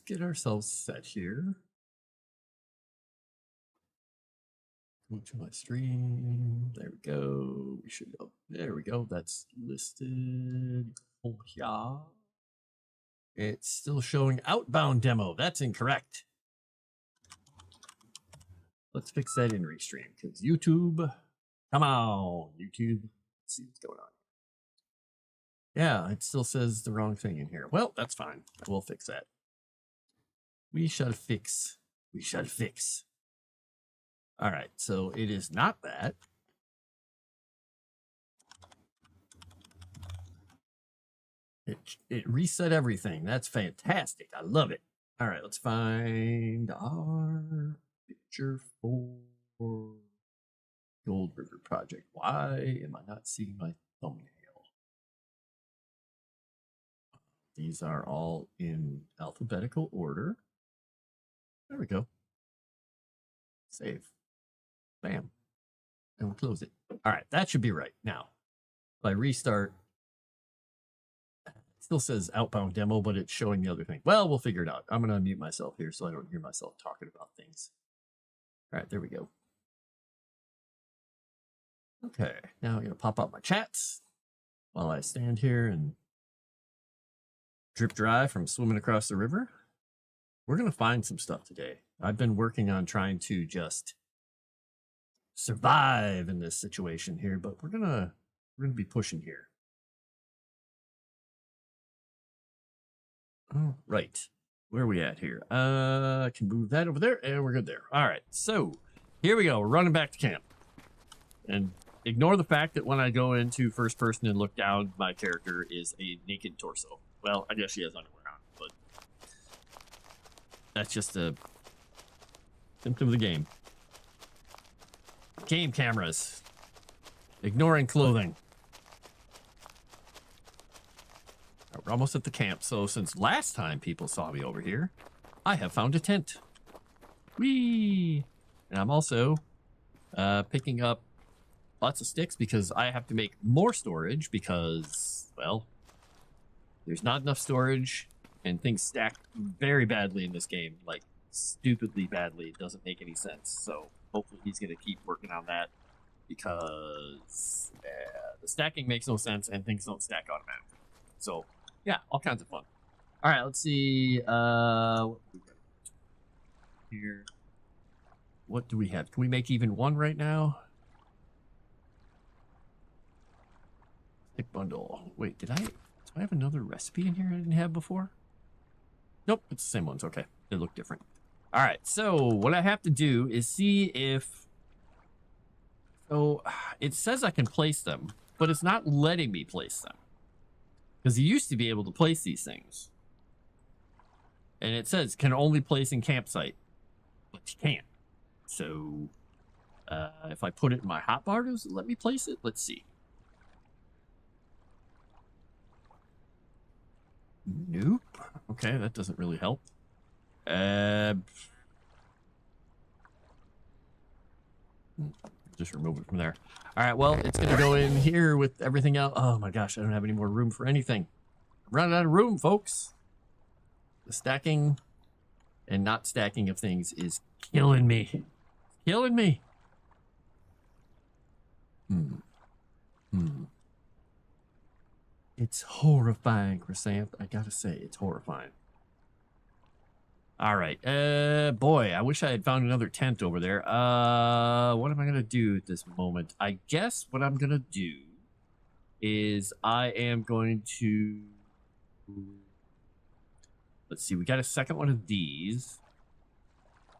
get ourselves set here. Go to my stream. There we go. We should go. There we go. That's listed. Oh, yeah. It's still showing outbound demo. That's incorrect. Let's fix that in Restream because YouTube. Come on, YouTube. Let's see what's going on. Yeah, it still says the wrong thing in here. Well, that's fine. We'll fix that. We shall fix. We shall fix. All right, so it is not that. It reset everything. That's fantastic. I love it. All right, let's find our picture for Gold River Project. Why am I not seeing my thumbnail? These are all in alphabetical order. There we go. Save. Bam. And we'll close it. All right, that should be right. Now, if I restart, it still says outbound demo, but it's showing the other thing. Well, we'll figure it out. I'm going to unmute myself here so I don't hear myself talking about things. All right, there we go. Okay, now I'm going to pop up my chats while I stand here and drip dry from swimming across the river. We're going to find some stuff today. I've been working on trying to just survive in this situation here, but we're gonna be pushing here. All right, where are we at here? I can move that over there, and we're good there. All right, so here we go. We're running back to camp, and ignore the fact that when I go into first person and look down, my character is a naked torso. Well, I guess she has underwear on, but that's just a symptom of the game. Game cameras. Ignoring clothing. We're almost at the camp, so since last time people saw me over here, I have found a tent. Whee! And I'm also picking up lots of sticks because I have to make more storage because, well, there's not enough storage and things stack very badly in this game. Like, stupidly badly. It doesn't make any sense. So hopefully he's going to keep working on that because the stacking makes no sense and things don't stack automatically. So yeah, all kinds of fun. All right, let's see. What do we got here? What do we have? Can we make even one right now? Stick bundle. Wait, do I have another recipe in here I didn't have before? Nope, it's the same ones. Okay, they look different. All right, so what I have to do is see if... So it says I can place them, but it's not letting me place them. Because you used to be able to place these things. And it says can only place in campsite, but you can't. So if I put it in my hotbar, does it let me place it? Let's see. Nope. Okay, that doesn't really help. Just remove it from there. All right, well, it's going to go in here with everything else. Oh my gosh, I don't have any more room for anything. I'm running out of room, folks. The stacking and not stacking of things is killing me. Killing me. It's horrifying, Chrysanth. I gotta say, it's horrifying. All right. Boy, I wish I had found another tent over there. What am I gonna do at this moment? I guess what I'm gonna do is I am going to... Let's see, we got a second one of these.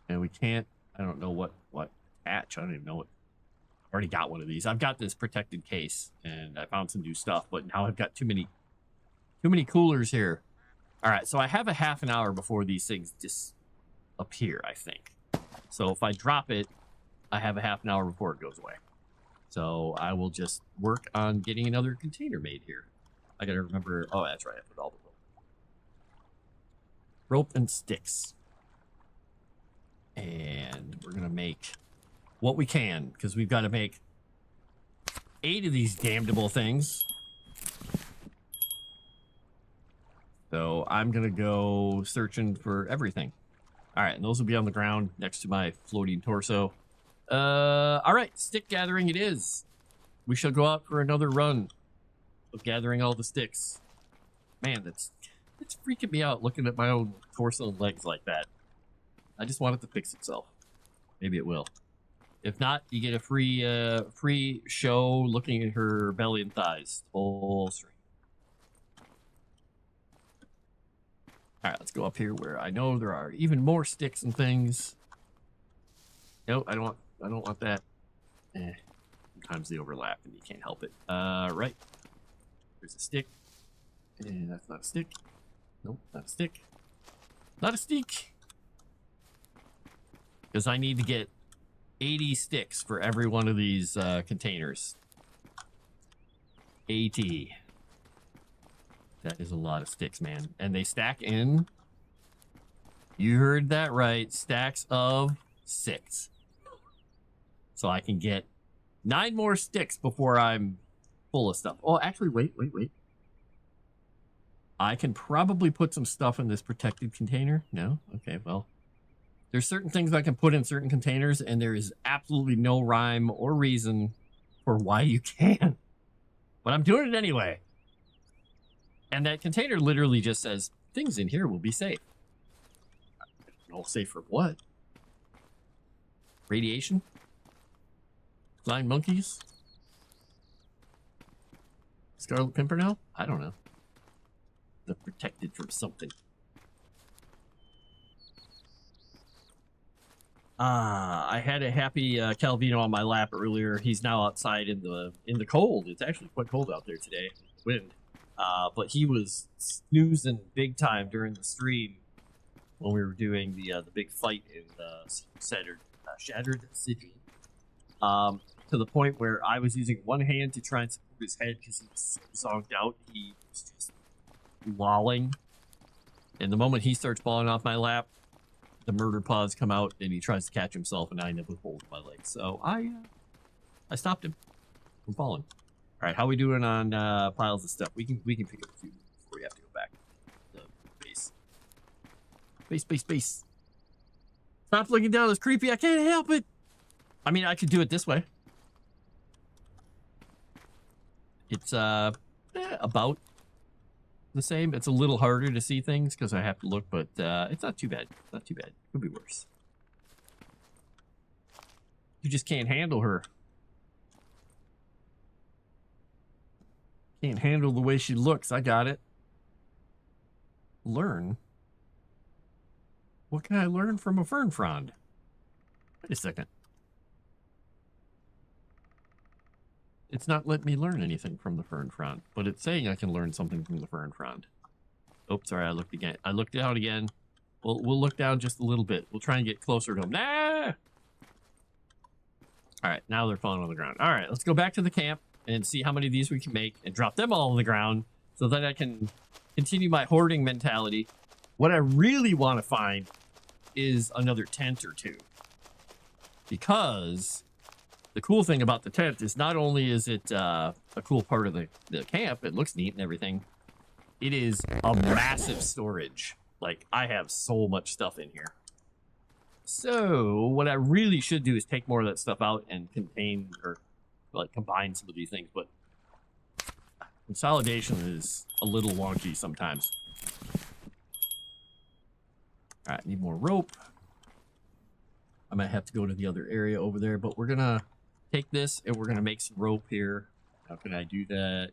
And we can't... I don't know what patch. I don't even know what... I already got one of these. I've got this protected case, and I found some new stuff, but now I've got too many coolers here. All right, so I have a half an hour before these things disappear, I think. So if I drop it, I have a half an hour before it goes away. So I will just work on getting another container made here. I gotta remember... Oh, that's right. I put all the rope and sticks. And we're gonna make what we can, because we've got to make 8 of these damnable things. So I'm going to go searching for everything. All right, and those will be on the ground next to my floating torso. All right, stick gathering it is. We shall go out for another run of gathering all the sticks. Man, it's freaking me out looking at my own torso and legs like that. I just want it to fix itself. Maybe it will. If not, you get a free show looking at her belly and thighs. Full stream. All right, let's go up here where I know there are even more sticks and things. Nope, I don't want that. Sometimes they overlap and you can't help it. Right. There's a stick. And that's not a stick. Nope, not a stick. Not a stick. Because I need to get 80 sticks for every one of these containers. 80. That is a lot of sticks, man. And they stack in, you heard that right, stacks of 6. So I can get 9 more sticks before I'm full of stuff. Oh, actually, wait. I can probably put some stuff in this protected container. No? Okay, well. There's certain things I can put in certain containers, and there is absolutely no rhyme or reason for why you can. But I'm doing it anyway. And that container literally just says, things in here will be safe. All safe from what? Radiation? Flying monkeys? Scarlet Pimpernel? I don't know. They're protected from something. I had a happy Calvino on my lap earlier. He's now outside in the cold. It's actually quite cold out there today. Wind. But he was snoozing big time during the stream when we were doing the big fight in Shattered City. To the point where I was using one hand to try and support his head because he was so zonked out. He was just lolling. And the moment he starts falling off my lap, the murder paws come out and he tries to catch himself, and I end up with holes in my legs. So I stopped him from falling. All right, how we doing on piles of stuff? We can pick up a few before we have to go back to the base. Base. Stop looking down. It's creepy. I can't help it. I mean, I could do it this way. It's about the same. It's a little harder to see things because I have to look, but it's not too bad. Not too bad. Could be worse. You just can't handle her. Can't handle the way she looks. I got it. Learn? What can I learn from a fern frond? Wait a second. It's not letting me learn anything from the fern frond, but it's saying I can learn something from the fern frond. Oh, sorry, I looked again. I looked down again. We'll look down just a little bit. We'll try and get closer to them. Nah! All right, now they're falling on the ground. All right, let's go back to the camp and see how many of these we can make and drop them all on the ground so that I can continue my hoarding mentality. What I really want to find is another tent or two. Because the cool thing about the tent is not only is it a cool part of the camp, it looks neat and everything, it is a massive storage. Like, I have so much stuff in here. So what I really should do is take more of that stuff out and contain or like combine some of these things, but consolidation is a little wonky sometimes. All right, need more rope. I might have to go to the other area over there, but we're gonna take this and we're gonna make some rope here. How can I do that?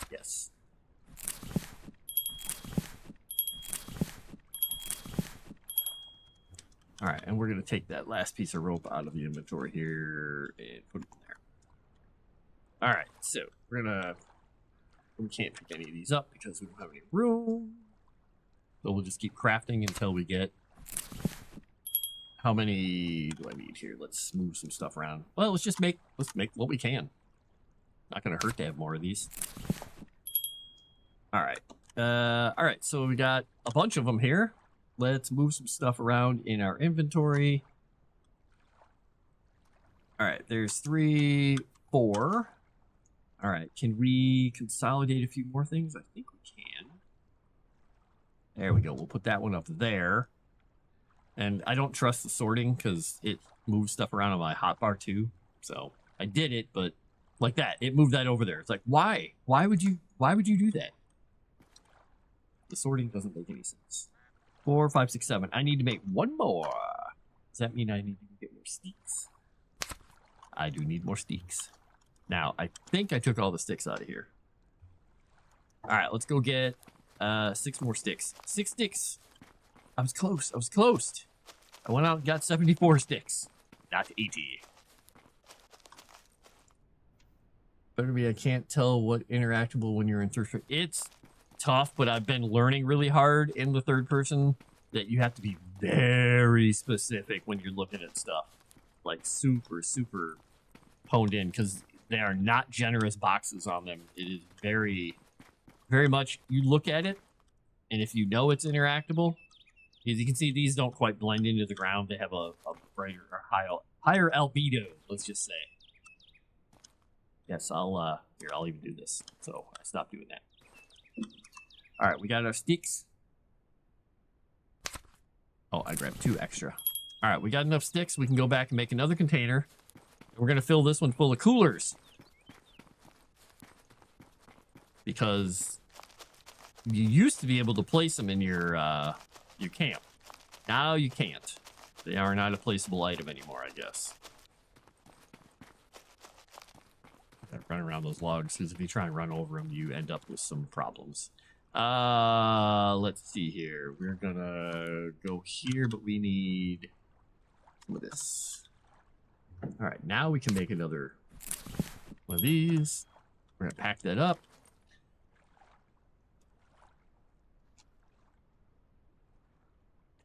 Yes. All right, and we're gonna take that last piece of rope out of the inventory here and put it in there. All right, so we can't pick any of these up because we don't have any room. So we'll just keep crafting until we get, how many do I need here? Let's move some stuff around. Well, let's make what we can. Not gonna hurt to have more of these. All right, so we got a bunch of them here. Let's move some stuff around in our inventory. All right, there's 3, 4. All right, can we consolidate a few more things? I think we can. There we go. We'll put that one up there. And I don't trust the sorting because it moves stuff around on my hotbar too. So I did it, but like that, it moved that over there. It's like, why? Why would you do that? The sorting doesn't make any sense. 4, 5, 6, 7. I need to make one more. Does that mean I need to get more sticks? I do need more sticks. Now, I think I took all the sticks out of here. All right, let's go get 6 more sticks. 6 sticks. I was close. I was close. I went out and got 74 sticks. Not 80. Better be I can't tell what interactable when you're in third person. It's tough, but I've been learning really hard in the third person that you have to be very specific when you're looking at stuff. Like super, super honed in because they are not generous boxes on them. It is very, very much you look at it, and if you know it's interactable, as you can see, these don't quite blend into the ground. They have a brighter or higher albedo, let's just say. Yes, I'll even do this. So I stopped doing that. All right, we got our sticks. Oh, I grabbed 2 extra. All right, we got enough sticks. We can go back and make another container. We're going to fill this one full of coolers. Because you used to be able to place them in your camp. Now you can't. They are not a placeable item anymore, I guess. Run around those logs, because if you try and run over them, you end up with some problems. Let's see here. We're gonna go here, but we need some of this. All right, now we can make another one of these. We're gonna pack that up.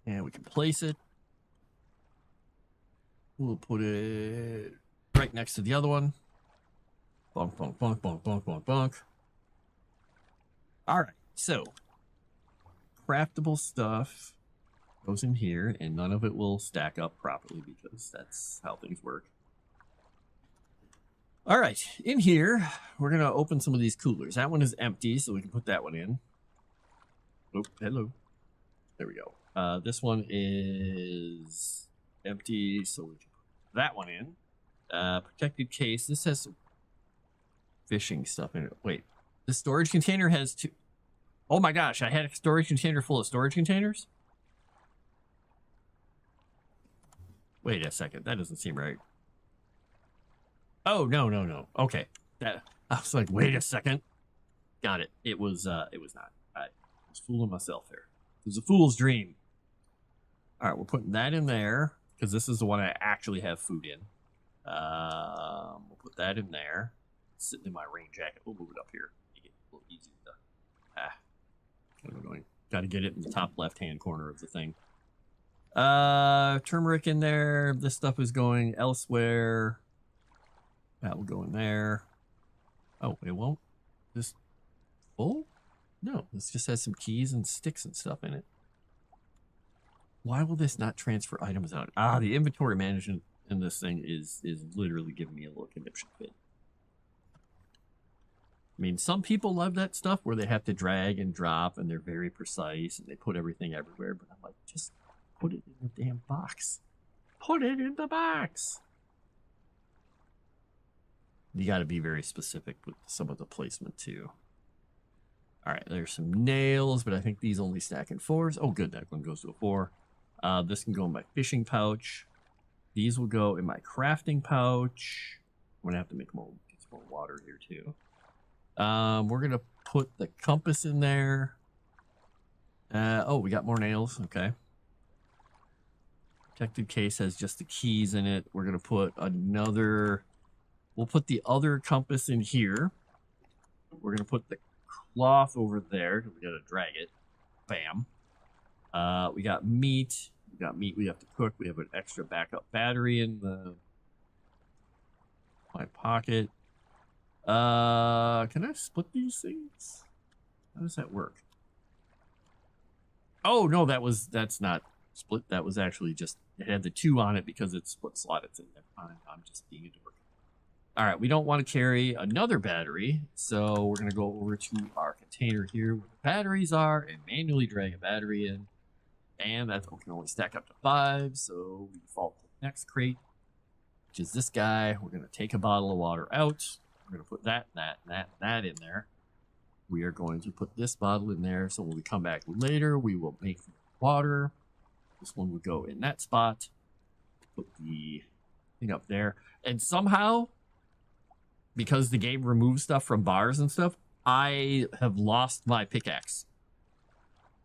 And we can place it. We'll put it right next to the other one. Bonk, bonk, bonk, bonk, bonk, bonk, bonk. All right, so craftable stuff goes in here, and none of it will stack up properly because that's how things work. All right, in here, we're going to open some of these coolers. That one is empty, so we can put that one in. Oh, hello. There we go. This one is empty, so we can put that one in. Protected case. This has some fishing stuff in it. Wait, the storage container has 2. Oh my gosh, I had a storage container full of storage containers? Wait a second, that doesn't seem right. Oh, no. Okay. I was like, wait a second. Got it. It was not. I was fooling myself there. It was a fool's dream. All right, we're putting that in there because this is the one I actually have food in. We'll put that in there. It's sitting in my rain jacket. We'll move it up here. Make it a little easy to... kind of annoying. Got to get it in the top left-hand corner of the thing. Turmeric in there. This stuff is going elsewhere. That will go in there. Oh, it won't? This full? No, this just has some keys and sticks and stuff in it. Why will this not transfer items out? The inventory management in this thing is literally giving me a little conniption fit. I mean, some people love that stuff where they have to drag and drop and they're very precise and they put everything everywhere, but I'm like, just put it in the damn box. Put it in the box. You got to be very specific with some of the placement too. All right, there's some nails, but I think these only stack in 4s. Oh, good, that one goes to a 4. This can go in my fishing pouch. These will go in my crafting pouch. I'm gonna have to make more water here too. We're gonna put the compass in there. Oh, we got more nails. Okay. Protected case has just the keys in it. We're gonna put another. We'll put the other compass in here. We're gonna put the cloth over there because we gotta drag it. Bam. We got meat. We got meat we have to cook. We have an extra backup battery in my pocket. Can I split these things? How does that work? Oh no, that's not split. That was actually just, it had the 2 on it because it's what slot it's in there. I'm just being a dork. All right, we don't want to carry another battery, so we're going to go over to our container here where the batteries are and manually drag a battery in. And that can only stack up to 5, so we default to the next crate, which is this guy. We're going to take a bottle of water out. We're going to put that in there. We are going to put this bottle in there, so when we come back later, we will make water. This one would go in that spot. Put the thing up there. And somehow, because the game removes stuff from bars and stuff, I have lost my pickaxe.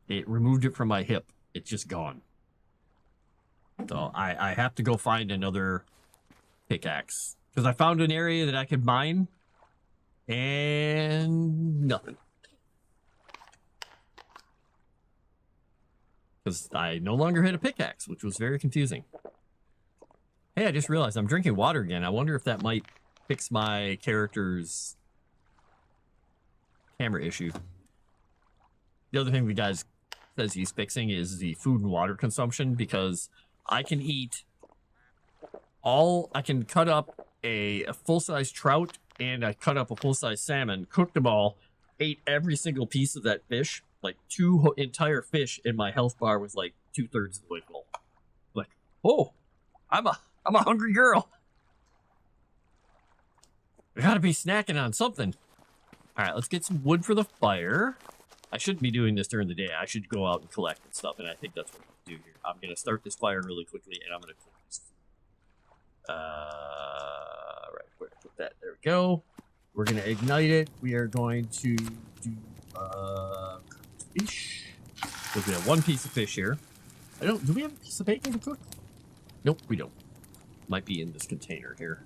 It removed it from my hip. It's just gone. So I have to go find another pickaxe. Because I found an area that I could mine. And nothing. Because I no longer had a pickaxe, which was very confusing. Hey, I just realized I'm drinking water again. I wonder if that might fix my character's camera issue. The other thing the guy says he's fixing is the food and water consumption, because I can cut up a full-size trout and I cut up a full-size salmon, cooked them all, ate every single piece of that fish, like 2 entire fish, and my health bar was like 2/3 of the way full. Like, oh, I'm a hungry girl. I gotta be snacking on something. All right, let's get some wood for the fire. I shouldn't be doing this during the day. I should go out and collect and stuff, and I think that's what I'm gonna do here. I'm gonna start this fire really quickly, and I'm gonna cook this. Right, where to put that? There we go. We're gonna ignite it. We are going to do fish. Because we have 1 piece of fish here. Do we have a piece of bacon to cook? Nope, we don't. Might be in this container here.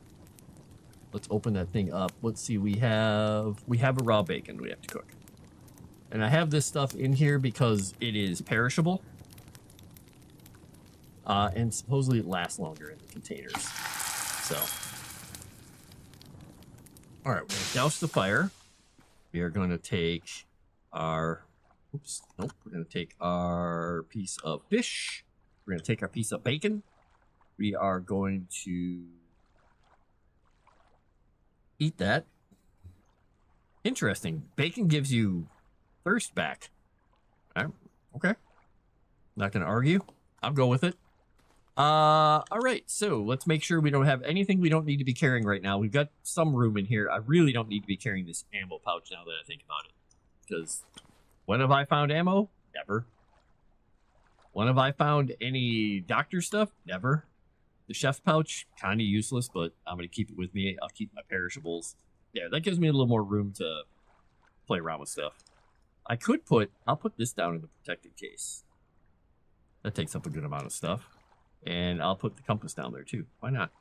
Let's open that thing up. Let's see, we have a raw bacon we have to cook. And I have this stuff in here because it is perishable. And supposedly it lasts longer in the containers. So. Alright, we're going to douse the fire. We are going to take our... Oops, nope. We're going to take our piece of fish. We're going to take our piece of bacon. We are going to eat that. Interesting. Bacon gives you thirst back. Okay. Not going to argue. I'll go with it. All right. So let's make sure we don't have anything we don't need to be carrying right now. We've got some room in here. I really don't need to be carrying this ammo pouch now that I think about it. Because when have I found ammo? Never. When have I found any doctor stuff? Never. The chef's pouch, kind of useless, but I'm going to keep it with me. I'll keep my perishables. Yeah, that gives me a little more room to play around with stuff. I'll put this down in the protected case. That takes up a good amount of stuff. And I'll put the compass down there too. Why not?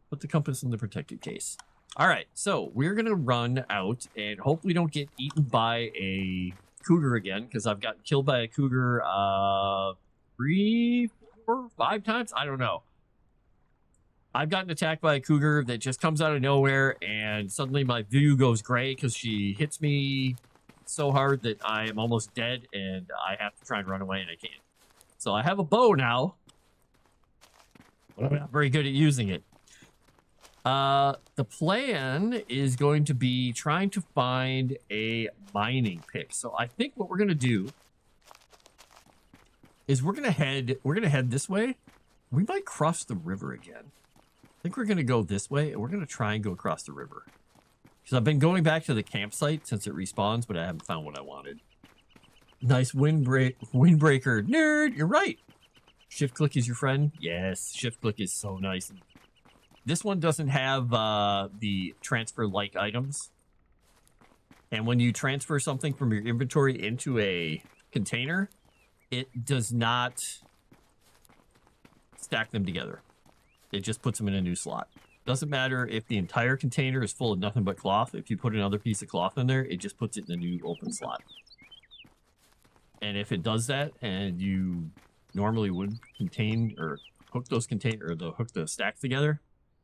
Put the compass in the protected case. All right, so we're going to run out and hopefully don't get eaten by a cougar again, because I've gotten killed by a cougar 3, 4, 5 times. I don't know. I've gotten attacked by a cougar that just comes out of nowhere, and suddenly my view goes gray because she hits me so hard that I am almost dead, and I have to try and run away, and I can't. So I have a bow now, but I'm not very good at using it. The plan is going to be trying to find a mining pick. So I think what we're going to do is we're going to head this way. We might cross the river again. I think we're going to go this way, and we're going to try and go across the river. Because I've been going back to the campsite since it respawns, but I haven't found what I wanted. Nice windbreaker. Nerd, you're right. Shift click is your friend. Yes, shift click is so nice. This one doesn't have the transfer-like items. And when you transfer something from your inventory into a container, it does not stack them together. It just puts them in a new slot. Doesn't matter if the entire container is full of nothing but cloth. If you put another piece of cloth in there, it just puts it in a new open slot. And if it does that, and you normally would contain or hook those hook the stacks together,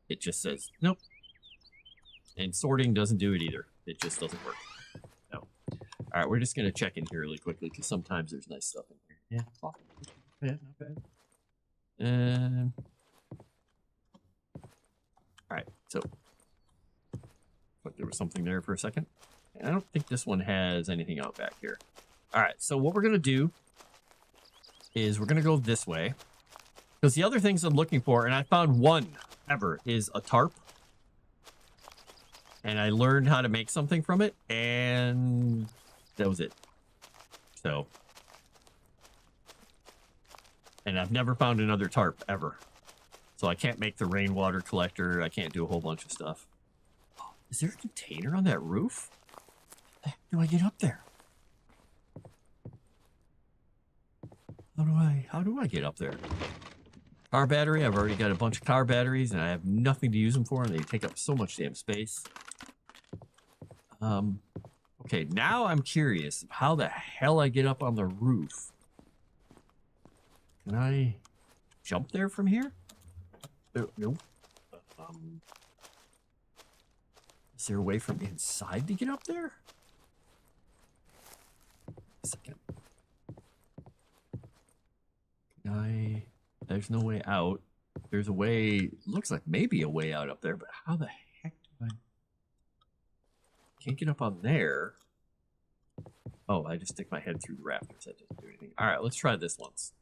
it just says nope. And sorting doesn't do it either. It just doesn't work. No. All right, we're just gonna check in here really quickly because sometimes there's nice stuff in here. Yeah, not bad. All right, so But there was something there for a second. And I don't think this one has anything out back here. All right, so what we're going to do is we're going to go this way. Because the other things I'm looking for, and I found one ever, is a tarp. And I learned how to make something from it, and that was it. So, and I've never found another tarp ever. So I can't make the rainwater collector. I can't do a whole bunch of stuff. Oh, is there a container on that roof? How do I get up there? How do I get up there? Car battery. I've already got a bunch of car batteries, and I have nothing to use them for, and they take up so much damn space. Okay, now I'm curious how the hell I get up on the roof. Can I jump there from here? Nope. Is there a way from inside to get up there? A second. There's no way out. There's a way, looks like maybe a way out up there, but how the heck do I... Can't get up on there. Oh, I just stick my head through the rafters. That doesn't do anything. All right, let's try this once.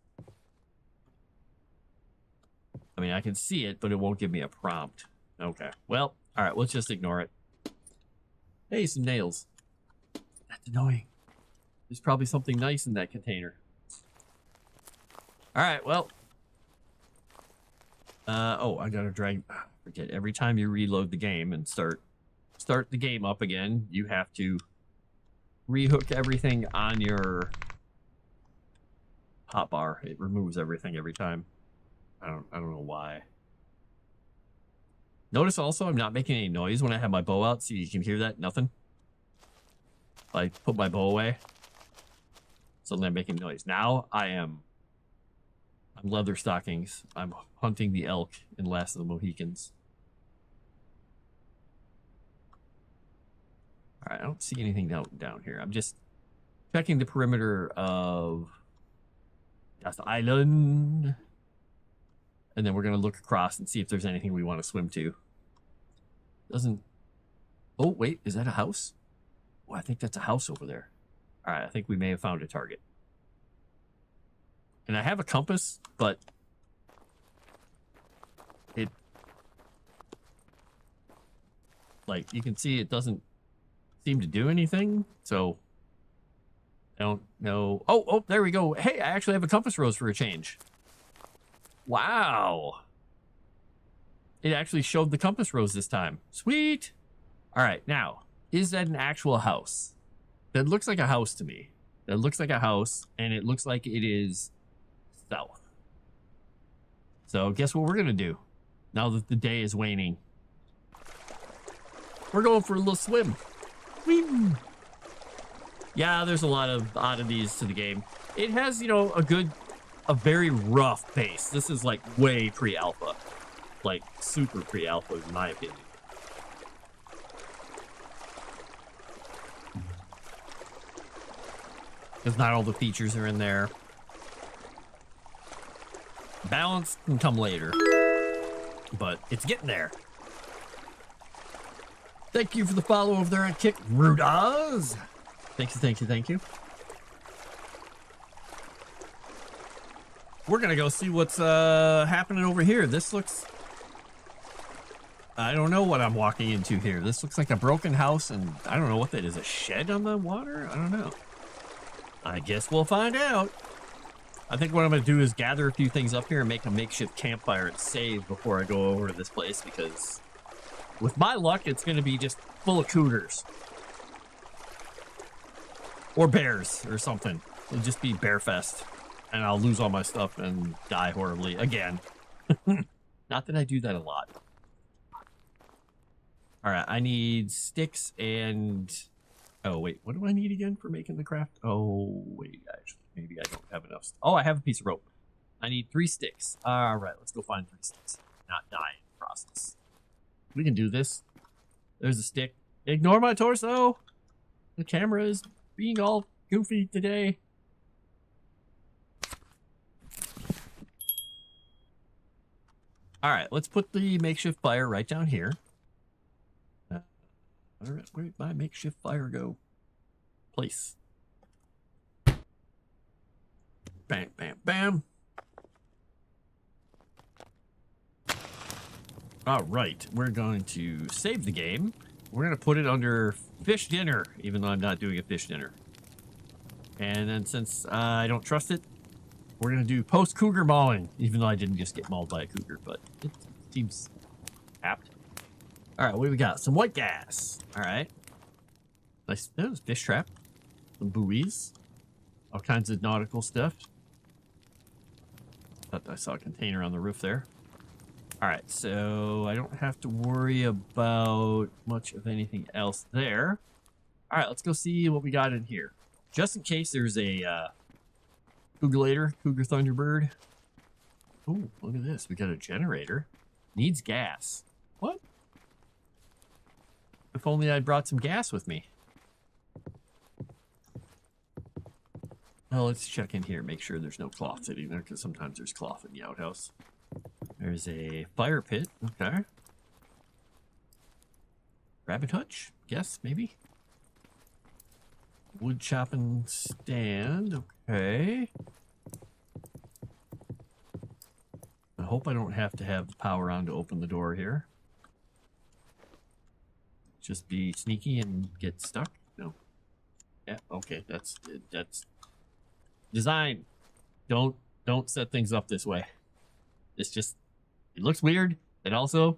I mean, I can see it, but it won't give me a prompt. Okay, well, all right, let's just ignore it. Hey, some nails. That's annoying. There's probably something nice in that container. All right, well. Oh, I gotta drag. Forget, every time you reload the game and start the game up again, you have to rehook everything on your hotbar. It removes everything every time. I don't know why. Notice also I'm not making any noise when I have my bow out, so you can hear that. Nothing. I put my bow away. Suddenly I'm making noise. Now I'm leather stockings. I'm hunting the elk in Last of the Mohicans. All right, I don't see anything down here. I'm just checking the perimeter of Death Island. And then we're going to look across and see if there's anything we want to swim to. Doesn't... Oh, wait, is that a house? Oh, I think that's a house over there. All right, I think we may have found a target. And I have a compass, but it... Like, you can see it doesn't seem to do anything, so... I don't know... Oh, there we go. Hey, I actually have a compass rose for a change. Wow. It actually showed the compass rose this time. Sweet. All right, now, is that an actual house? That looks like a house to me. That looks like a house, and it looks like it is south. So guess what we're going to do now that the day is waning? We're going for a little swim. Whee! Yeah, there's a lot of oddities to the game. It has, you know, a very rough pace. This is like way pre-alpha. Like super pre-alpha in my opinion. Because not all the features are in there. Balance can come later. But it's getting there. Thank you for the follow over there on Kick Rudaz. Thank you. We're gonna go see what's happening over here. This looks... I don't know what I'm walking into here. This looks like a broken house, and I don't know what that is. A shed on the water? I don't know. I guess we'll find out. I think what I'm gonna do is gather a few things up here and make a makeshift campfire and save before I go over to this place, because with my luck, it's gonna be just full of cooters. Or bears or something. It'll just be bear fest. And I'll lose all my stuff and die horribly again. Not that I do that a lot. All right, I need sticks and... Oh, wait, what do I need again for making the craft? Oh, wait, actually, maybe I don't have enough. Oh, I have a piece of rope. I need 3 sticks. All right, let's go find 3 sticks. Not die in the process. We can do this. There's a stick. Ignore my torso. The camera is being all goofy today. All right, let's put the makeshift fire right down here. All right, where'd my makeshift fire go? Place. Bam, bam, bam. All right, we're going to save the game. We're going to put it under fish dinner, even though I'm not doing a fish dinner. And then since I don't trust it, we're going to do post-cougar mauling, even though I didn't just get mauled by a cougar, but it seems apt. All right, what do we got? Some white gas. All right. Nice. That was fish trap. Some buoys. All kinds of nautical stuff. Thought I saw a container on the roof there. All right, so I don't have to worry about much of anything else there. All right, let's go see what we got in here. Just in case there's a Cougar Thunderbird. Oh, look at this. We got a generator. Needs gas. What? If only I'd brought some gas with me. Well, let's check in here, make sure there's no cloth sitting there, because sometimes there's cloth in the outhouse. There's a fire pit. Okay. Rabbit hutch? Guess, maybe? Wood chopping stand. Okay. I hope I don't have to have the power on to open the door here. Just be sneaky and get stuck? No. Yeah, okay. That's design. Don't set things up this way. It's just, it looks weird. And also,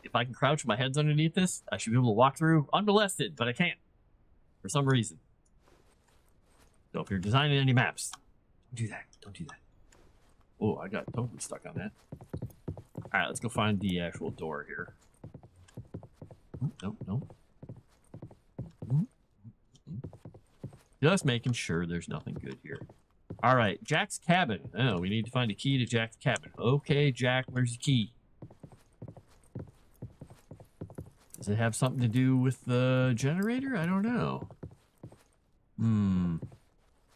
if I can crouch, my head's underneath this, I should be able to walk through unmolested, but I can't for some reason. So if you're designing any maps, don't do that. Don't do that. Oh, I got totally stuck on that. All right, let's go find the actual door here. No. Just making sure there's nothing good here. All right, Jack's cabin. Oh, we need to find a key to Jack's cabin. Okay, Jack, where's the key? Does it have something to do with the generator? I don't know.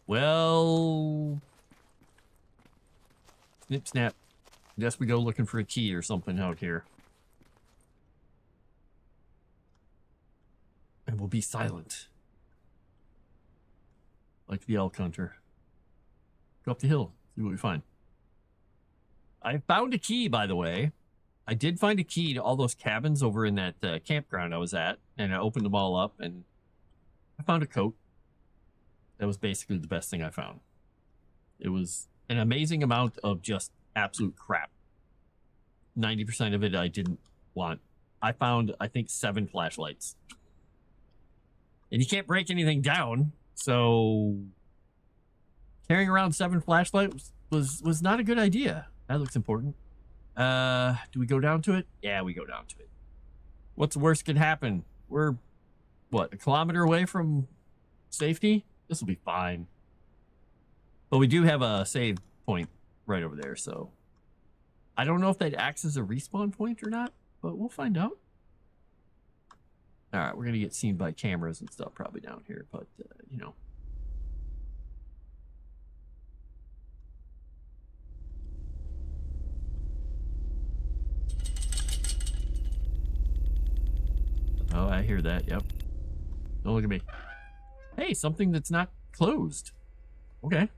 Well, snip snap. Guess we go looking for a key or something out here. And we'll be silent. Like the elk hunter. Go up the hill, see what we find. I found a key, by the way. I did find a key to all those cabins over in that campground I was at, and I opened them all up, and I found a coat. That was basically the best thing I found. It was an amazing amount of just absolute crap. 90% of it I didn't want. I found, I think, 7 flashlights. And you can't break anything down, so carrying around 7 flashlights was not a good idea. That looks important. Do we go down to it? Yeah, we go down to it. What's the worst could happen? We're, what, a kilometer away from safety? This will be fine. But we do have a save point right over there, so I don't know if that acts as a respawn point or not, but we'll find out. All right, we're going to get seen by cameras and stuff probably down here, but, you know. Oh, I hear that. Yep. Don't look at me. Hey, something that's not closed. Okay.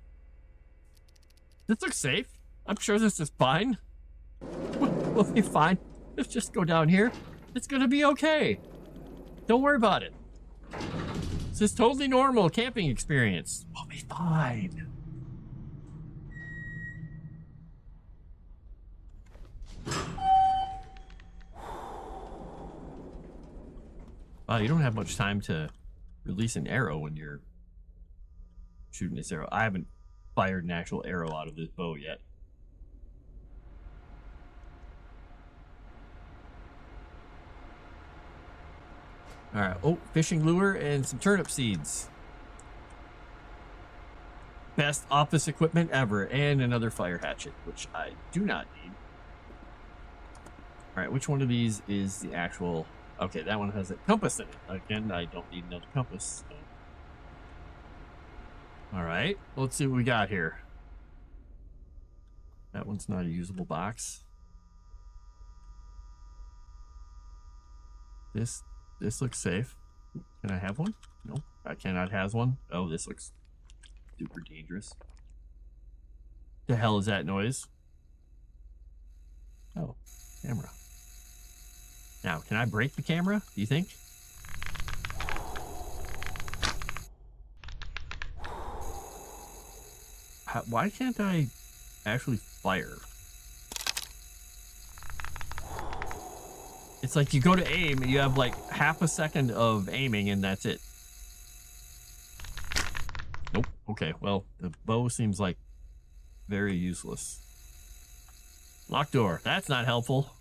This looks safe. I'm sure this is fine. We'll be fine. Let's just go down here. It's going to be okay. Don't worry about it. This is totally normal camping experience. We'll be fine. Wow, you don't have much time to release an arrow when you're shooting this arrow. I haven't fired an actual arrow out of this bow yet. All right. Oh, fishing lure and some turnip seeds. Best office equipment ever. And another fire hatchet, which I do not need. All right. Which one of these is the actual... Okay, that one has a compass in it. Again, I don't need another compass. So. All right. Let's see what we got here. That one's not a usable box. This This looks safe. Can I have one? No, I cannot have one. Oh, this looks super dangerous. The hell is that noise? Oh, camera. Now, can I break the camera? Do you think? Why can't I actually fire? It's like you go to aim and you have like half a second of aiming and that's it. Nope. Okay, well, the bow seems like very useless. Locked door. That's not helpful.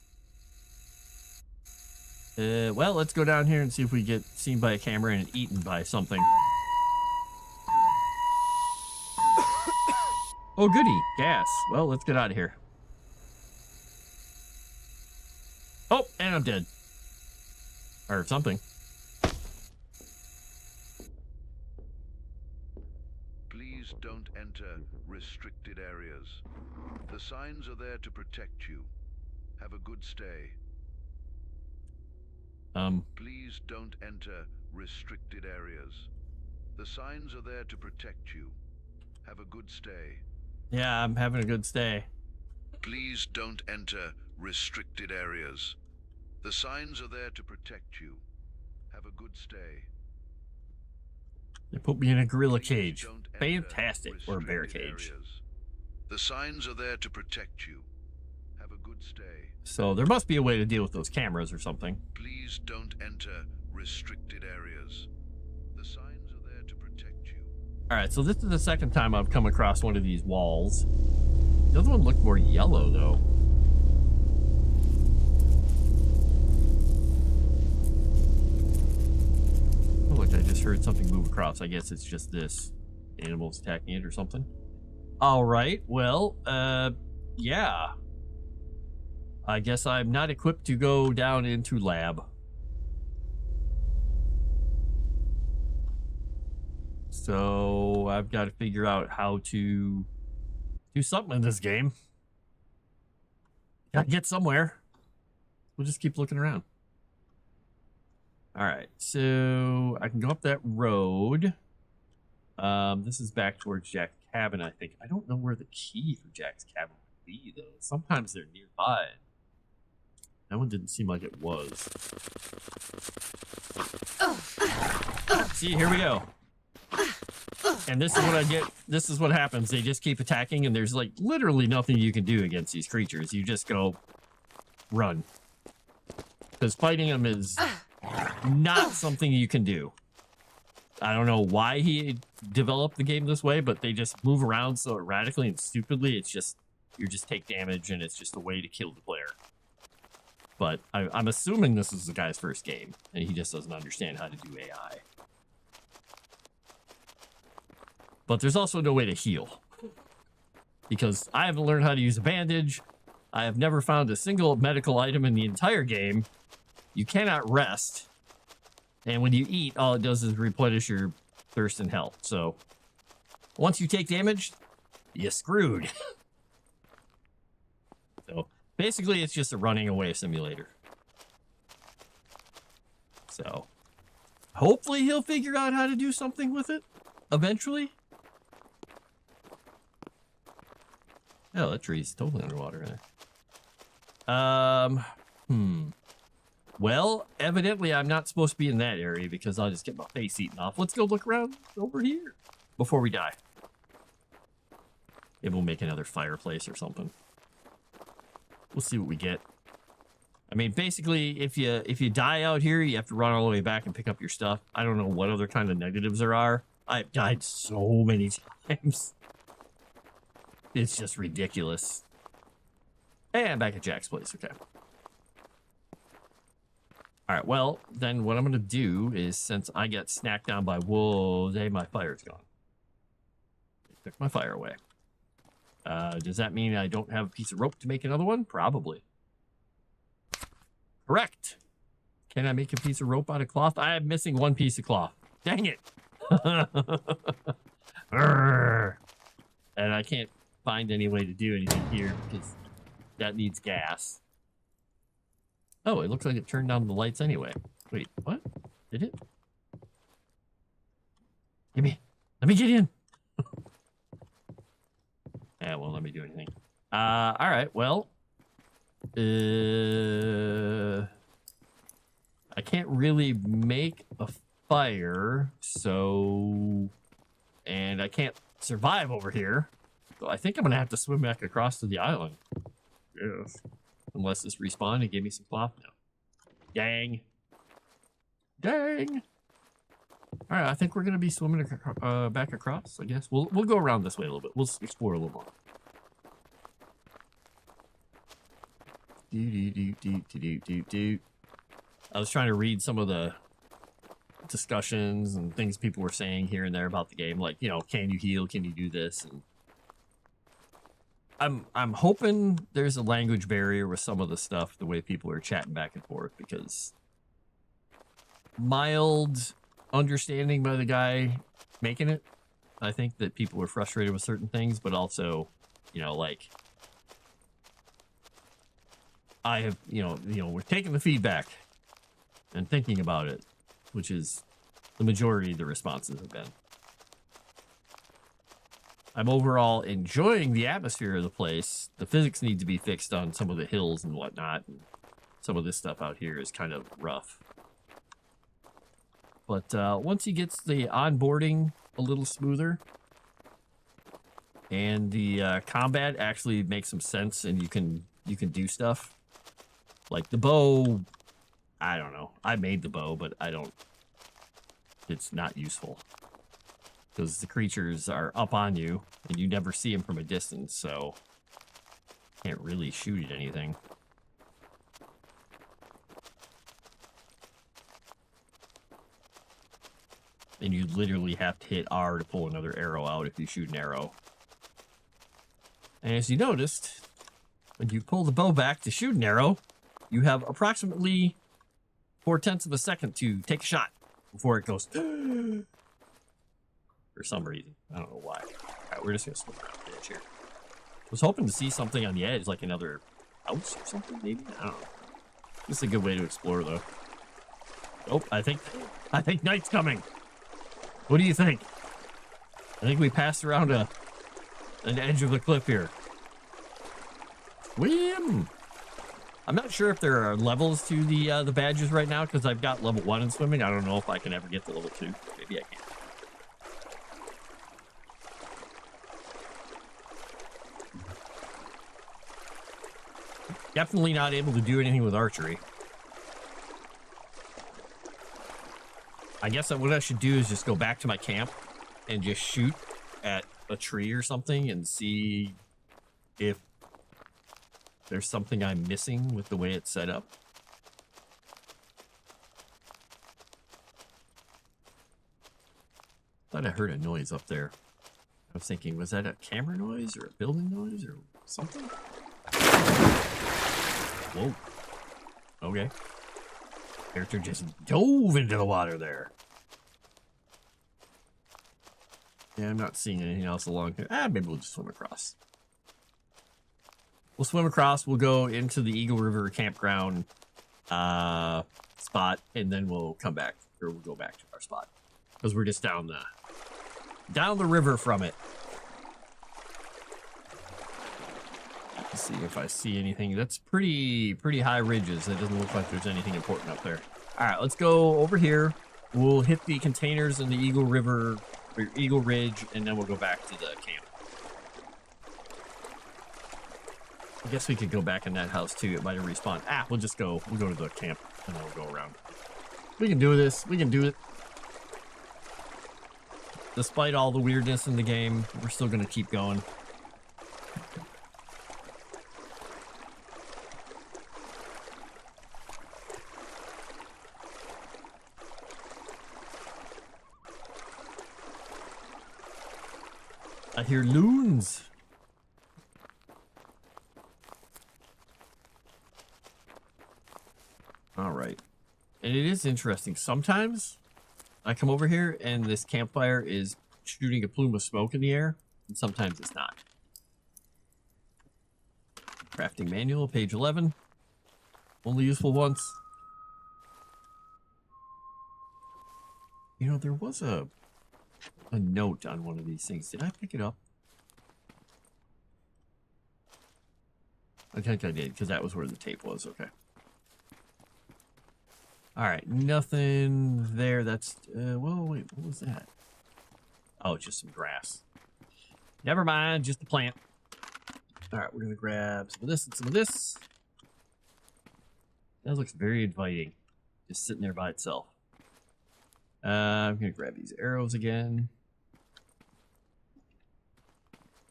Well, let's go down here and see if we get seen by a camera and eaten by something. Oh, goody. Gas. Well, let's get out of here. Oh, and I'm dead. Or something. Please don't enter restricted areas. The signs are there to protect you. Have a good stay. Please don't enter restricted areas. The signs are there to protect you. Have a good stay. Yeah, I'm having a good stay. Please don't enter restricted areas. The signs are there to protect you. Have a good stay. They put me in a gorilla cage. Fantastic. Or a bear cage. Areas. The signs are there to protect you. Have a good stay. So there must be a way to deal with those cameras or something. Please don't enter restricted areas. The signs are there to protect you. Alright, so this is the second time I've come across one of these walls. The other one looked more yellow, though. Oh, look, I just heard something move across. I guess it's just this. Animals attacking it or something. Alright, well, yeah. I guess I'm not equipped to go down into lab. So I've got to figure out how to do something in this game. Gotta get somewhere. We'll just keep looking around. All right, so I can go up that road. This is back towards Jack's cabin, I think. I don't know where the key for Jack's cabin would be, though. Sometimes they're nearby. That one didn't seem like it was. See, here we go. And this is what I get. This is what happens. They just keep attacking, and there's like literally nothing you can do against these creatures. You just go run. Because fighting them is not something you can do. I don't know why he developed the game this way, but they just move around so erratically and stupidly. It's just, you just take damage, and it's just a way to kill the player. But I'm assuming this is the guy's first game, and he just doesn't understand how to do AI. But there's also no way to heal. Because I haven't learned how to use a bandage. I have never found a single medical item in the entire game. You cannot rest. And when you eat, all it does is replenish your thirst and health. So, once you take damage, you're screwed. So, basically, it's just a running away simulator. So, hopefully he'll figure out how to do something with it eventually. Oh, that tree's totally underwater. Well, evidently I'm not supposed to be in that area because I'll just get my face eaten off. Let's go look around over here before we die. Maybe we'll make another fireplace or something. We'll see what we get. I mean, basically, if you die out here, you have to run all the way back and pick up your stuff. I don't know what other kind of negatives there are. I've died so many times. It's just ridiculous. And back at Jack's place, okay. Alright, well, then what I'm going to do is, since I get snacked down by wolves, hey, my fire's gone. Took my fire away. Does that mean I don't have a piece of rope to make another one? Probably. Correct. Can I make a piece of rope out of cloth? I am missing one piece of cloth. Dang it. And I can't find any way to do anything here because that needs gas. Oh, it looks like it turned down the lights anyway. Wait, what? Did it? Let me get in. Yeah, won't let me do anything. All right, well. I can't really make a fire, so... And I can't survive over here. So I think I'm gonna have to swim back across to the island. Yes. Unless this respawned and gave me some cloth now. Dang. Dang. All right, I think we're gonna be swimming back across. I guess we'll go around this way a little bit. We'll explore a little more. I was trying to read some of the discussions and things people were saying here and there about the game, like, you know, can you heal? Can you do this? And I'm hoping there's a language barrier with some of the stuff, the way people are chatting back and forth, because mild understanding by the guy making it. I think that people were frustrated with certain things, but also, you know, like, I have, you know, we're taking the feedback and thinking about it, which is the majority of the responses have been. I'm overall enjoying the atmosphere of the place. The physics need to be fixed on some of the hills and whatnot. And some of this stuff out here is kind of rough. But once he gets the onboarding a little smoother and the combat actually makes some sense and you can do stuff. Like the bow, I don't know. I made the bow, but it's not useful. Because the creatures are up on you, and you never see them from a distance, so can't really shoot at anything. And you literally have to hit R to pull another arrow out if you shoot an arrow. And as you noticed, when you pull the bow back to shoot an arrow, you have approximately 4/10 of a second to take a shot before it goes... For some reason. I don't know why. Alright, we're just gonna swim around the edge here. I was hoping to see something on the edge, like another house or something, maybe? I don't know. This is a good way to explore, though. Oh, I think night's coming. What do you think? I think we passed around an edge of the cliff here. Swim! I'm not sure if there are levels to the badges right now, because I've got level 1 in swimming. I don't know if I can ever get to level 2. Maybe I can. Definitely not able to do anything with archery. I guess what I should do is just go back to my camp and just shoot at a tree or something and see if there's something I'm missing with the way it's set up. Thought I heard a noise up there. I was thinking, was that a camera noise or a building noise or something? Whoa. Okay. Character just dove into the water there. Yeah, I'm not seeing anything else along here. Maybe we'll just swim across. We'll swim across. We'll go into the Eagle River campground spot, and then we'll come back, or we'll go back to our spot because we're just down the river from it. Let's see if I see anything. That's pretty high ridges. It doesn't look like there's anything important up there. All right, let's go over here. We'll hit the containers in the Eagle River, or Eagle Ridge, and then we'll go back to the camp. I guess we could go back in that house too. It might have respawned. We'll go to the camp and then we'll go around. We can do this. We can do it. Despite all the weirdness in the game, we're still going to keep going. I hear loons. All right. And it is interesting. Sometimes I come over here and this campfire is shooting a plume of smoke in the air, and sometimes it's not. Crafting manual, page 11. Only useful once. You know, there was a note on one of these things. Did I pick it up? I think I did, because that was where the tape was. Okay. All right, nothing there. That's, well, wait, what was that? Oh, it's just some grass. Never mind, just the plant. All right, we're going to grab some of this and some of this. That looks very inviting. Just sitting there by itself. I'm going to grab these arrows again.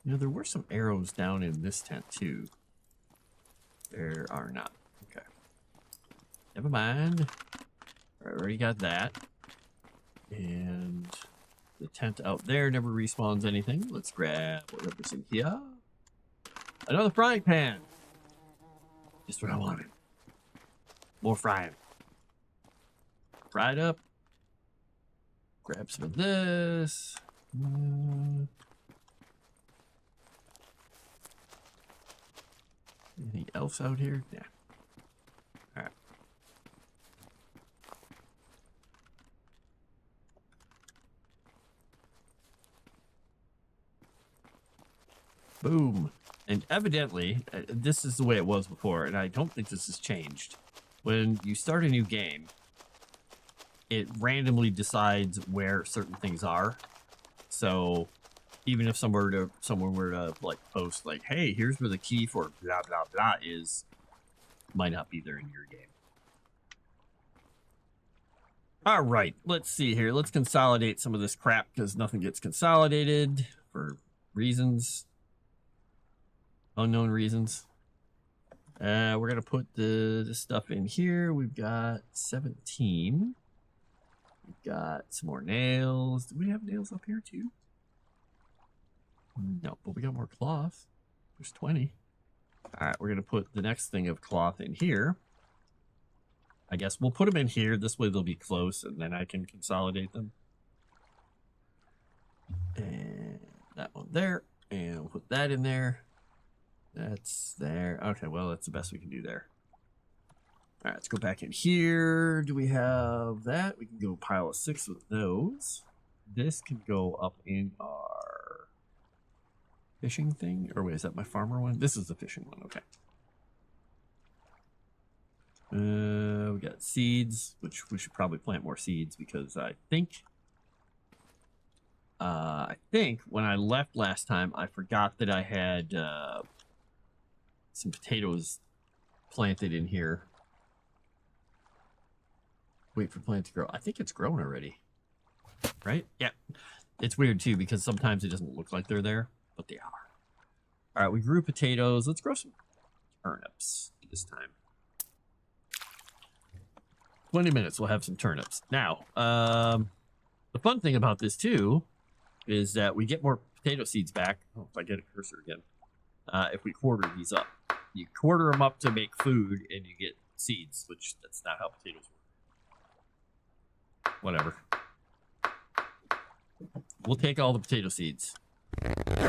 You know, there were some arrows down in this tent, too. There are not. Okay. Never mind. All right, already got that. And the tent out there never respawns anything. Let's grab whatever's in here. Another frying pan. Just what I wanted. More frying. Fry it up. Grab some of this. Anything else out here? Yeah. All right. Boom. And evidently, this is the way it was before, and I don't think this has changed. When you start a new game, it randomly decides where certain things are. So even if someone were to like post like, hey, here's where the key for blah blah blah is, might not be there in your game. All right, let's see here. Let's consolidate some of this crap because nothing gets consolidated for reasons, unknown reasons. We're gonna put the stuff in here. We've got 17. We've got some more nails. Do we have nails up here too? No, but we got more cloth. There's 20. All right, we're gonna put the next thing of cloth in here. I guess we'll put them in here. This way they'll be close, and then I can consolidate them. And that one there, and we'll put that in there. That's there. Okay, well, that's the best we can do there. All right, let's go back in here. Do we have that? We can go pile of 6 with those. This can go up in our fishing thing. Or wait, is that my farmer one? This is the fishing one. Okay. We got seeds, which we should probably plant more seeds because I think when I left last time, I forgot that I had some potatoes planted in here. Wait for plant to grow. I think it's grown already. Right? Yeah. It's weird too because sometimes it doesn't look like they're there, but they are. All right, we grew potatoes. Let's grow some turnips this time. 20 minutes, we'll have some turnips. Now, the fun thing about this too is that we get more potato seeds back. Oh, if I get a cursor again. If we quarter these up. You quarter them up to make food and you get seeds, which that's not how potatoes work. Whatever. We'll take all the potato seeds. All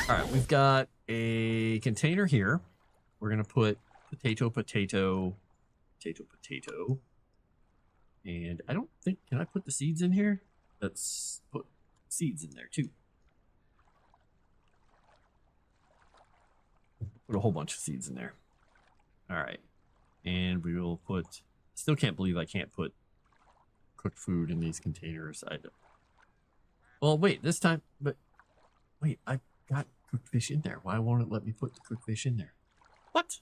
right, we've got a container here. We're going to put potato. And I don't think, can I put the seeds in here? Let's put seeds in there too. Put a whole bunch of seeds in there. All right. And we will put, still can't believe I can't put cooked food in these containers. Well, wait, this time, but wait, I got cooked fish in there. Why won't it let me put the cooked fish in there? What?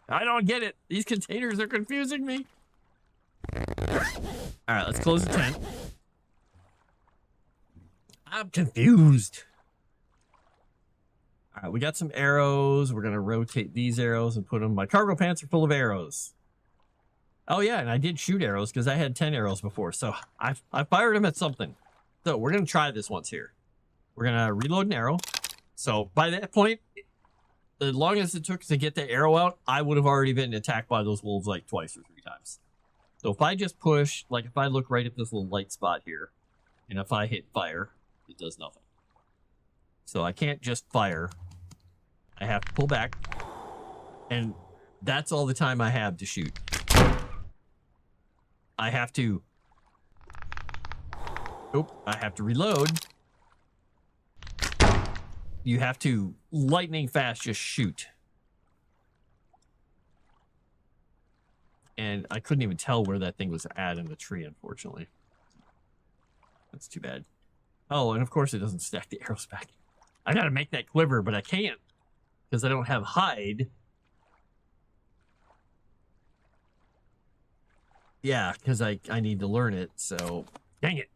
I don't get it. These containers are confusing me. All right, let's close the tent. I'm confused. All right, we got some arrows. We're going to rotate these arrows and put them. My cargo pants are full of arrows. Oh, yeah, and I did shoot arrows because I had 10 arrows before. So I fired them at something. So we're going to try this once here. We're going to reload an arrow. So by that point, as long as it took to get the arrow out, I would have already been attacked by those wolves like twice or 3 times. So if I just push, like if I look right at this little light spot here, and if I hit fire, it does nothing. So I can't just fire. I have to pull back. And That's all the time I have to shoot. I have to... Oop, I have to reload. You have to lightning fast just shoot. And I couldn't even tell where that thing was at in the tree, unfortunately. That's too bad. Oh, and of course it doesn't stack the arrows back. I gotta make that quiver, but I can't. Because I don't have hide. Yeah, because I need to learn it, so... Dang it.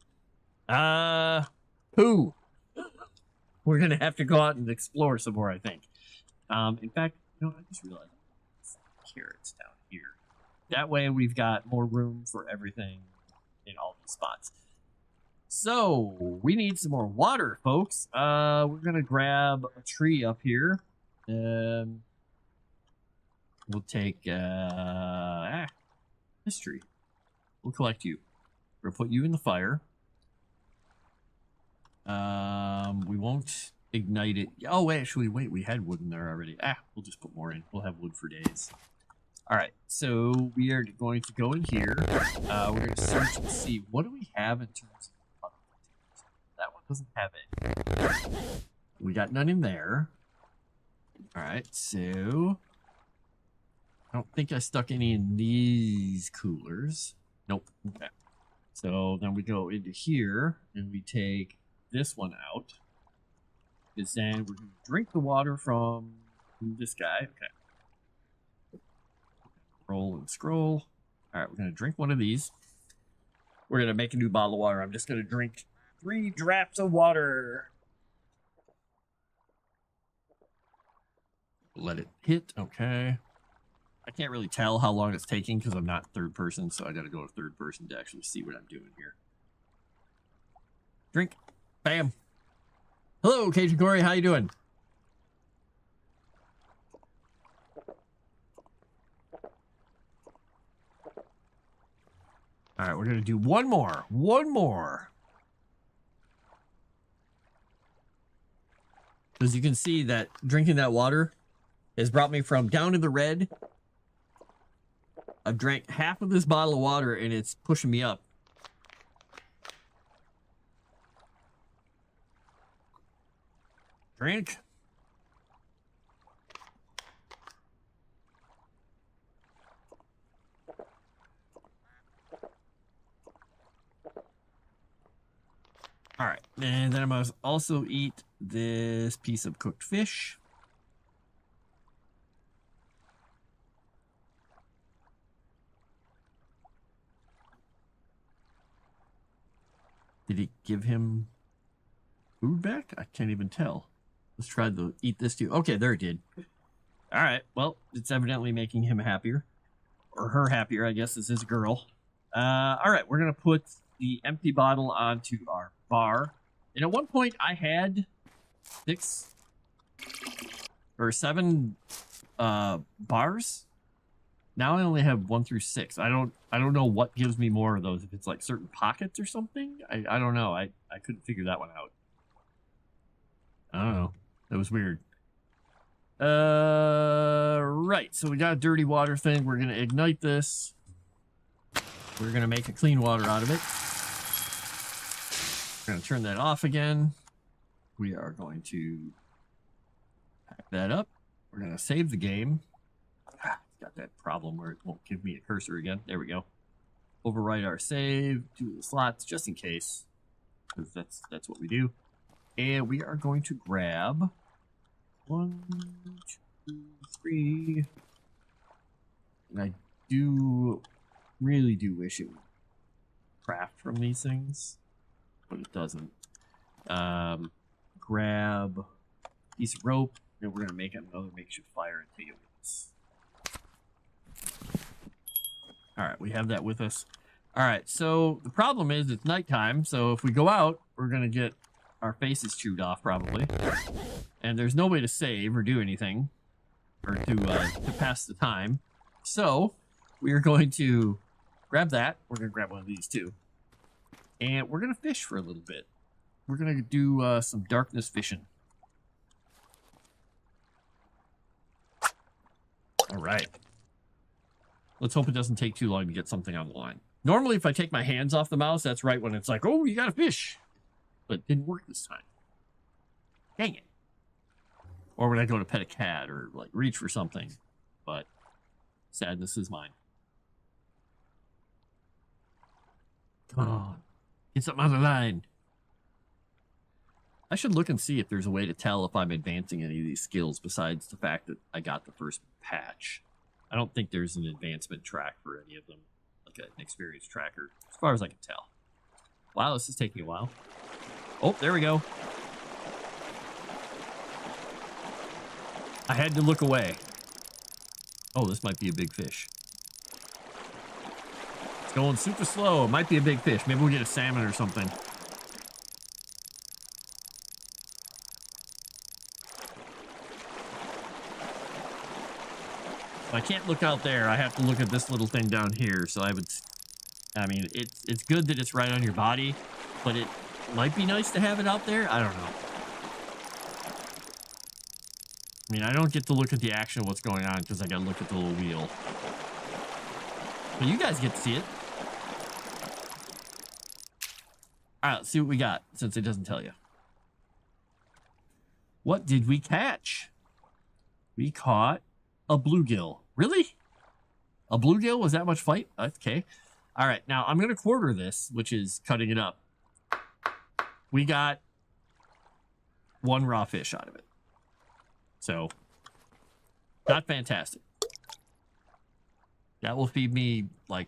Who? We're gonna have to go out and explore some more, I think. In fact, you know, I just realized carrots down here. That way we've got more room for everything in all these spots. So we need some more water, folks. We're gonna grab a tree up here. We'll take this tree. We'll collect you. We're gonna put you in the fire. We won't ignite it. Oh, actually, wait, we had wood in there already. We'll just put more in. We'll have wood for days. All right, so we are going to go in here. We're going to search and see what do we have in terms of that one doesn't have it. We got none in there. All right, so I don't think I stuck any in these coolers. Nope. Okay. So then we go into here and we take this one out. Because then we're going to drink the water from this guy. Okay. Roll and scroll. All right, we're going to drink one of these. We're going to make a new bottle of water. I'm just going to drink 3 draughts of water. Let it hit. Okay. I can't really tell how long it's taking because I'm not third person, so I got to go to third person to actually see what I'm doing here. Drink. Bam. Hello, Cajun Corey. How you doing? All right, we're going to do one more. One more. As you can see that drinking that water has brought me from down in the red. I've drank half of this bottle of water and it's pushing me up. Drink. All right, and then I must also eat this piece of cooked fish. Did he give him food back? I can't even tell. Let's try to eat this too. Okay, there it did. All right, well, it's evidently making him happier. Or her happier, I guess. This is a girl. All right, we're going to put the empty bottle onto our bar. And at one point, I had 6 or 7 bars. Now I only have 1 through 6. I don't know what gives me more of those. If it's like certain pockets or something, I don't know. I couldn't figure that one out. I don't know. That was weird. Right. So we got a dirty water thing. We're gonna ignite this. We're gonna make a clean water out of it. We're gonna turn that off again. We are going to pack that up. We're gonna save the game. Got that problem where it won't give me a cursor again. There we go. Overwrite our save. Do the slots just in case, because that's what we do. And we are going to grab 1, 2, 3. And I really do wish it would craft from these things, but it doesn't. Grab a piece of rope, and we're gonna make another makeshift fire and take it with us. All right, we have that with us. All right, so the problem is it's nighttime, so if we go out, we're gonna get our faces chewed off probably, and there's no way to save or do anything, or to pass the time. So we are going to grab that. We're gonna grab one of these too, and we're gonna fish for a little bit. We're gonna do some darkness fishing. All right. Let's hope it doesn't take too long to get something on the line. Normally, if I take my hands off the mouse, that's right when it's like, oh, you got a fish. But it didn't work this time. Dang it. Or when I go to pet a cat or like reach for something. But sadness is mine. Come on. Get something on the line. I should look and see if there's a way to tell if I'm advancing any of these skills besides the fact that I got the first patch. I don't think there's an advancement track for any of them. Like an experience tracker, as far as I can tell. Wow, this is taking a while. Oh, there we go. I had to look away. Oh, this might be a big fish. It's going super slow. It might be a big fish. Maybe we'll get a salmon or something. If I can't look out there, I have to look at this little thing down here. So I mean, it's good that it's right on your body, but it might be nice to have it out there. I don't know. I mean, I don't get to look at the action of what's going on because I got to look at the little wheel. But you guys get to see it. All right, let's see what we got since it doesn't tell you. What did we catch? We caught a bluegill. Really? A bluegill was that much fight? Okay. All right, now I'm going to quarter this, which is cutting it up. We got one raw fish out of it. So, not fantastic. That will feed me like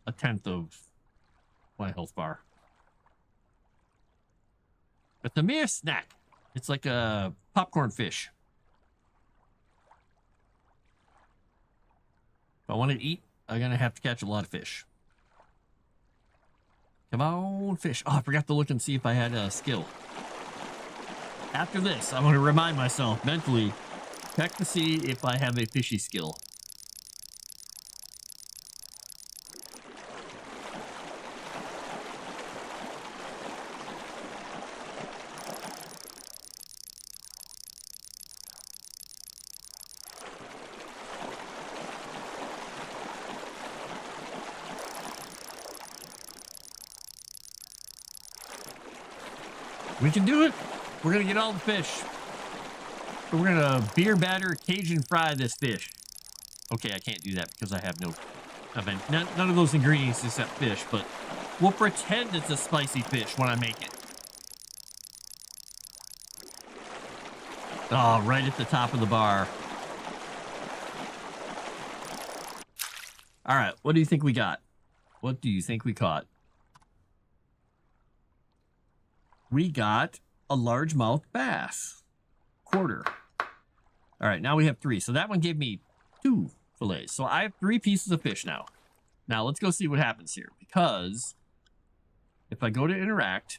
a tenth of my health bar. But the mere snack. It's like a popcorn fish. If I want to eat, I'm going to have to catch a lot of fish. Come on, fish. Oh, I forgot to look and see if I had a skill. After this, I'm going to remind myself mentally, check to see if I have a fishy skill. We can do it. We're going to get all the fish. We're going to beer batter, Cajun fry this fish. Okay, I can't do that because I have no... I mean, none of those ingredients except fish, but we'll pretend it's a spicy fish when I make it. Oh, right at the top of the bar. All right, what do you think we got? What do you think we caught? We got a largemouth bass. Quarter. All right, now we have 3. So that one gave me 2 fillets. So I have 3 pieces of fish now. Now let's go see what happens here. Because if I go to interact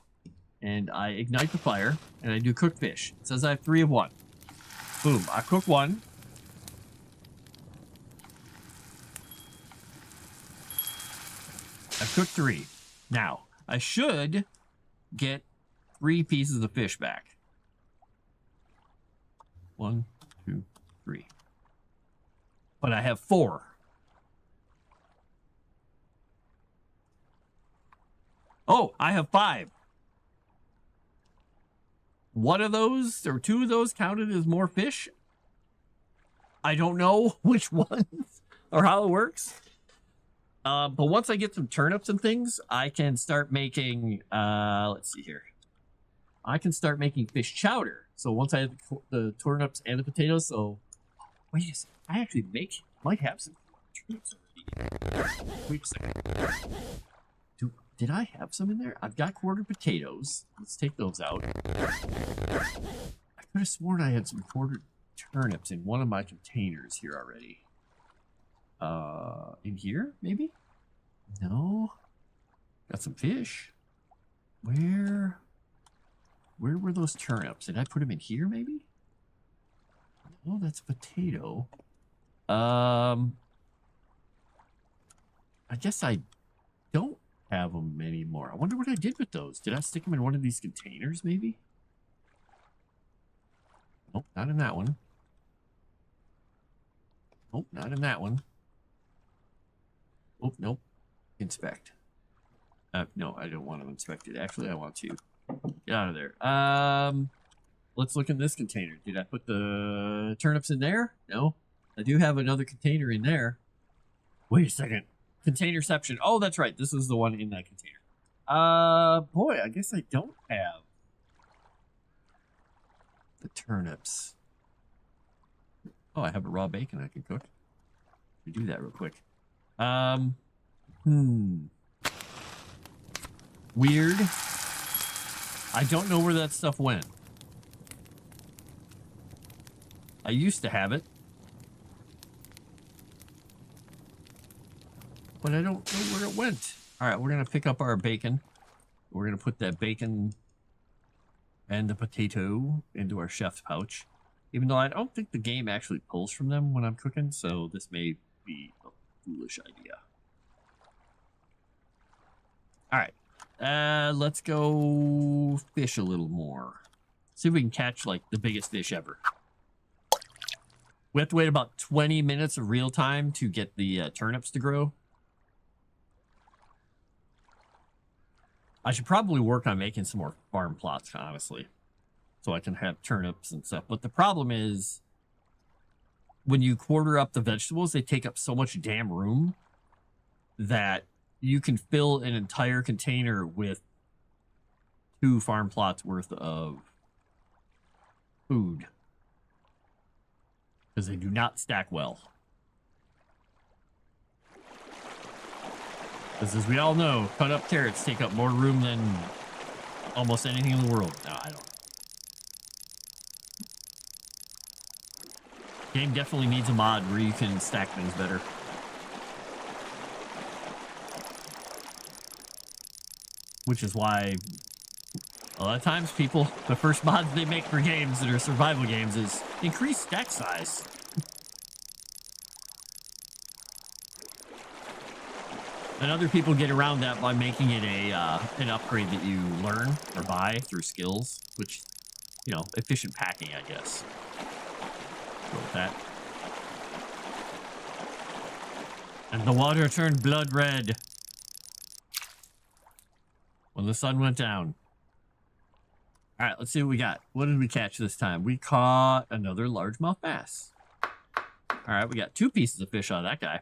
and I ignite the fire and I do cook fish, it says I have 3 of 1. Boom, I cook 1. I've cooked 3. Now, I should get 3 pieces of fish back. 1, 2, 3. But I have 4. Oh, I have 5. One of those or 2 of those counted as more fish. I don't know which ones or how it works. But once I get some turnips and things, I can start making, let's see here. I can start making fish chowder. So once I have the turnips and the potatoes, so wait a second, I actually might have some turnips already. Wait a second. Did I have some in there? I've got quartered potatoes. Let's take those out. I could have sworn I had some quartered turnips in one of my containers here already. In here, maybe? No. Got some fish. Where were those turnips? Did I put them in here, maybe? Oh, that's a potato. I guess I don't have them anymore. I wonder what I did with those. Did I stick them in one of these containers, maybe? Nope, not in that one. Nope, not in that one. Oh, nope. Inspect. No, I don't want to inspect it. Actually, I want to. Get out of there. Let's look in this container. Did I put the turnips in there? No. I do have another container in there. Wait a second. Containerception. Oh, that's right. This is the one in that container. Boy, I guess I don't have the turnips. Oh, I have a raw bacon I can cook. Let me do that real quick. Weird. I don't know where that stuff went. I used to have it. But I don't know where it went. Alright, we're going to pick up our bacon. We're going to put that bacon and the potato into our chef's pouch. Even though I don't think the game actually pulls from them when I'm cooking, so this may be a foolish idea. Alright. Let's go fish a little more. See if we can catch, like, the biggest fish ever. We have to wait about 20 minutes of real time to get the turnips to grow. I should probably work on making some more farm plots, honestly. So I can have turnips and stuff. But the problem is, when you quarter up the vegetables, they take up so much damn room that you can fill an entire container with 2 farm plots worth of food. Because they do not stack well. Because as we all know, cut up carrots take up more room than almost anything in the world. No, I don't. Game definitely needs a mod where you can stack things better. Which is why a lot of times people, the first mods they make for games that are survival games is increase stack size. And other people get around that by making it an upgrade that you learn or buy through skills, which, you know, efficient packing, I guess. Go with that. And the water turned blood red when the sun went down. All right, let's see what we got. What did we catch this time? We caught another largemouth bass. All right, we got 2 pieces of fish out of that guy.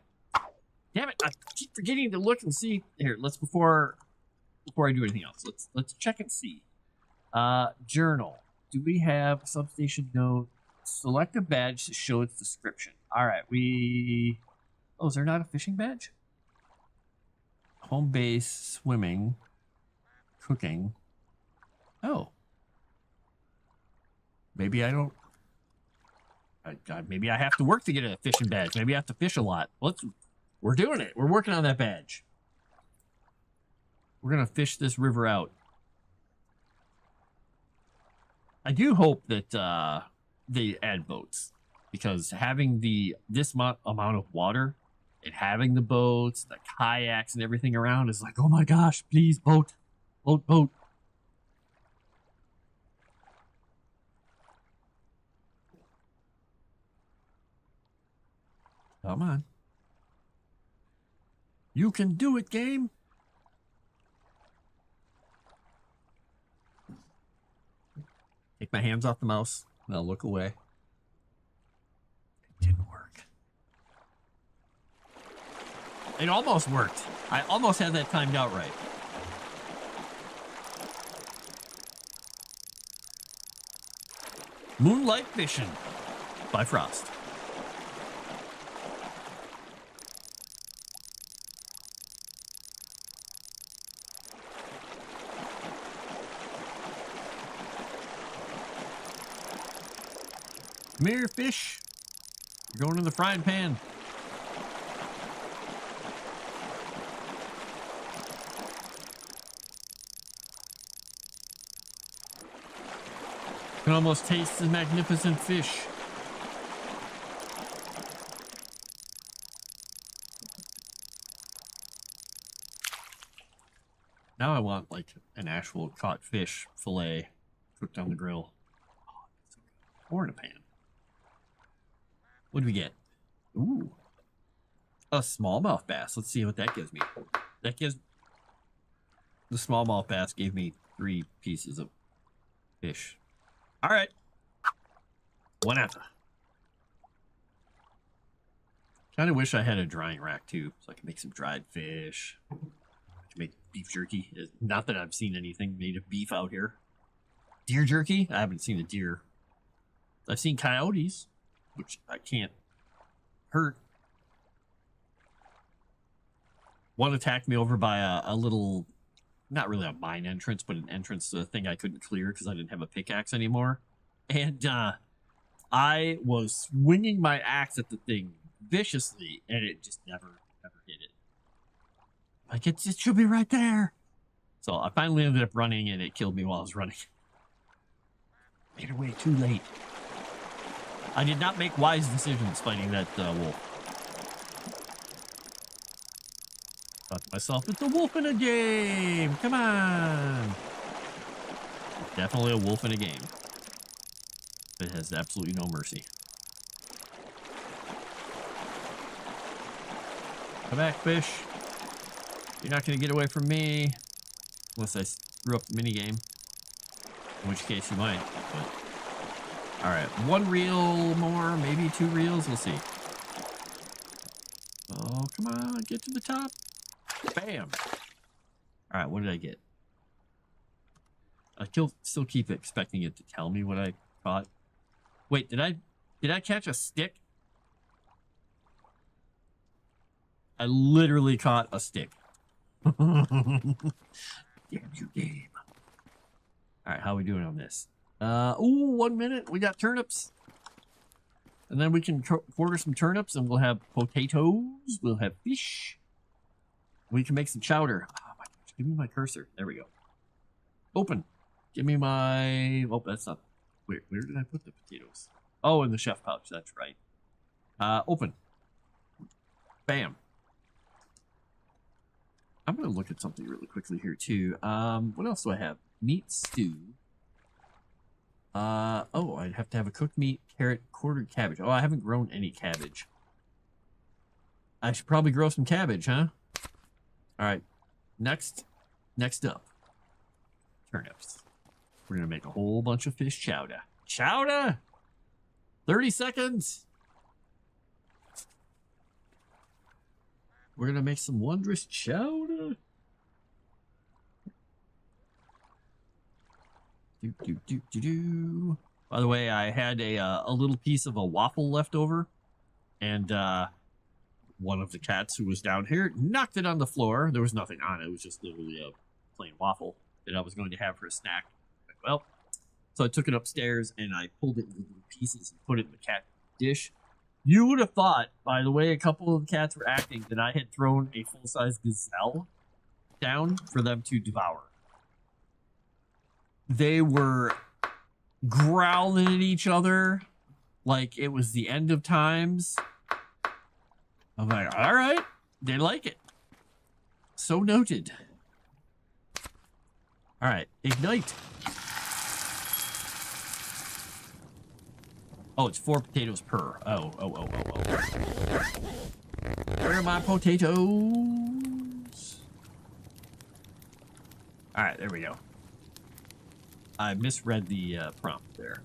Damn it! I keep forgetting to look and see. Here, let's before I do anything else. Let's check and see. Journal. Do we have substation note? Select a badge to show its description. All right, oh, is there not a fishing badge? Home base, swimming, cooking. Oh. Maybe I don't. Maybe I have to work to get a fishing badge. Maybe I have to fish a lot. We're doing it. We're working on that badge. We're gonna fish this river out. I do hope that they add boats, because having this amount of water and having the boats, the kayaks, and everything around is like, oh my gosh, please, boat, boat, boat. Come on. You can do it, game. Take my hands off the mouse, and I'll look away. It didn't work. It almost worked. I almost had that timed out right. Moonlight Fishing by Frost. Come here, fish. You're going in the frying pan. You can almost taste the magnificent fish. Now I want, like, an actual caught fish fillet cooked on the grill. Or in a pan. What do we get? Ooh. A smallmouth bass. Let's see what that gives me. That gives... The smallmouth bass gave me 3 pieces of fish. All right. Whatever. Kind of wish I had a drying rack too, so I could make some dried fish. I could make beef jerky. Not that I've seen anything made of beef out here. Deer jerky? I haven't seen a deer. I've seen coyotes, which I can't hurt. One attacked me over by a little, not really a mine entrance, but an entrance to a thing I couldn't clear because I didn't have a pickaxe anymore. And I was swinging my axe at the thing viciously, and it just never hit it. Like, it should be right there. So I finally ended up running, and it killed me while I was running. Made it way too late. I did not make wise decisions fighting that wolf. Thought to myself, it's a wolf in a game. Come on. Definitely a wolf in a game. It has absolutely no mercy. Come back, fish. You're not going to get away from me. Unless I screw up the minigame. In which case you might. But... Alright, 1 reel more, maybe 2 reels. We'll see. Oh, come on. Get to the top. Bam. Alright, what did I get? I still keep expecting it to tell me what I caught. Wait, did I catch a stick? I literally caught a stick. Damn you, game. Alright, how are we doing on this? Ooh, 1 minute. We got turnips. And then we can quarter some turnips and we'll have potatoes. We'll have fish. We can make some chowder. Oh my gosh, give me my cursor. There we go. Open. Give me my... Oh, that's not... Where did I put the potatoes? Oh, in the chef pouch. That's right. Open. Bam. I'm going to look at something really quickly here, too. What else do I have? Meat stew. Oh, I'd have to have a cooked meat, carrot, quartered cabbage. Oh, I haven't grown any cabbage. I should probably grow some cabbage, huh? All right. Next up. Turnips. We're going to make a whole bunch of fish chowder. Chowder! 30 seconds! We're going to make some wondrous chowder. By the way, I had a little piece of a waffle left over. And one of the cats who was down here knocked it on the floor. There was nothing on it. It was just literally a plain waffle that I was going to have for a snack. Well, so I took it upstairs and I pulled it into little pieces and put it in the cat dish. You would have thought, by the way a couple of the cats were acting, that I had thrown a full-size gazelle down for them to devour. They were growling at each other like it was the end of times. I'm like, all right, they like it. So noted. All right, ignite. Oh, it's 4 potatoes per. Oh. Where are my potatoes? All right, there we go. I misread the prompt there.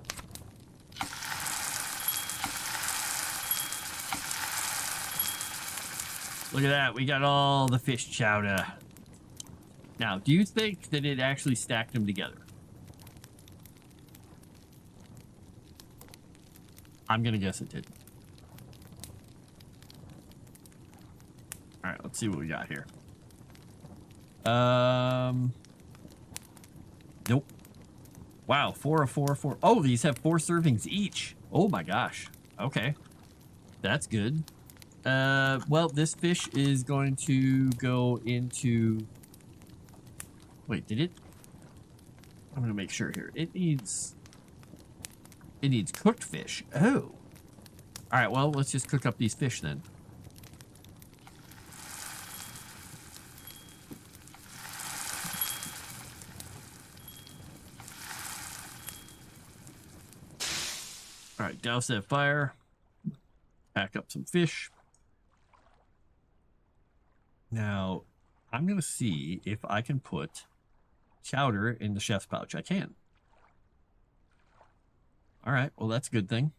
Look at that. We got all the fish chowder. Now, do you think that it actually stacked them together? I'm going to guess it did. All right, let's see what we got here. Nope. Wow, 4 of 4 of 4. Oh, these have 4 servings each. Oh my gosh. Okay. That's good. Well, this fish is going to go into... Wait, did it? I'm going to make sure here. It needs cooked fish. Oh. All right, well, let's just cook up these fish then. All right, douse that fire. Pack up some fish. Now, I'm going to see if I can put chowder in the chef's pouch. I can. All right. Well, that's a good thing.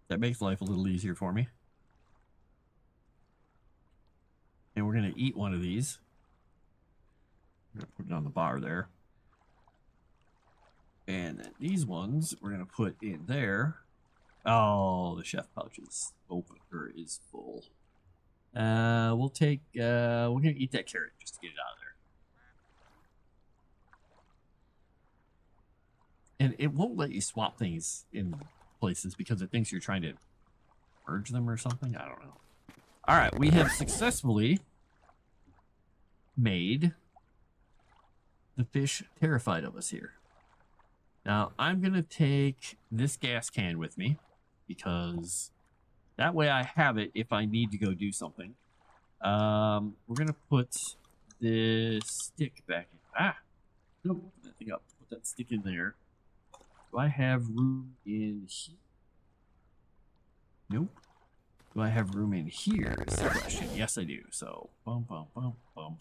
That makes life a little easier for me. And we're going to eat one of these. I'm going to put it on the bar there. And then these ones we're going to put in there. Oh, the chef pouch's opener is full. We'll take, we're going to eat that carrot just to get it out of there. And it won't let you swap things in places because it thinks you're trying to merge them or something. I don't know. All right, we have successfully made the fish terrified of us here. Now, I'm going to take this gas can with me because that way I have it if I need to go do something. We're going to put this stick back in. Ah! Nope, put that thing up. Put that stick in there. Do I have room in here? Nope. Do I have room in here is the question. Yes, I do. So, bum, bum, bum, bum.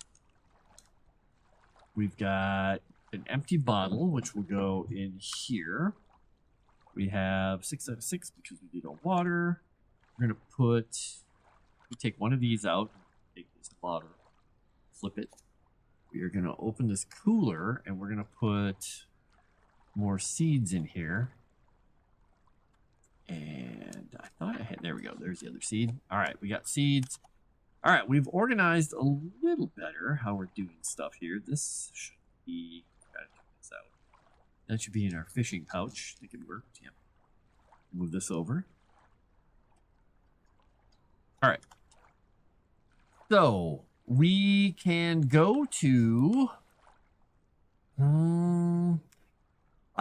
We've got an empty bottle, which will go in here. We have 6 out of 6 because we did our water. We're going to take one of these out, take this bottle, flip it. We are going to open this cooler and we're going to put more seeds in here. And I thought I had, there we go. There's the other seed. All right, we got seeds. All right, we've organized a little better how we're doing stuff here. This should be, gotta check this out. That should be in our fishing pouch. I think it worked. Yep. Move this over. All right. So we can go to, I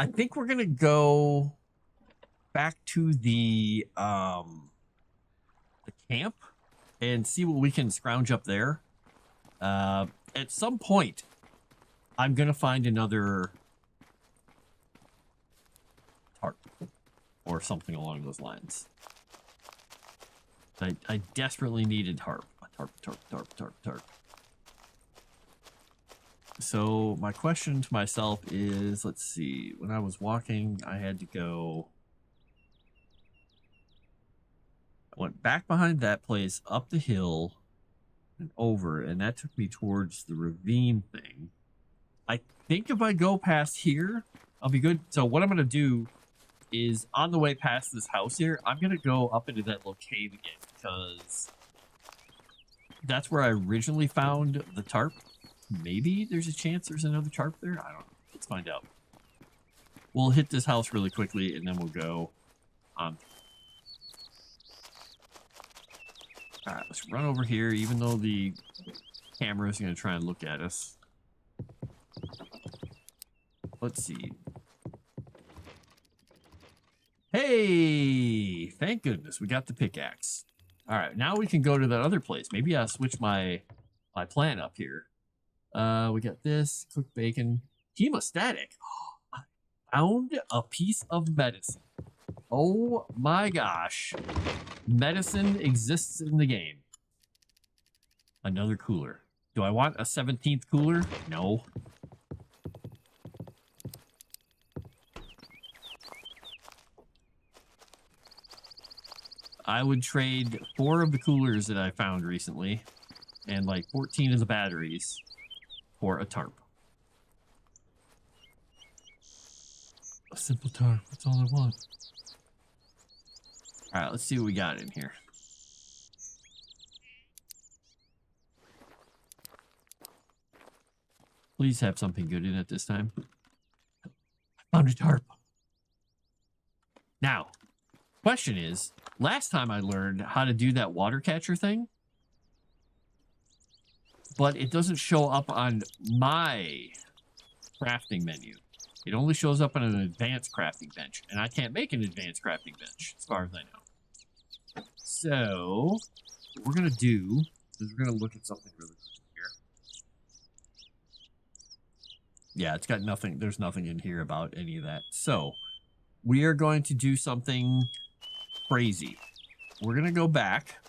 think we're gonna go back to the camp and see what we can scrounge up there. At some point, I'm gonna find another tarp or something along those lines. I desperately needed tarp. Tarp. So my question to myself is, let's see, when I was walking, I had to go. I went back behind that place, up the hill, and over, and that took me towards the ravine thing. I think if I go past here, I'll be good. So what I'm going to do is, on the way past this house here, I'm going to go up into that little cave again, because that's where I originally found the tarp. Maybe there's a chance there's another tarp there? I don't know. Let's find out. We'll hit this house really quickly, and then we'll go on. All right, let's run over here, even though the camera is going to try and look at us. Let's see. Hey! Thank goodness we got the pickaxe. All right, now we can go to that other place. Maybe I'll switch my plan up here. We got this, cooked bacon. Hemostatic. I found a piece of medicine. Oh my gosh. Medicine exists in the game. Another cooler. Do I want a 17th cooler? No. I would trade 4 of the coolers that I found recently and like 14 of the batteries for a tarp. A simple tarp. That's all I want. All right, let's see what we got in here. Please have something good in it this time. I found a tarp. Now, question is, last time I learned how to do that water catcher thing, but it doesn't show up on my crafting menu. It only shows up on an advanced crafting bench, and I can't make an advanced crafting bench, as far as I know. So, what we're going to do is we're going to look at something really quick here. Yeah, it's got nothing. There's nothing in here about any of that. So, we are going to do something crazy. We're going to go back.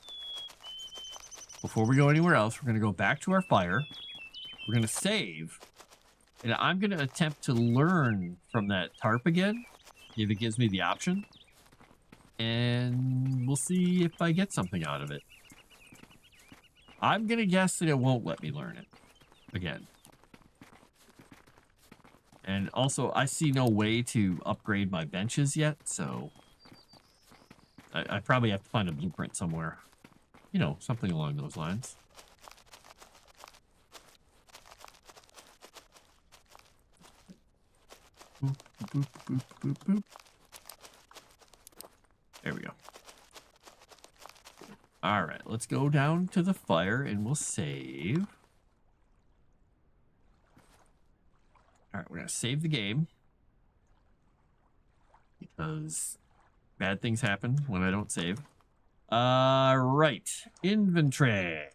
before we go anywhere else, we're going to go back to our fire. We're going to save. And I'm going to attempt to learn from that tarp again, if it gives me the option. And we'll see if I get something out of it. I'm going to guess that it won't let me learn it again. And also, I see no way to upgrade my benches yet, so I probably have to find a blueprint somewhere. You know, something along those lines. Boop, boop, boop, boop, boop. There we go. All right, let's go down to the fire and we'll save. All right, we're going to save the game. Because bad things happen when I don't save. Right. Inventory.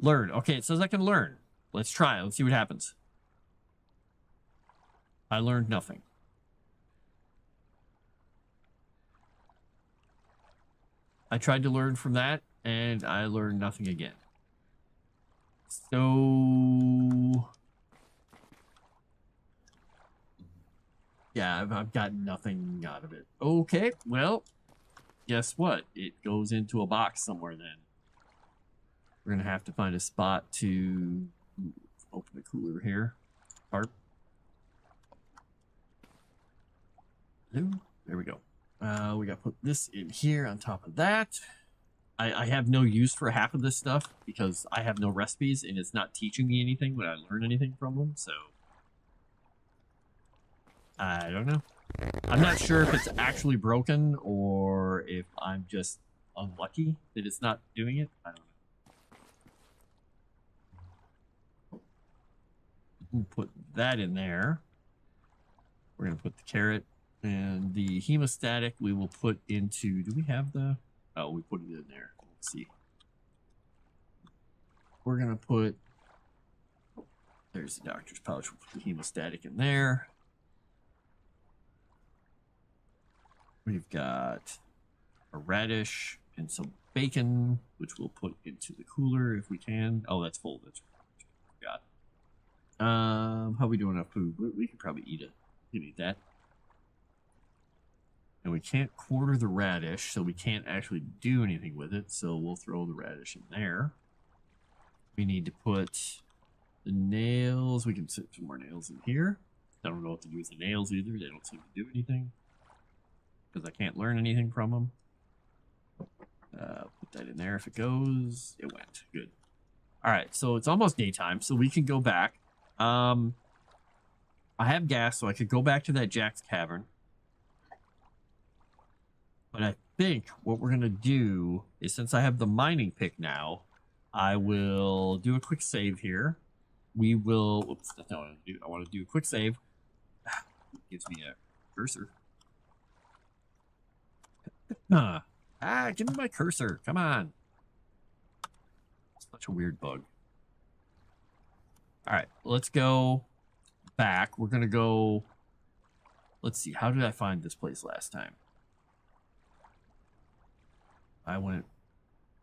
Learn. Okay, it says I can learn. Let's try. Let's see what happens. I learned nothing. I tried to learn from that, and I learned nothing again. So... yeah, I've got nothing out of it. Okay, well, guess what? It goes into a box somewhere then. We're going to have to find a spot to open the cooler here. Tarp. There we go. We got to put this in here on top of that. I have no use for half of this stuff because I have no recipes and it's not teaching me anything when I learn anything from them, so... I don't know. I'm not sure if it's actually broken or if I'm just unlucky that it's not doing it. I don't know. We'll put that in there. We're going to put the carrot and the hemostatic we will put into... do we have the... oh, we put it in there. Let's see. We're going to put... there's the doctor's pouch. We'll put the hemostatic in there. We've got a radish and some bacon, which we'll put into the cooler if we can. Oh, that's full. That's what I got. How we doing on food? We could probably eat it. We can eat that. And we can't quarter the radish, so we can't actually do anything with it. So we'll throw the radish in there. We need to put the nails. We can put some more nails in here. I don't know what to do with the nails either. They don't seem to do anything. Because I can't learn anything from them. Put that in there. If it goes, it went. Good. All right, so it's almost daytime, so we can go back. I have gas, so I could go back to that Jack's Cavern. But I think what we're going to do is, since I have the mining pick now, I will do a quick save here. We will... oops, that's not what I want to do. I want to do a quick save. It gives me a cursor. Give me my cursor. Come on. Such a weird bug. All right, let's go back. We're going to go... let's see. How did I find this place last time? I went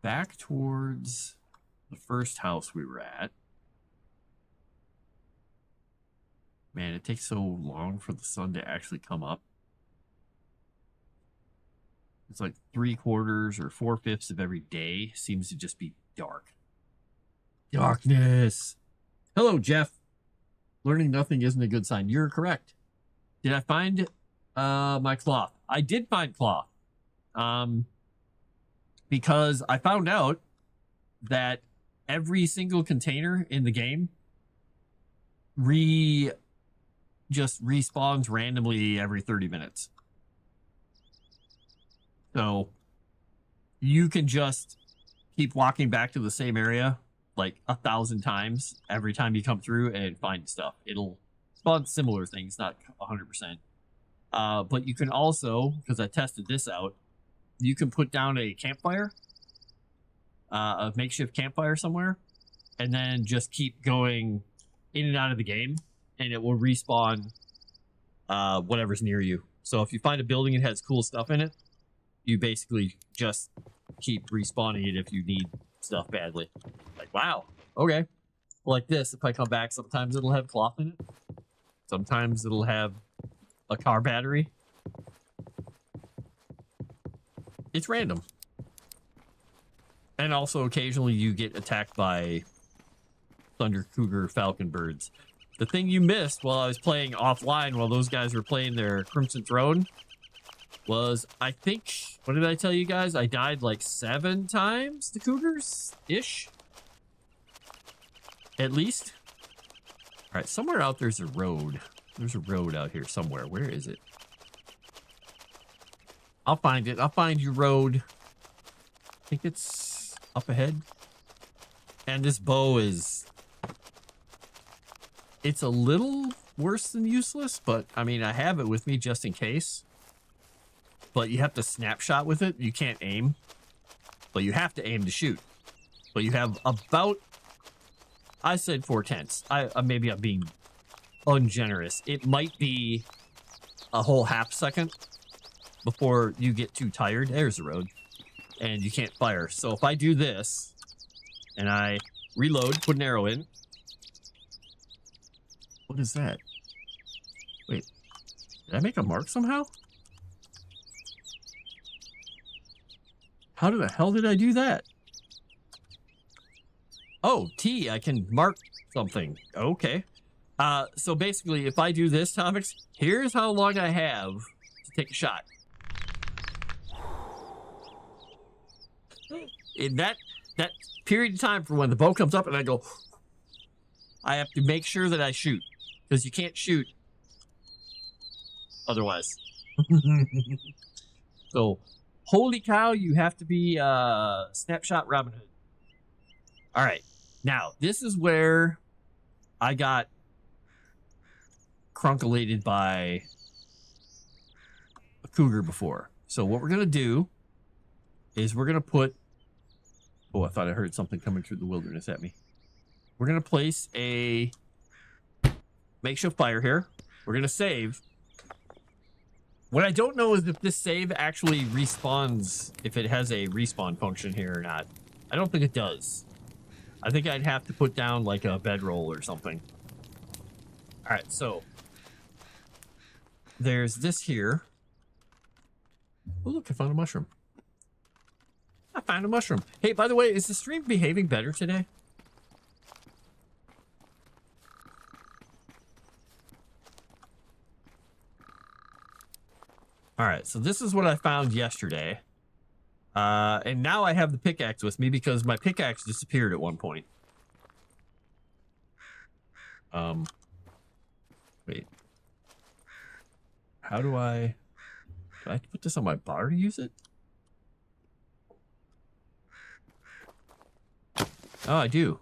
back towards the first house we were at. Man, it takes so long for the sun to actually come up. It's like 3/4 or 4/5 of every day seems to just be dark. Darkness. Hello, Jeff. Learning nothing isn't a good sign. You're correct. Did I find my cloth? I did find cloth. Because I found out that every single container in the game just respawns randomly every 30 minutes. So you can just keep walking back to the same area like 1,000 times every time you come through and find stuff. It'll spawn similar things, not 100%. But you can also, because I tested this out, you can put down a campfire, a makeshift campfire somewhere, and then just keep going in and out of the game, and it will respawn whatever's near you. So if you find a building that has cool stuff in it, you basically just keep respawning it if you need stuff badly. Like, wow, okay. Like this, if I come back, sometimes it'll have cloth in it. Sometimes it'll have a car battery. It's random. And also occasionally you get attacked by thunder cougar falcon birds. The thing you missed while I was playing offline while those guys were playing their Crimson Throne was, I think, what did I tell you guys? I died like 7 times to cougars-ish. At least. All right, somewhere out there's a road. There's a road out here somewhere. Where is it? I'll find it. I'll find you, road. I think it's up ahead. And this bow is... It's a little worse than useless, but I mean, I have it with me just in case. But you have to snapshot with it. You can't aim. But you have to aim to shoot. But you have about... I said 4/10. Maybe I'm being ungenerous. It might be a whole half second before you get too tired. There's the road. And you can't fire. So if I do this and I reload, put an arrow in. What is that? Wait, did I make a mark somehow? How the hell did I do that? Oh, T, I can mark something. Okay. So basically, if I do this, Topics, here's how long I have to take a shot. In that period of time from when the bow comes up and I go, I have to make sure that I shoot. Because you can't shoot otherwise. So, holy cow, you have to be Snapshot Robin Hood. All right. Now, this is where I got crunkulated by a cougar before. So what we're going to do is we're going to put... Oh, I thought I heard something coming through the wilderness at me. We're going to place a makeshift fire here. We're going to save. What I don't know is if this save actually respawns, if it has a respawn function here or not. I don't think it does. I think I'd have to put down like a bedroll or something. All right, so there's this here. Oh, look, I found a mushroom. I found a mushroom. Hey, by the way, is the stream behaving better today? All right, so this is what I found yesterday. And now I have the pickaxe with me because my pickaxe disappeared at one point. Wait. How do I have to put this on my bar to use it? Oh, I do.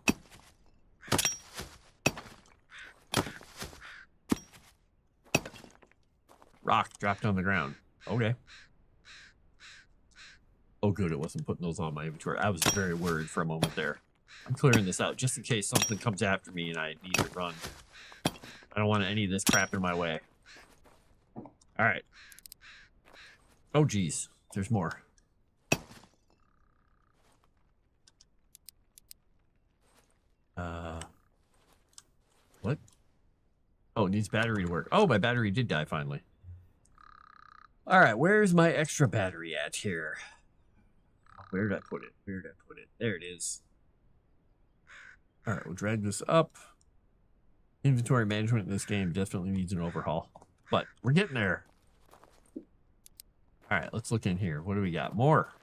Rock dropped on the ground. Okay. Oh, good. It wasn't putting those on my inventory. I was very worried for a moment there. I'm clearing this out just in case something comes after me and I need to run. I don't want any of this crap in my way. All right. Oh, geez. There's more. What? Oh, it needs battery to work. Oh, my battery did die finally. All right, where's my extra battery at here? Where did I put it? Where did I put it? There it is. All right, we'll drag this up. Inventory management in this game definitely needs an overhaul, but we're getting there. All right, let's look in here. What do we got? More.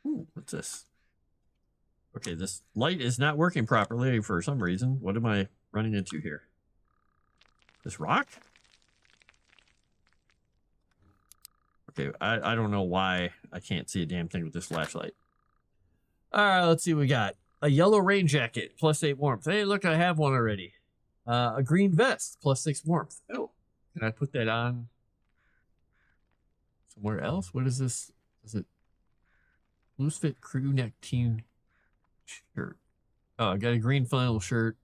Ooh, what's this? Okay, this light is not working properly for some reason. What am I running into here? This rock? Okay, I don't know why I can't see a damn thing with this flashlight. All right, let's see what we got. A yellow rain jacket, +8 warmth. Hey, look, I have one already. A green vest, +6 warmth. Oh, Can I put that on somewhere else? What is this? Is it loose fit crew neck team shirt? Oh, I got a green flannel shirt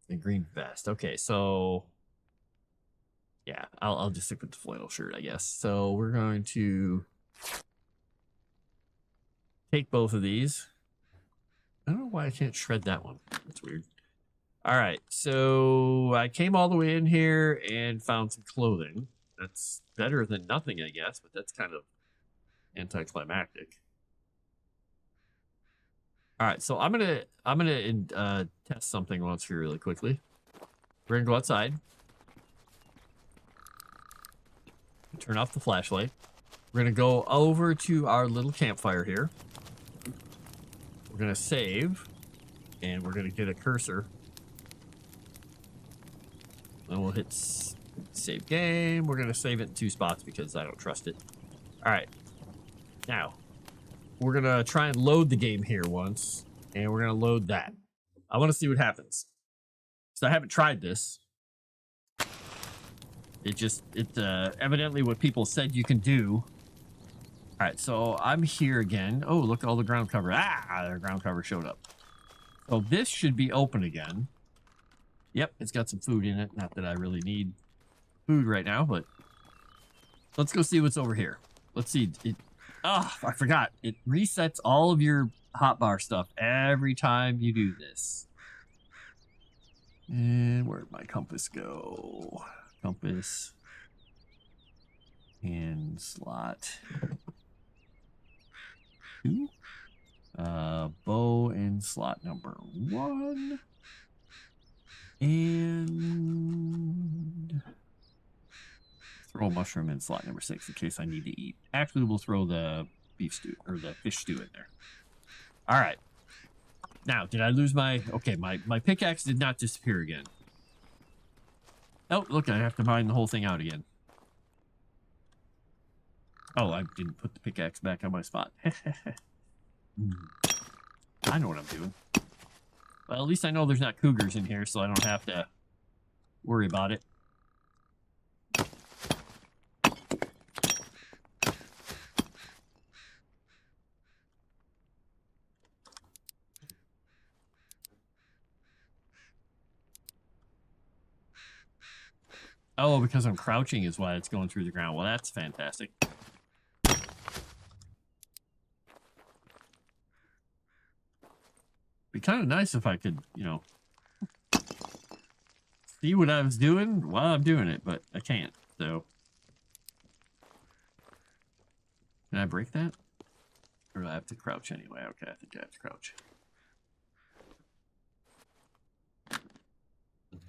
and green vest. Okay, so yeah, I'll just stick with the flannel shirt, I guess. So we're going to take both of these. I don't know why I can't shred that one. That's weird. All right, so I came all the way in here and found some clothing. That's better than nothing, I guess, but that's kind of anticlimactic. All right, so I'm gonna test something once here really quickly. We're gonna go outside. Turn off the flashlight. We're gonna go over to our little campfire here. We're gonna save, and we're gonna get a cursor. And we'll hit save game. We're gonna save it in 2 spots because I don't trust it. All right, now we're gonna try and load the game here once, and we're gonna load that. I want to see what happens. So I haven't tried this. It evidently what people said you can do. All right, so I'm here again. Oh, look at all the ground cover. Ah, the ground cover showed up. So this should be open again. Yep, it's got some food in it. Not that I really need food right now, but let's go see what's over here. Let's see. I forgot. It resets all of your hotbar stuff every time you do this. And where'd my compass go? Compass and slot 2. Bow and slot number 1. And throw a mushroom in slot number 6 in case I need to eat. Actually, we'll throw the beef stew or the fish stew in there. All right. Now, did I lose my... Okay, my pickaxe did not disappear again. Oh, look, I have to mine the whole thing out again. Oh, I didn't put the pickaxe back on my spot. I know what I'm doing. Well, at least I know there's not cougars in here, so I don't have to worry about it. Oh, because I'm crouching is why it's going through the ground. Well, that's fantastic. Be kind of nice if I could, see what I was doing while I'm doing it, but I can't, so. Can I break that? Or do I have to crouch anyway? Okay, I think I have to crouch.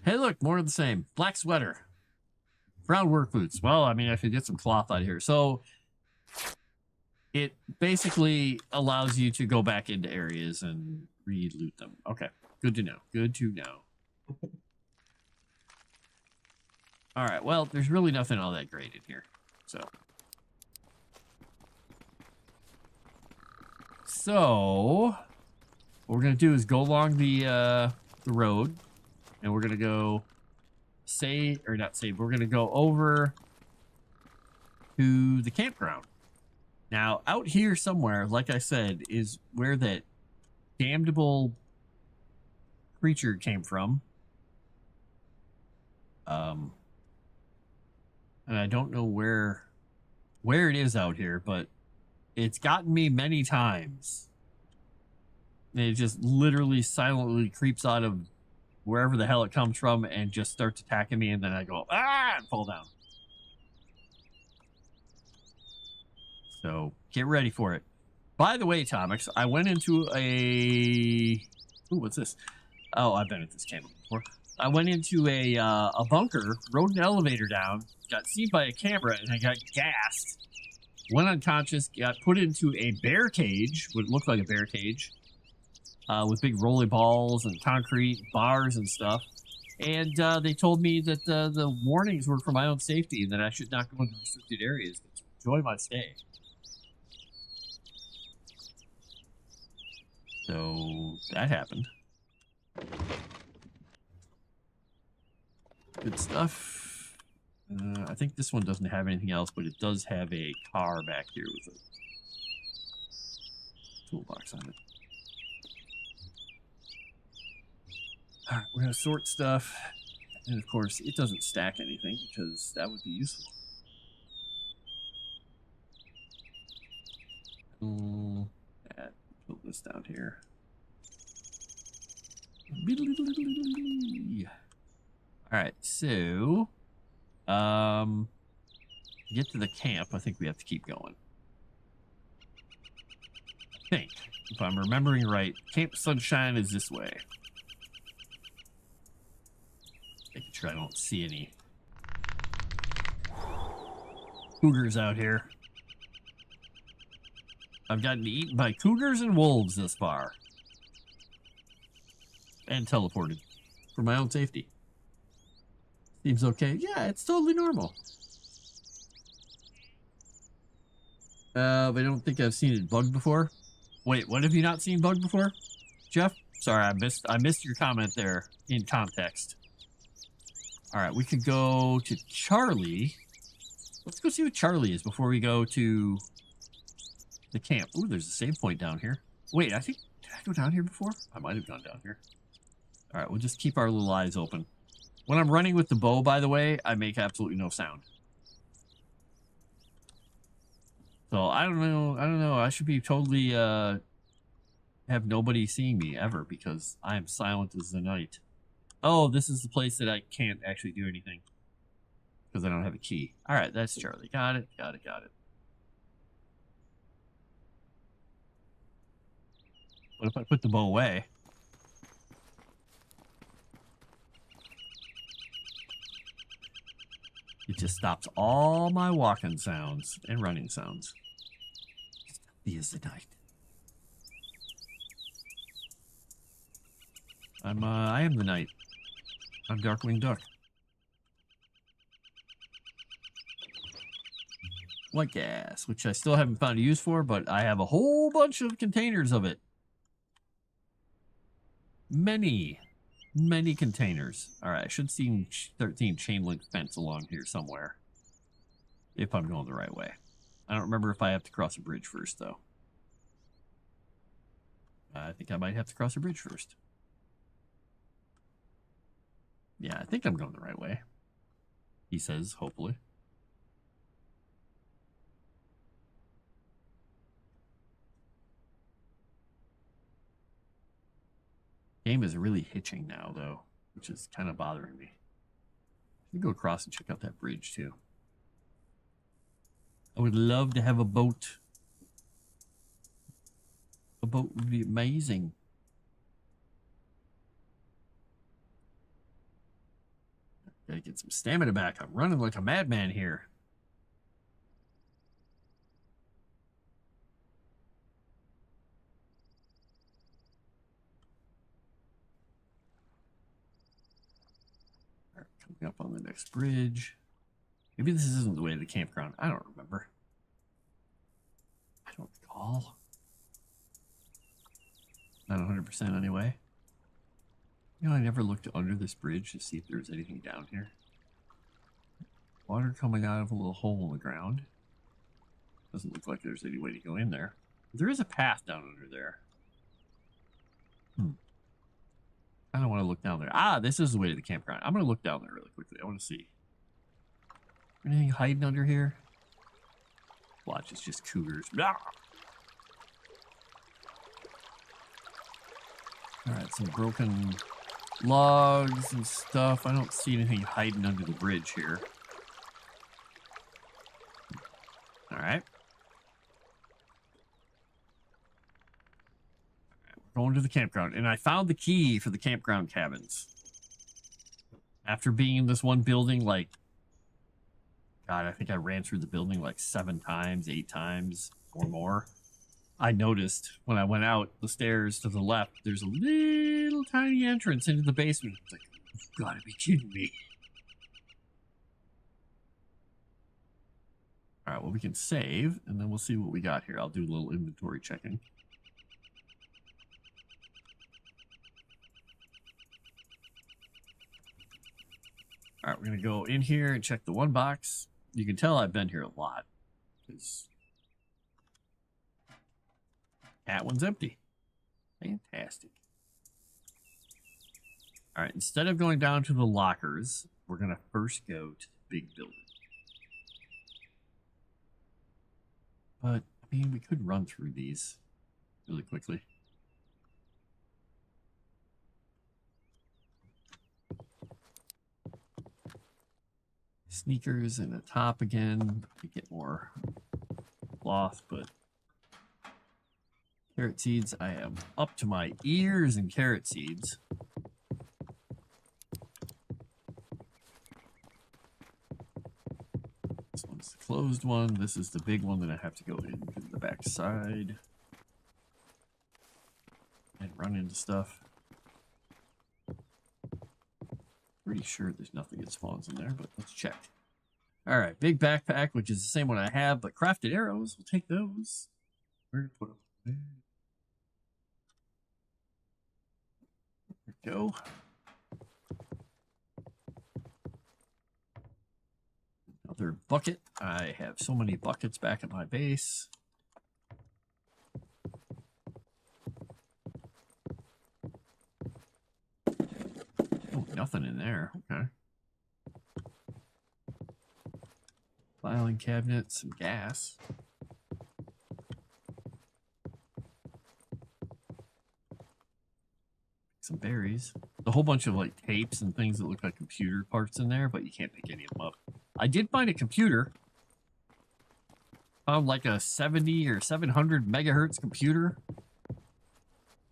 Hey, look, more of the same. Black sweater. Brown work boots. Well, I mean, I could get some cloth out of here. So it basically allows you to go back into areas and re-loot them. Okay, good to know. Good to know. All right, well, there's really nothing all that great in here. So what we're going to do is go along the road, and we're going to go we're going to go over to the campground. Now, out here somewhere, like I said, is where that damnable creature came from. And I don't know where it is out here, but it's gotten me many times. And it just literally silently creeps out of wherever the hell it comes from and just starts attacking me, and then I go, and fall down. So get ready for it. By the way, Tomix, I went into a... Ooh, what's this? Oh, I've been at this camp before. I went into a bunker, rode an elevator down, got seen by a camera, and I got gassed. Went unconscious, got put into a bear cage, what looked like a bear cage, with big rolly balls and concrete bars and stuff. And they told me that the warnings were for my own safety and that I should not go into restricted areas, but to enjoy my stay. So that happened. Good stuff. I think this one doesn't have anything else, but it does have a car back here with a toolbox on it. All right, we're going to sort stuff. And of course, it doesn't stack anything because that would be useful. Put this down here. All right, so to get to the camp, I think we have to keep going. I think, if I'm remembering right, Camp Sunshine is this way. Making sure I don't see any cougars out here. I've gotten eaten by cougars and wolves this far. And teleported. For my own safety. Seems okay. Yeah, it's totally normal. I don't think I've seen it bugged before. Wait, what have you not seen bugged before? Jeff? Sorry, I missed your comment there in context. Alright, we could go to Charlie. Let's go see what Charlie is before we go to the camp. Ooh, there's a save point down here. Wait, did I go down here before? I might have gone down here. Alright, we'll just keep our little eyes open. When I'm running with the bow, by the way, I make absolutely no sound. So, I don't know. I should be totally, have nobody seeing me ever because I am silent as the night. Oh, this is the place that I can't actually do anything. Because I don't have a key. Alright, that's Charlie. Got it. What if I put the bow away? It just stops all my walking sounds and running sounds. Stealthy as the night. I am the night. I'm Darkwing Duck. White gas, which I still haven't found a use for, but I have a whole bunch of containers of it. Many containers. Alright, I should see 13 chain link fence along here somewhere. If I'm going the right way. I don't remember if I have to cross a bridge first, though. I think I might have to cross a bridge first. Yeah, I think I'm going the right way. He says, hopefully. Game is really hitching now, though, which is kind of bothering me. I should go across and check out that bridge, too. I would love to have a boat. A boat would be amazing. Gotta get some stamina back. I'm running like a madman here. Coming up on the next bridge. Maybe this isn't the way to the campground. I don't remember. I don't recall. Not 100% anyway. You know, I never looked under this bridge to see if there's anything down here. Water coming out of a little hole in the ground. Doesn't look like there's any way to go in there. There is a path down under there. I don't want to look down there. Ah, this is the way to the campground. I'm going to look down there really quickly. I want to see. Anything hiding under here? Watch, it's just cougars. Ah! Alright, some broken logs and stuff. I don't see anything hiding under the bridge here. Alright. We're going to the campground. And I found the key for the campground cabins. After being in this one building, like... God, I think I ran through the building like 7 times, 8 times, or more. I noticed when I went out the stairs to the left, there's a little tiny entrance into the basement. It's like, you've got to be kidding me. All right, well, we can save, and then we'll see what we got here. I'll do a little inventory checking. All right, we're going to go in here and check the one box. You can tell I've been here a lot. That one's empty. Fantastic. All right, instead of going down to the lockers, we're going to first go to the big building. But, I mean, we could run through these really quickly. Sneakers and a top again to get more cloth, but carrot seeds, I am up to my ears in carrot seeds. This one's the closed one. This is the big one that I have to go into the back side and run into stuff. Pretty sure there's nothing that spawns in there, but let's check. All right, big backpack, which is the same one I have, but crafted arrows, we'll take those. Where to put them? There we go. Another bucket. I have so many buckets back at my base. Oh, nothing in there. Okay. Filing cabinet, some gas. Some berries. A whole bunch of like tapes and things that look like computer parts in there, but you can't pick any of them up. I did find a computer. Found like a 70 or 700 megahertz computer.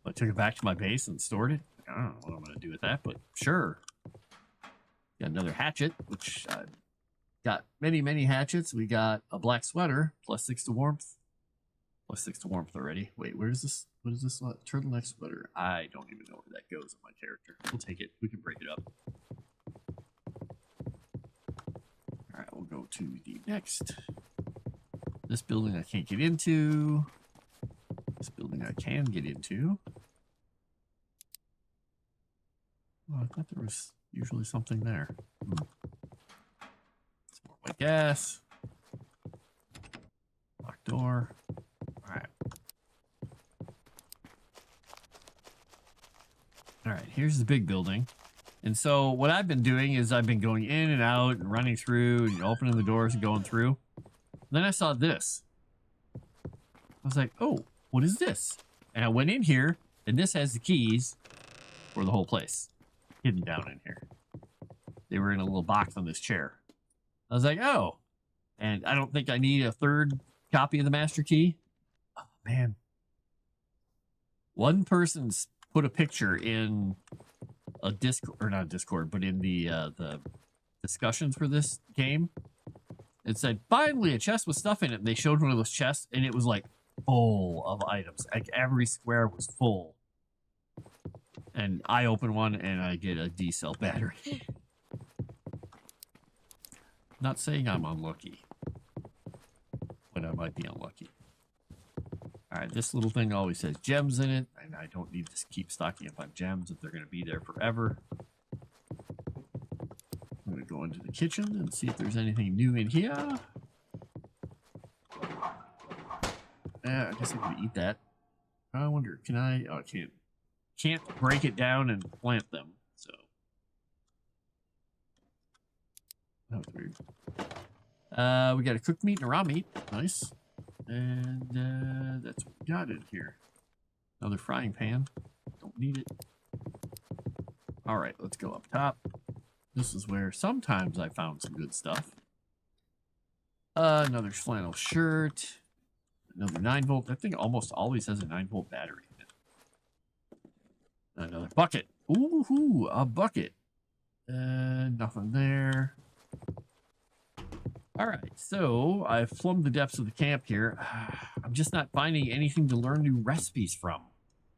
I took it back to my base and stored it. I don't know what I'm going to do with that, but sure. Got another hatchet, which I've got many hatchets. We got a black sweater, +6 to warmth. +6 to warmth already. Wait, where's this? What is this? Turtleneck sweater. I don't even know where that goes on my character. We'll take it. We can break it up. All right, we'll go to the next. This building I can't get into. This building I can get into. Oh, I thought there was usually something there. Some more white gas. Locked door. All right. All right, here's the big building. And so what I've been doing is I've been going in and out and running through and opening the doors and going through. And then I saw this. I was like, oh, what is this? And I went in here, and this has the keys for the whole place hidden down in here. They were in a little box on this chair. I was like, oh, and I don't think I need a third copy of the master key. Oh, man. One person's put a picture in a Discord, or not Discord, but in the discussions for this game. It said, finally, a chest with stuff in it. And they showed one of those chests, and it was like full of items. Like every square was full. And I open one, and I get a D-cell battery. Not saying I'm unlucky, but I might be unlucky. All right, this little thing always has gems in it, and I don't need to keep stocking up on gems if they're going to be there forever. I'm going to go into the kitchen and see if there's anything new in here. I guess I can eat that. I wonder, can I? Oh, I can't. Can't break it down and plant them, so. That was weird. We got a cooked meat and a raw meat. Nice. And that's what we got in here. Another frying pan. Don't need it. All right, let's go up top. This is where sometimes I found some good stuff. Another flannel shirt. Another 9-volt. That thing almost always has a 9-volt battery in it. Another bucket. Ooh, a bucket. Nothing there. All right, so I've plumbed the depths of the camp here. I'm just not finding anything to learn new recipes from.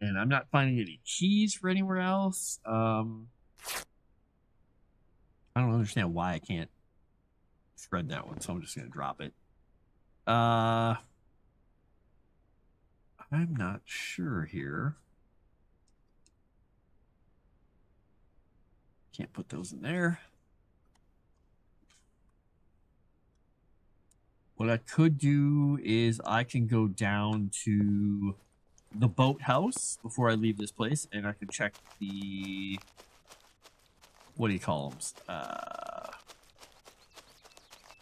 And I'm not finding any keys for anywhere else. I don't understand why I can't shred that one, so I'm just going to drop it. I'm not sure here. Can't put those in there. What I could do is I can go down to the boathouse before I leave this place, and I can check the, what do you call them?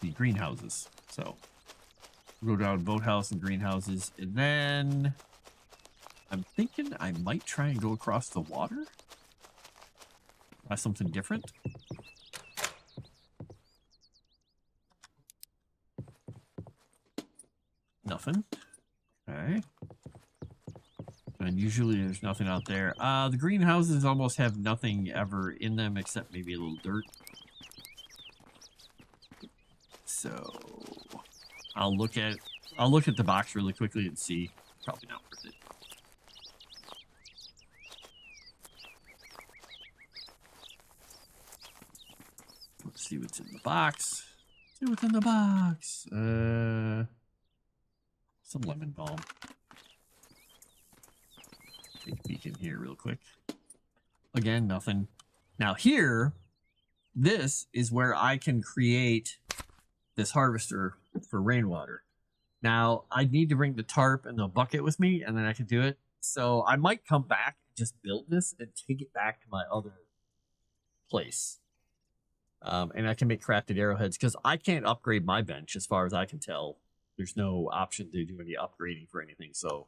The greenhouses. So we'll go down to boathouse and greenhouses, and then I'm thinking I might try and go across the water. Try something different. Nothing. Okay. And usually there's nothing out there. The greenhouses almost have nothing ever in them except maybe a little dirt. So I'll look at the box really quickly and see. Probably not worth it. Let's see what's in the box. See what's in the box. Some lemon balm. Take a peek in here real quick. Again, nothing. Now here, this is where I can create this harvester for rainwater. Now, I need to bring the tarp and the bucket with me, and then I can do it. So I might come back and just build this and take it back to my other place. And I can make crafted arrowheads, because I can't upgrade my bench as far as I can tell. There's no option to do any upgrading for anything. So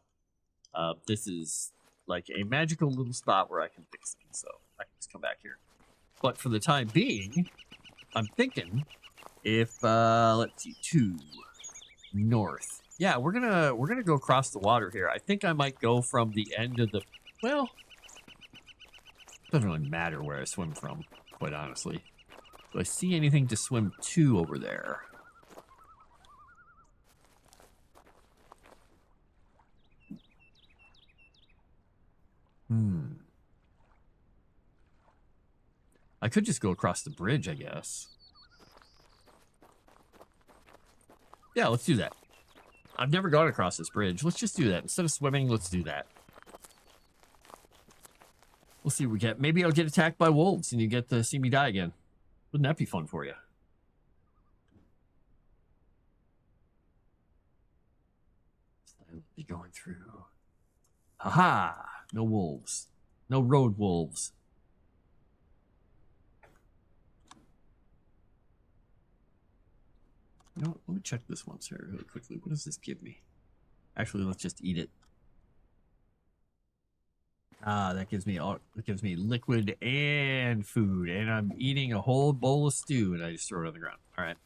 this is like a magical little spot where I can fix things. So I can just come back here. But for the time being, I'm thinking if, let's see, 2 north. Yeah, we're gonna go across the water here. I think I might go from the end of the, well, doesn't really matter where I swim from, quite honestly. Do I see anything to swim to over there? I could just go across the bridge, I guess. Yeah, let's do that. I've never gone across this bridge. Let's just do that. Instead of swimming, let's do that. We'll see what we get. Maybe I'll get attacked by wolves and you get to see me die again. Wouldn't that be fun for you? Be going through. Haha! No wolves. No road wolves. You know what? Let me check this once here really quickly. What does this give me? Actually, let's just eat it. That gives me liquid and food, and I'm eating a whole bowl of stew, and I just throw it on the ground. All right.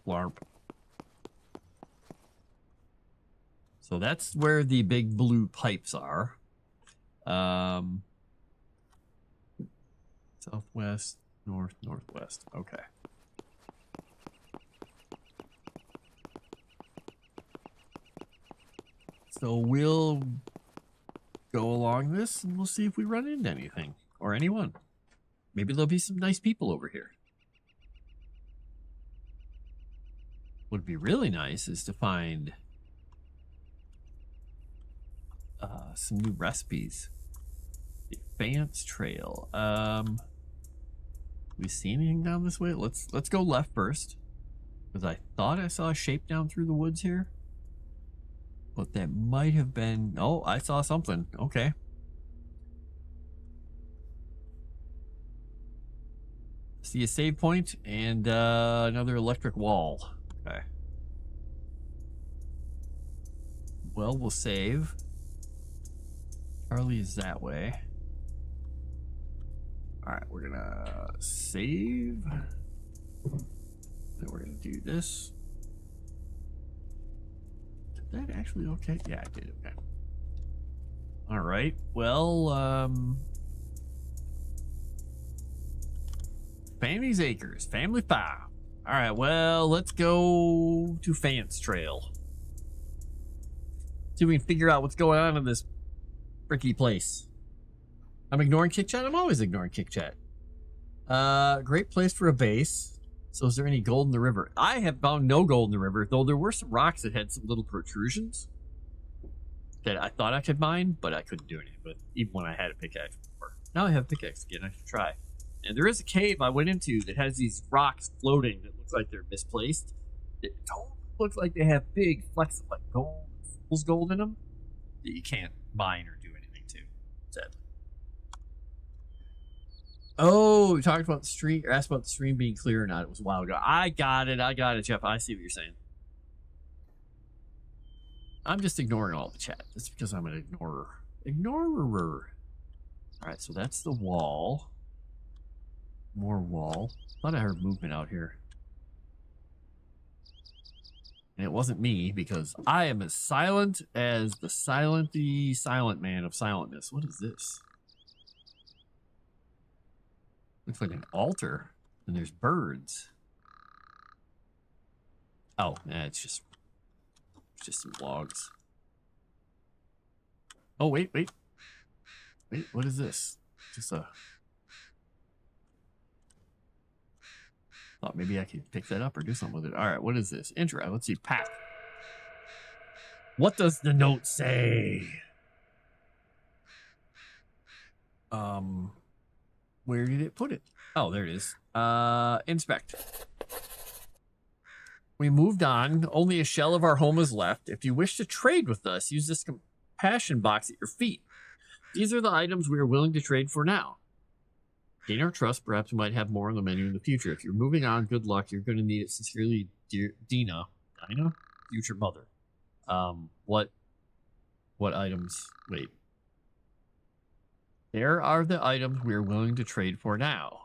Larp. So that's where the big blue pipes are. Southwest, north, northwest. Okay. So we'll go along this and we'll see if we run into anything or anyone. Maybe there'll be some nice people over here. What would be really nice is to find some new recipes. The Fance Trail. We see anything down this way? Let's go left first, because I thought I saw a shape down through the woods here. But that might have been... Oh, I saw something. Okay. See a save point and another electric wall. Okay. Well, we'll save. Charlie is that way. Alright, we're gonna save. Then we're gonna do this. Did that actually okay? Yeah, I did. Okay. Alright, well, Fanny's Acres, Family Farm. Alright, well, let's go to Fance Trail. See if we can figure out what's going on in this fricky place. I'm ignoring Kick Chat? I'm always ignoring Kick Chat. Great place for a base. So is there any gold in the river? I have found no gold in the river, though there were some rocks that had some little protrusions that I thought I could mine, but I couldn't do anything with, even when I had a pickaxe before. Now I have a pickaxe again, I should try. And there is a cave I went into that has these rocks floating that looks like they're misplaced. It totally looks like they have big flecks of like gold, fool's gold in them that you can't mine or do anything to. Sadly. Oh, we talked about the stream, or asked about the stream being clear or not. It was a while ago. I got it, Jeff. I see what you're saying. I'm just ignoring all the chat. That's because I'm an ignorer. Ignorer. All right, so that's the wall. More wall. Thought I heard movement out here. And it wasn't me, because I am as silent as the silent man of silentness. What is this? Looks like an altar. And there's birds. Oh, nah, it's just some logs. Oh, wait, what is this? Just a... Thought maybe I could pick that up or do something with it. All right, what is this? Intro. Let's see. Pack. What does the note say? Where did it put it? Oh, there it is. Inspect. We moved on. Only a shell of our home is left. If you wish to trade with us, use this compassion box at your feet. These are the items we are willing to trade for now. Gain our trust. Perhaps we might have more on the menu in the future. If you're moving on, good luck. You're going to need it. Sincerely, dear Dina, future mother. What items? Wait. There are the items we are willing to trade for now.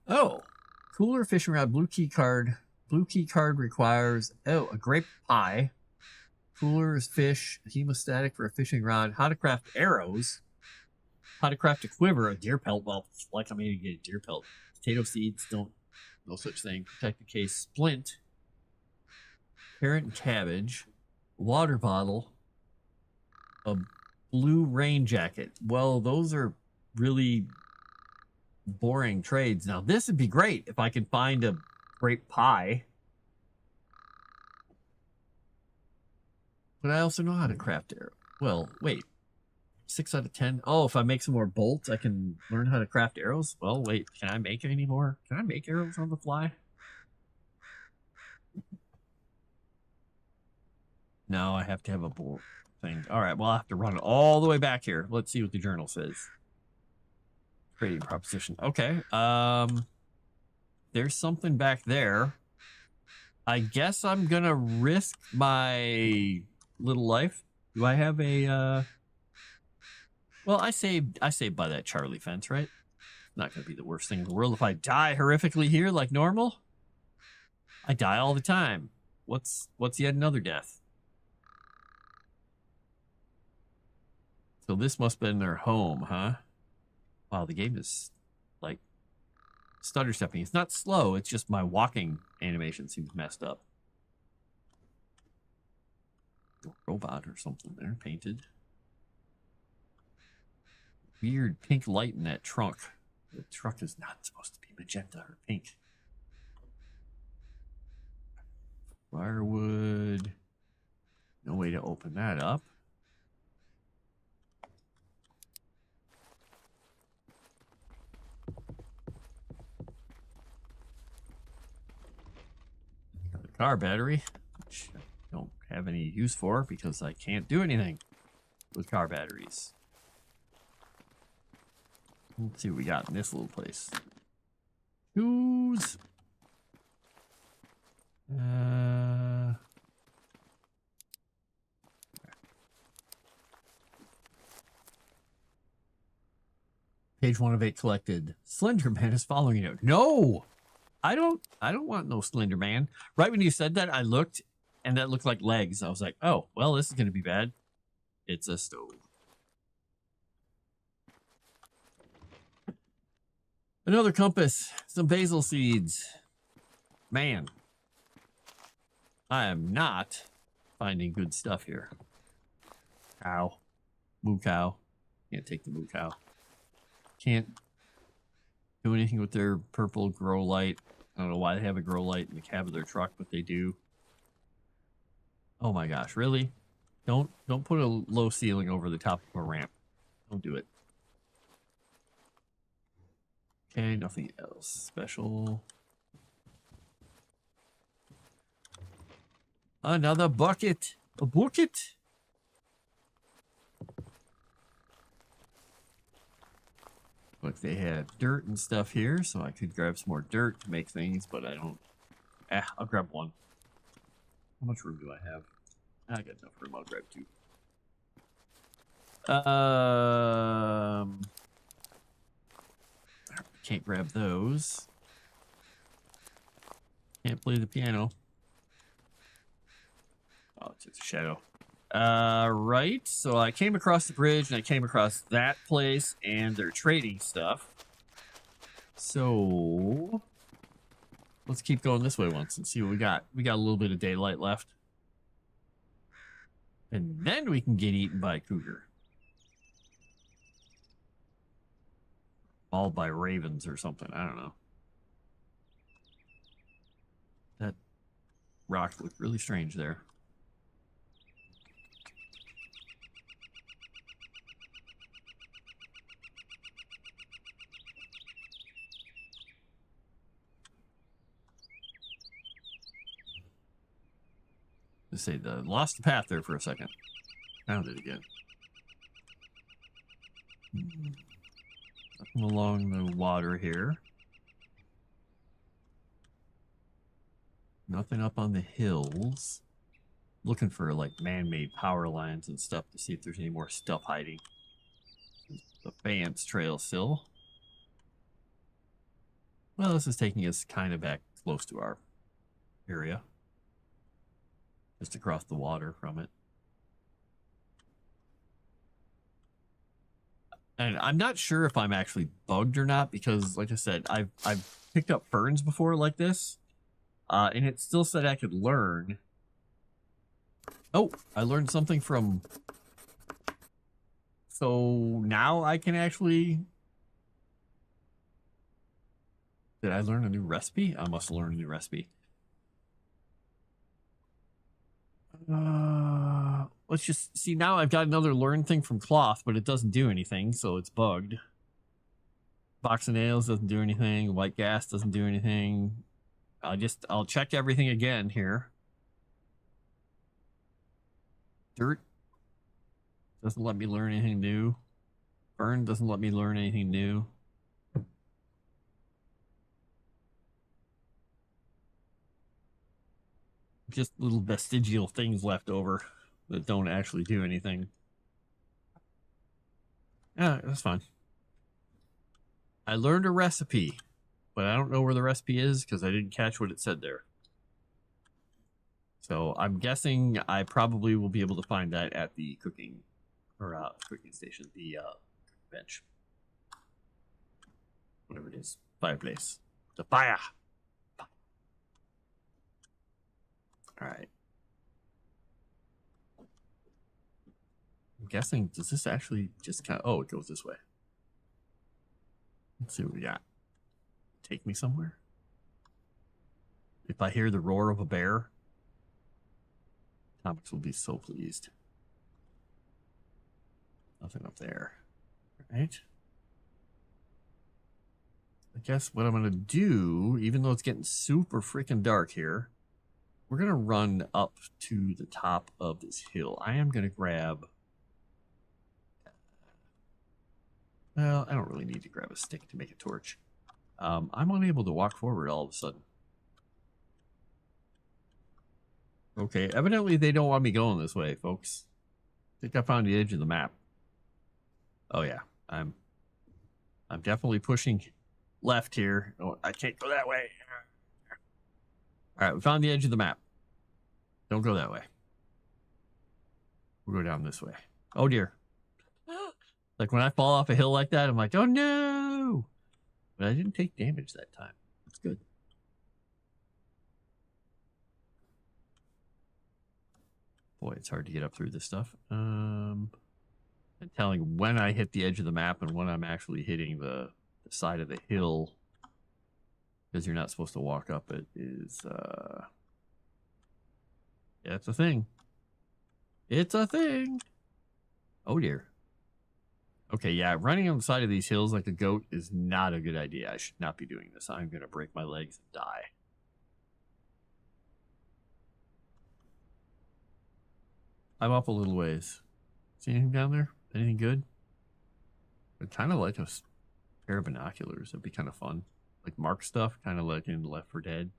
Oh, cooler fishing rod, blue key card. Blue key card requires, a grape pie. Cooler is fish, hemostatic for a fishing rod. How to craft arrows. How to craft a quiver, a deer pelt. Well, like I'm going to get a deer pelt. Potato seeds, no such thing. Protect the case, splint. Carrot and cabbage. Water bottle. A blue rain jacket. Well, those are really boring trades. Now, this would be great if I could find a grape pie. But I also know how to craft arrow. Well, wait. 6 out of 10. Oh, if I make some more bolts, I can learn how to craft arrows? Well, wait. Can I make any more? Can I make arrows on the fly? No, I have to have a bolt thing. All right, well, I'll have to run it all the way back here. Let's see what the journal says. Trading proposition. Okay. There's something back there. I guess I'm gonna risk my little life. Do I have a well, I saved by that Charlie fence, right? Not gonna be the worst thing in the world if I die horrifically here like normal. I die all the time. What's yet another death? So this must have been their home, huh? Wow, the game is like stutter stepping. It's not slow, it's just my walking animation seems messed up. A robot or something there painted. Weird pink light in that trunk. The truck is not supposed to be magenta or pink. Firewood. No way to open that up. Car battery, which I don't have any use for because I can't do anything with car batteries. Let's see what we got in this little place. Shoes. Page 1 of 8 collected. Slender Man is following you. No! I don't want no Slender Man. Right when you said that, I looked, and that looked like legs. I was like, oh, well, this is going to be bad. It's a stove. Another compass. Some basil seeds. Man. I am not finding good stuff here. Cow. Moo cow. Can't take the moo cow. Can't do anything with their purple grow light. I don't know why they have a grow light in the cab of their truck, but they do. Oh my gosh, really? Don't put a low ceiling over the top of a ramp. Don't do it. Okay, nothing else special. Another bucket. A bucket. Look, they had dirt and stuff here, so I could grab some more dirt to make things, but I don't. I'll grab one. How much room do I have? I got enough room. I'll grab two. Can't grab those. Can't play the piano. Oh, it's just a shadow. Right. So I came across the bridge and I came across that place and they're trading stuff. So let's keep going this way once and see what we got. We got a little bit of daylight left. And then we can get eaten by a cougar. All by ravens or something. I don't know. That rock looked really strange there. Let's say lost the path there for a second. Found it again. Nothing along the water here. Nothing up on the hills. Looking for like man-made power lines and stuff to see if there's any more stuff hiding. The Vance Trail still. Well, this is taking us kind of back close to our area. Just across the water from it. And I'm not sure if I'm actually bugged or not because, like I said, I've picked up ferns before like this. And it still said I could learn. Oh, I learned something from... So now I can actually... Did I learn a new recipe? I must learn a new recipe. Let's just see. Now I've got another learn thing from cloth, but it doesn't do anything, so it's bugged. Box of nails doesn't do anything. White gas doesn't do anything. I'll check everything again here. Dirt doesn't let me learn anything new. Burn doesn't let me learn anything new. Just little vestigial things left over that don't actually do anything. Yeah, that's fine. I learned a recipe, but I don't know where the recipe is because I didn't catch what it said there. So I'm guessing I probably will be able to find that at the cooking station, the bench, whatever it is, fireplace, the fire. All right. I'm guessing, does this actually just kind of... Oh, it goes this way. Let's see what we got. Take me somewhere? If I hear the roar of a bear, Thomas will be so pleased. Nothing up there. All right. I guess what I'm going to do, even though it's getting super freaking dark here, we're going to run up to the top of this hill. I am going to grab... Well, I don't really need to grab a stick to make a torch. I'm unable to walk forward all of a sudden. Okay, evidently they don't want me going this way, folks. I think I found the edge of the map. Oh yeah, I'm definitely pushing left here. Oh, I can't go that way. All right, we found the edge of the map. Don't go that way. We'll go down this way. Oh dear. Like when I fall off a hill like that, I'm like, oh no! But I didn't take damage that time. That's good. Boy, it's hard to get up through this stuff. And telling when I hit the edge of the map and when I'm actually hitting the side of the hill, because you're not supposed to walk up it, is yeah, it's a thing. It's a thing. Oh dear. Okay, yeah, running on the side of these hills like a goat is not a good idea. I should not be doing this. I'm going to break my legs and die. I'm up a little ways. See anything down there? Anything good? I'd kind of like a pair of binoculars. That'd be kind of fun. Like mark stuff, kind of like in Left 4 Dead.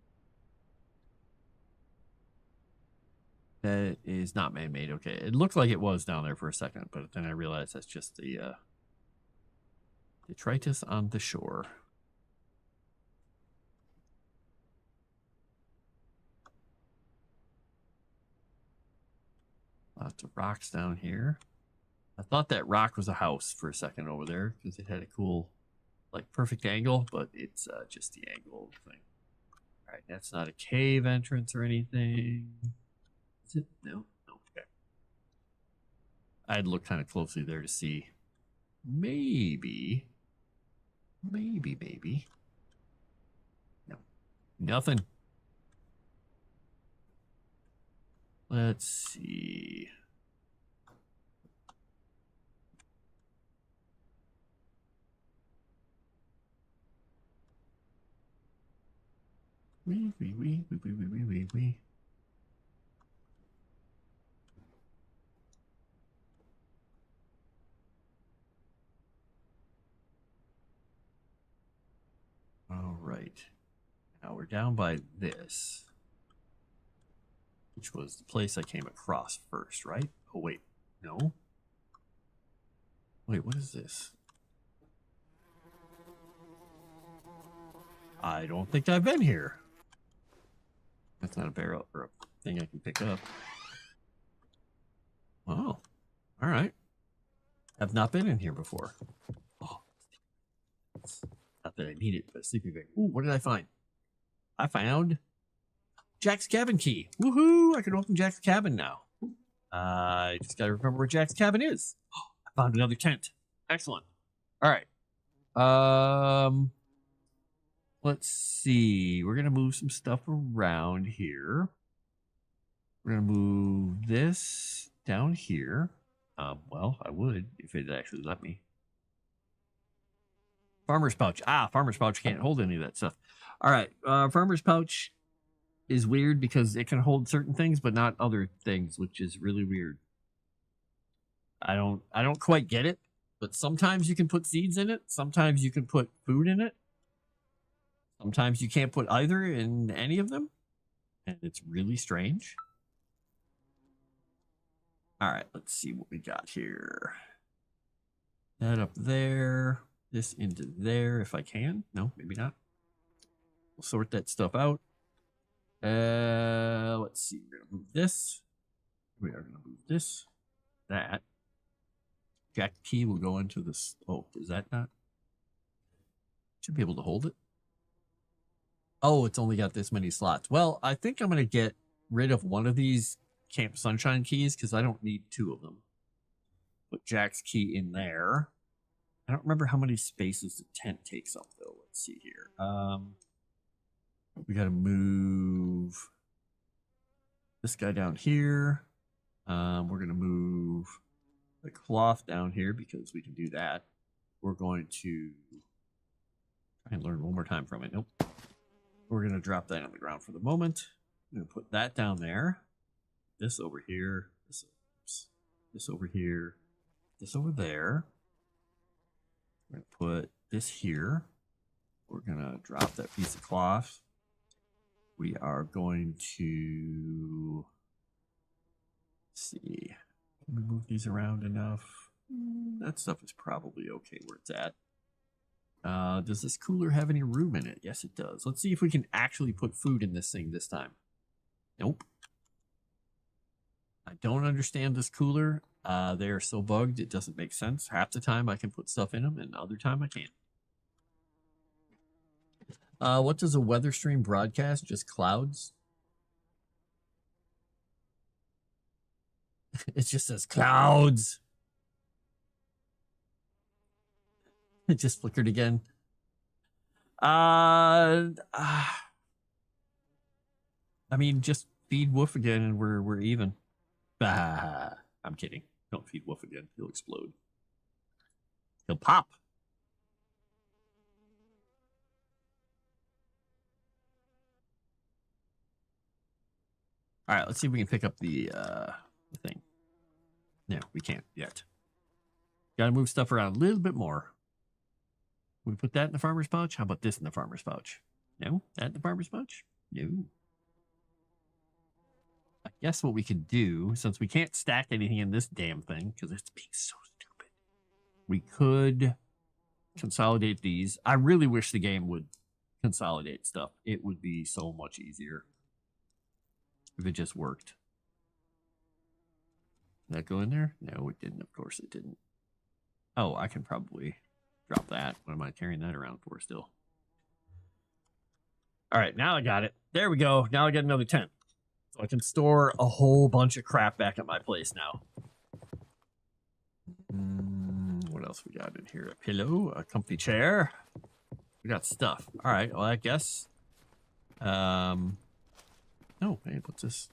That is not man-made. Okay, it looked like it was down there for a second, but then I realized that's just the detritus on the shore. Lots of rocks down here. I thought that rock was a house for a second over there because it had a cool, like, perfect angle, but it's just the angle of the thing. All right, that's not a cave entrance or anything. Is it? No. Okay. I'd look kind of closely there to see. Maybe. No. Nothing. Let's see. Wee. All right. Now we're down by this, which was the place I came across first, right? Oh, wait. No. Wait, what is this? I don't think I've been here. That's not a barrel or a thing I can pick up. Oh, all right. I've not been in here before. Oh, not that I need it, but sleeping bag. Ooh, what did I find? I found Jack's cabin key. Woohoo! I can open Jack's cabin now. I just gotta remember where Jack's cabin is. Oh, I found another tent. Excellent. All right. Let's see. We're gonna move some stuff around here. We're gonna move this down here. Well, I would if it actually let me. Farmer's pouch. Farmer's pouch can't hold any of that stuff. All right. Farmer's pouch is weird because it can hold certain things, but not other things, which is really weird. I don't quite get it, but sometimes you can put seeds in it. Sometimes you can put food in it. Sometimes you can't put either in any of them. And it's really strange. All right, let's see what we got here. That up there. This into there if I can. No, maybe not. We'll sort that stuff out. Let's see. We're going to move this. We are going to move this. That. Jack key will go into this. Oh, is that not? Should be able to hold it. Oh, it's only got this many slots. Well, I think I'm going to get rid of one of these Camp Sunshine keys because I don't need two of them. Put Jack's key in there. I don't remember how many spaces the tent takes up, though. Let's see here. We got to move this guy down here. We're going to move the cloth down here because we can do that. We're going to try and learn one more time from it. Nope. We're going to drop that on the ground for the moment. I'm going to put that down there. This over here. This over here. This over there. We're going to put this here. We're going to drop that piece of cloth. We are going to see. Can we move these around enough? That stuff is probably okay where it's at. Does this cooler have any room in it? Yes, it does. Let's see if we can actually put food in this thing this time. Nope. I don't understand this cooler. They are so bugged, it doesn't make sense. Half the time I can put stuff in them, and the other time I can't. What does a weather stream broadcast? Just clouds? It just says clouds. It just flickered again. I mean, just feed Wolf again and we're even. Bah, I'm kidding. Don't feed Wolf again. He'll explode. He'll pop. All right, let's see if we can pick up the thing. No, we can't yet. Got to move stuff around a little bit more. We put that in the farmer's pouch. How about this in the farmer's pouch? No, that in the farmer's pouch? No. I guess what we could do, since we can't stack anything in this damn thing, because it's being so stupid, we could consolidate these. I really wish the game would consolidate stuff. It would be so much easier if it just worked. Did that go in there? No, it didn't. Of course it didn't. Oh, I can probably drop that. What am I carrying that around for still? All right, now I got it. There we go. Now I got another tent. So I can store a whole bunch of crap back at my place now. What else we got in here? A pillow, a comfy chair. We got stuff. All right, well, I guess... Oh, hey, what's this?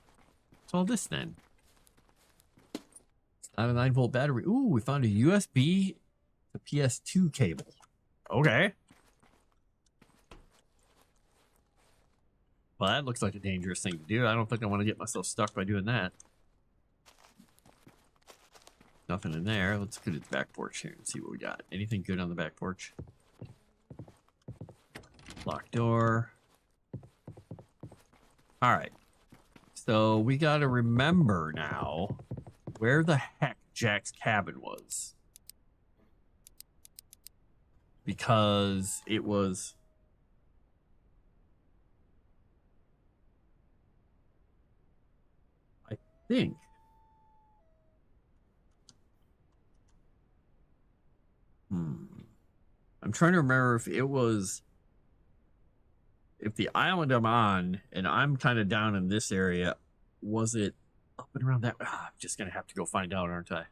What's all this then? It's not a 9-volt battery. Ooh, we found a USB to PS2 cable. Okay. Well, that looks like a dangerous thing to do. I don't think I want to get myself stuck by doing that. Nothing in there. Let's go to the back porch here and see what we got. Anything good on the back porch? Locked door. All right. So we got to remember now where the heck Jack's cabin was. Because it was... I think... I'm trying to remember if it was... If the island I'm on, and I'm kind of down in this area, was it up and around that? I'm just going to have to go find out, aren't I?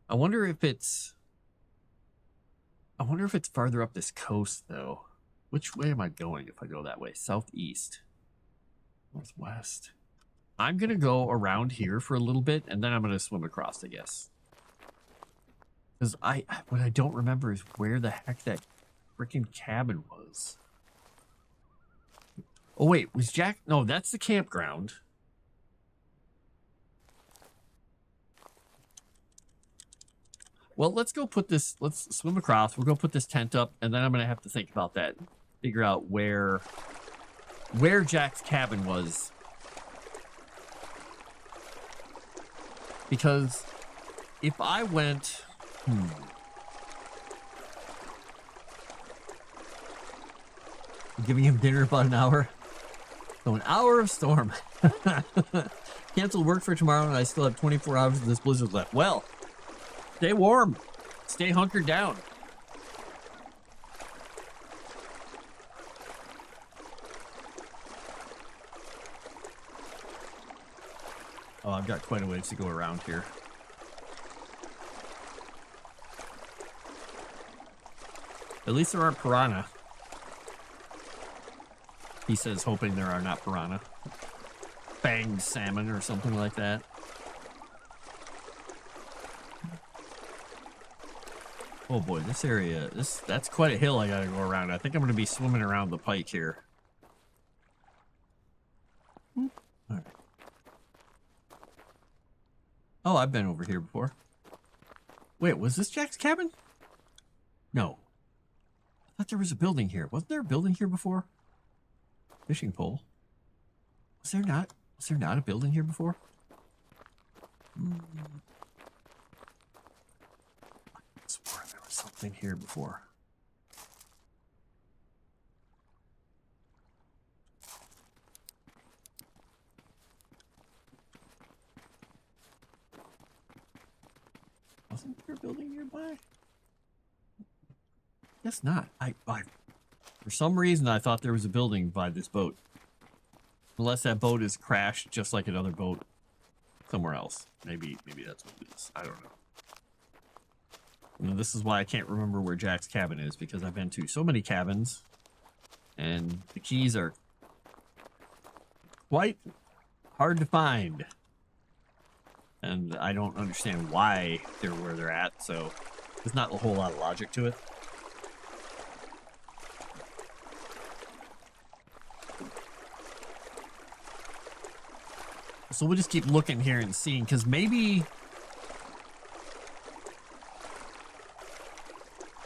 I wonder if it's farther up this coast, though. Which way am I going if I go that way? Southeast. Northwest. I'm going to go around here for a little bit, and then I'm going to swim across, I guess. Because what I don't remember is where the heck that freaking cabin was. Oh, wait, was Jack... No, that's the campground. Well, let's go put this... Let's swim across. We'll go put this tent up, and then I'm going to have to think about that. Figure out where Jack's cabin was. Because if I went... I'm giving him dinner about an hour. So an hour of storm. Cancel work for tomorrow, and I still have 24 hours of this blizzard left. Well, stay warm. Stay hunkered down. Oh, I've got quite a ways to go around here. At least there aren't piranha. He says, hoping there are not piranha. Fanged salmon or something like that. Oh boy, this area, that's quite a hill I gotta go around. I think I'm gonna be swimming around the pike here. All right. Oh, I've been over here before. Wait, was this Jack's cabin? No. I thought there was a building here. Wasn't there a building here before? Fishing pole. Was there not? Was there not a building here before? I swore there was something here before. Wasn't there a building nearby? Guess not. For some reason, I thought there was a building by this boat. Unless that boat is crashed just like another boat somewhere else. Maybe that's what it is. I don't know. You know, this is why I can't remember where Jack's cabin is, because I've been to so many cabins, and the keys are quite hard to find. And I don't understand why they're where they're at, so there's not a whole lot of logic to it. So we'll just keep looking here and seeing, because maybe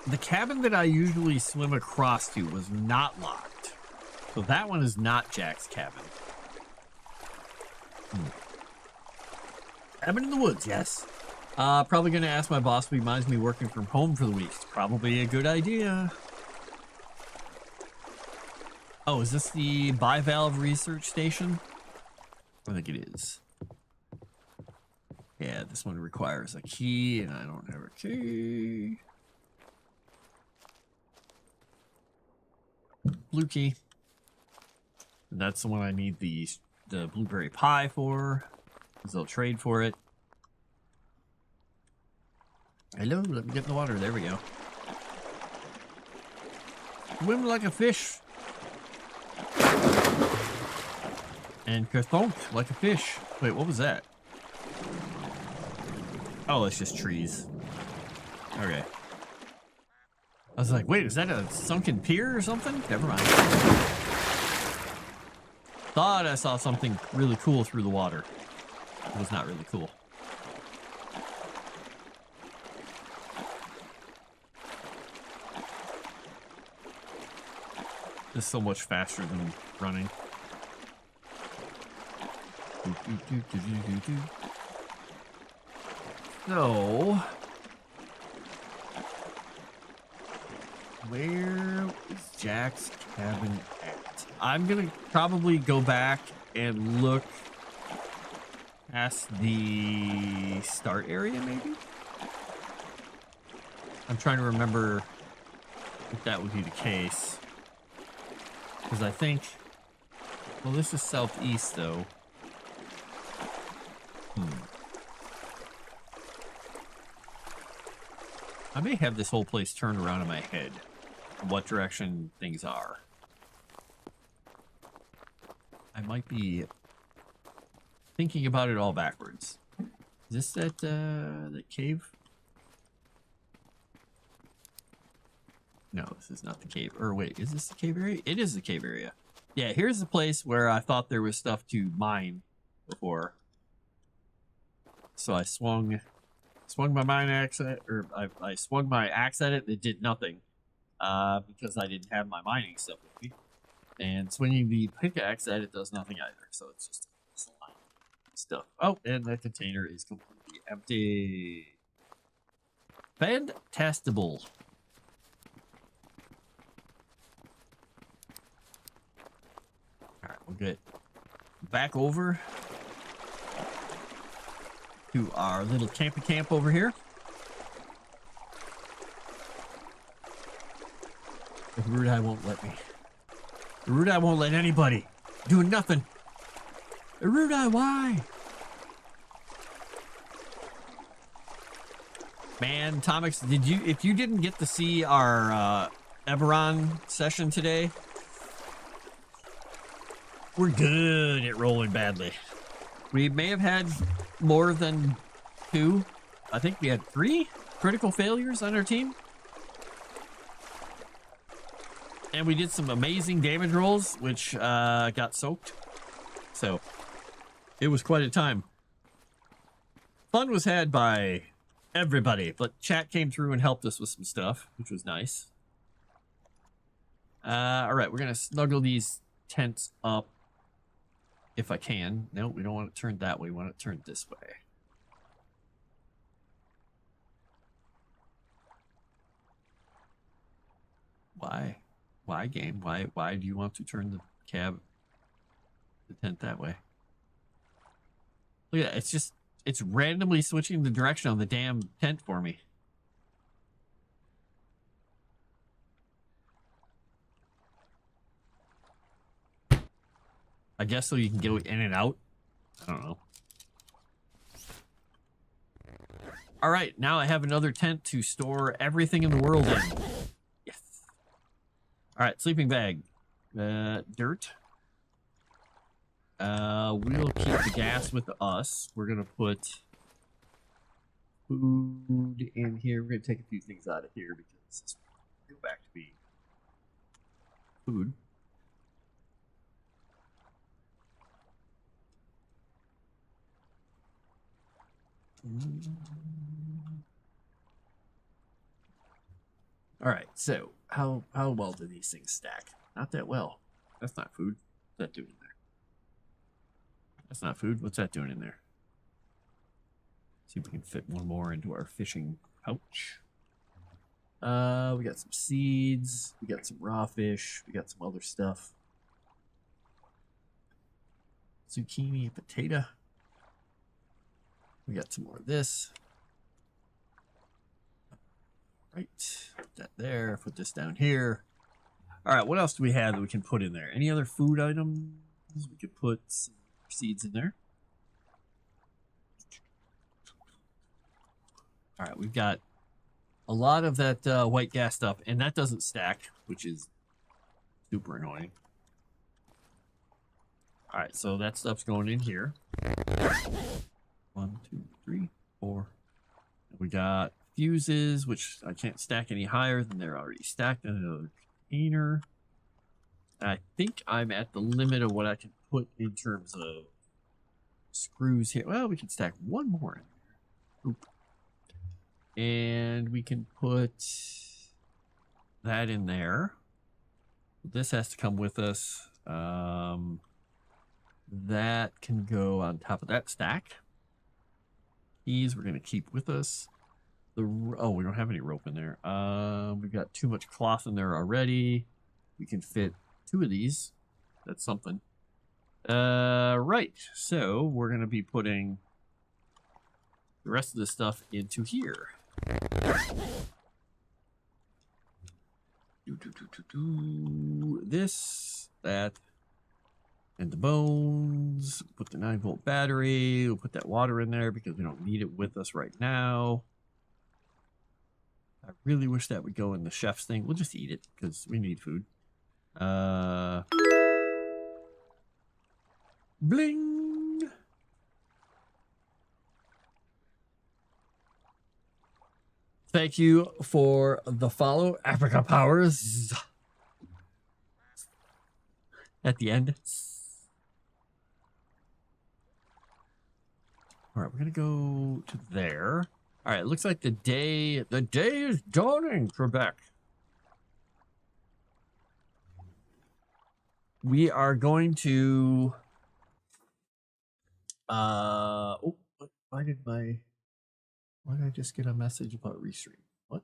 the cabin that I usually swim across to was not locked. So that one is not Jack's cabin. Cabin in the woods, yes. Probably going to ask my boss if he minds me working from home for the week. It's probably a good idea. Oh, is this the bivalve research station? I think it is. Yeah, this one requires a key, and I don't have a key. Blue key. And that's the one I need the blueberry pie for, because they'll trade for it. Hello, let me get in the water. There we go. Swim like a fish. And kerthonk like a fish. Wait, what was that? Oh, it's just trees. Okay. I was like, wait, is that a sunken pier or something? Never mind. Thought I saw something really cool through the water. It was not really cool. This is so much faster than running. So, where is Jack's cabin at? I'm gonna probably go back and look past the start area, maybe? I'm trying to remember if that would be the case. Because I think, well, this is southeast, though. I may have this whole place turned around in my head, what direction things are. I might be thinking about it all backwards. Is this that cave? No, this is not the cave. Or wait, is this the cave area? It is the cave area. Yeah, here's the place where I thought there was stuff to mine before. So I swung my mine axe at, or I swung my axe at it and it did nothing. Because I didn't have my mining stuff with me. And swinging the pickaxe at it does nothing either. So it's just slime stuff. Oh, and that container is completely empty. Fantastical. Alright, we'll get back over to our little campy camp over here. The Rudai won't let me. The Rudai won't let anybody. Doing nothing. The Rudai, why? Man, Tomix, if you didn't get to see our Everon session today, we're good at rolling badly. We may have had more than 2. I think we had 3 critical failures on our team. And we did some amazing damage rolls, which got soaked. So, it was quite a time. Fun was had by everybody, but chat came through and helped us with some stuff, which was nice. Alright, we're going to snuggle these tents up if I can. No, we don't want it turned that way. We want it turned this way. Why? Why, game? Why do you want to turn the tent that way? Look at that. It's randomly switching the direction on the damn tent for me. I guess so you can go in and out. I don't know. All right, now I have another tent to store everything in the world in. Yes. All right, sleeping bag. Dirt. We'll keep the gas with us. We're gonna put food in here. We're gonna take a few things out of here because this will go back to being food. All right, so how well do these things stack? Not that well. That's not food. What's that doing in there? That's not food. What's that doing in there? See if we can fit one more into our fishing pouch. We got some seeds. We got some raw fish. We got some other stuff. Zucchini, potato. We got some more of this. Right, put that there. Put this down here. All right, what else do we have that we can put in there? Any other food items? We could put some seeds in there. All right, we've got a lot of that white gas stuff, and that doesn't stack, which is super annoying. All right, so that stuff's going in here. 1, 2, 3, 4. We got fuses, which I can't stack any higher than they're already stacked in another container. I think I'm at the limit of what I can put in terms of screws here. Well, we can stack one more in there. Oop. And we can put that in there. This has to come with us. That can go on top of that stack. These we're going to keep with us. Oh, we don't have any rope in there. We've got too much cloth in there already. We can fit 2 of these. That's something. Right. So we're going to be putting the rest of this stuff into here. This, that, and the bones. Put the 9-volt battery. We'll put that water in there because we don't need it with us right now. I really wish that would go in the chef's thing. We'll just eat it because we need food. Bling! Thank you for the follow, Africa Powers. At the end. All right, we're gonna go to there. All right, it looks like the day is dawning, Trebek. We are going to oh, why did I just get a message about restream? What?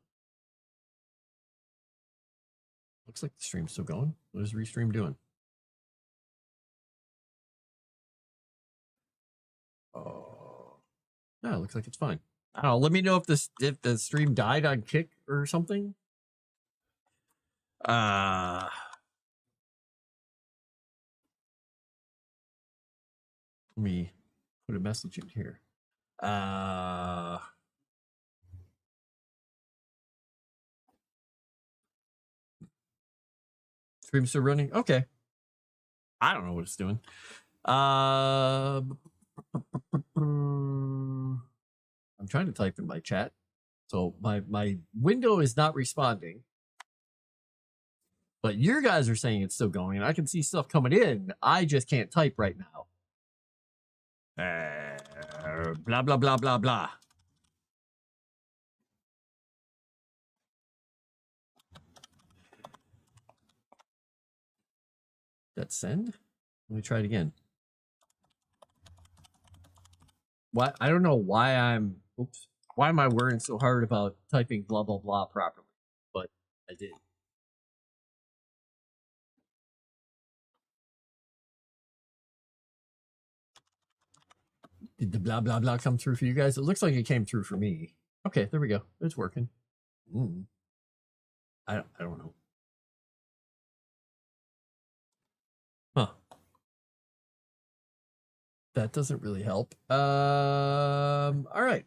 Looks like the stream's still going. What is restream doing? Oh, no, it looks like it's fine. I don't know. Let me know if the stream died on Kick or something. Let me put a message in here. Stream's still running? Okay. I don't know what it's doing. I'm trying to type in my chat. So my window is not responding. But your guys are saying it's still going, and I can see stuff coming in. I just can't type right now. Blah, blah, blah, blah, blah. That send? Let me try it again. What? I don't know why I'm... Oops. Why am I worrying so hard about typing blah, blah, blah properly? But I did. Did the blah, blah, blah come through for you guys? It looks like it came through for me. Okay, there we go. It's working. I don't know. Huh. That doesn't really help. All right.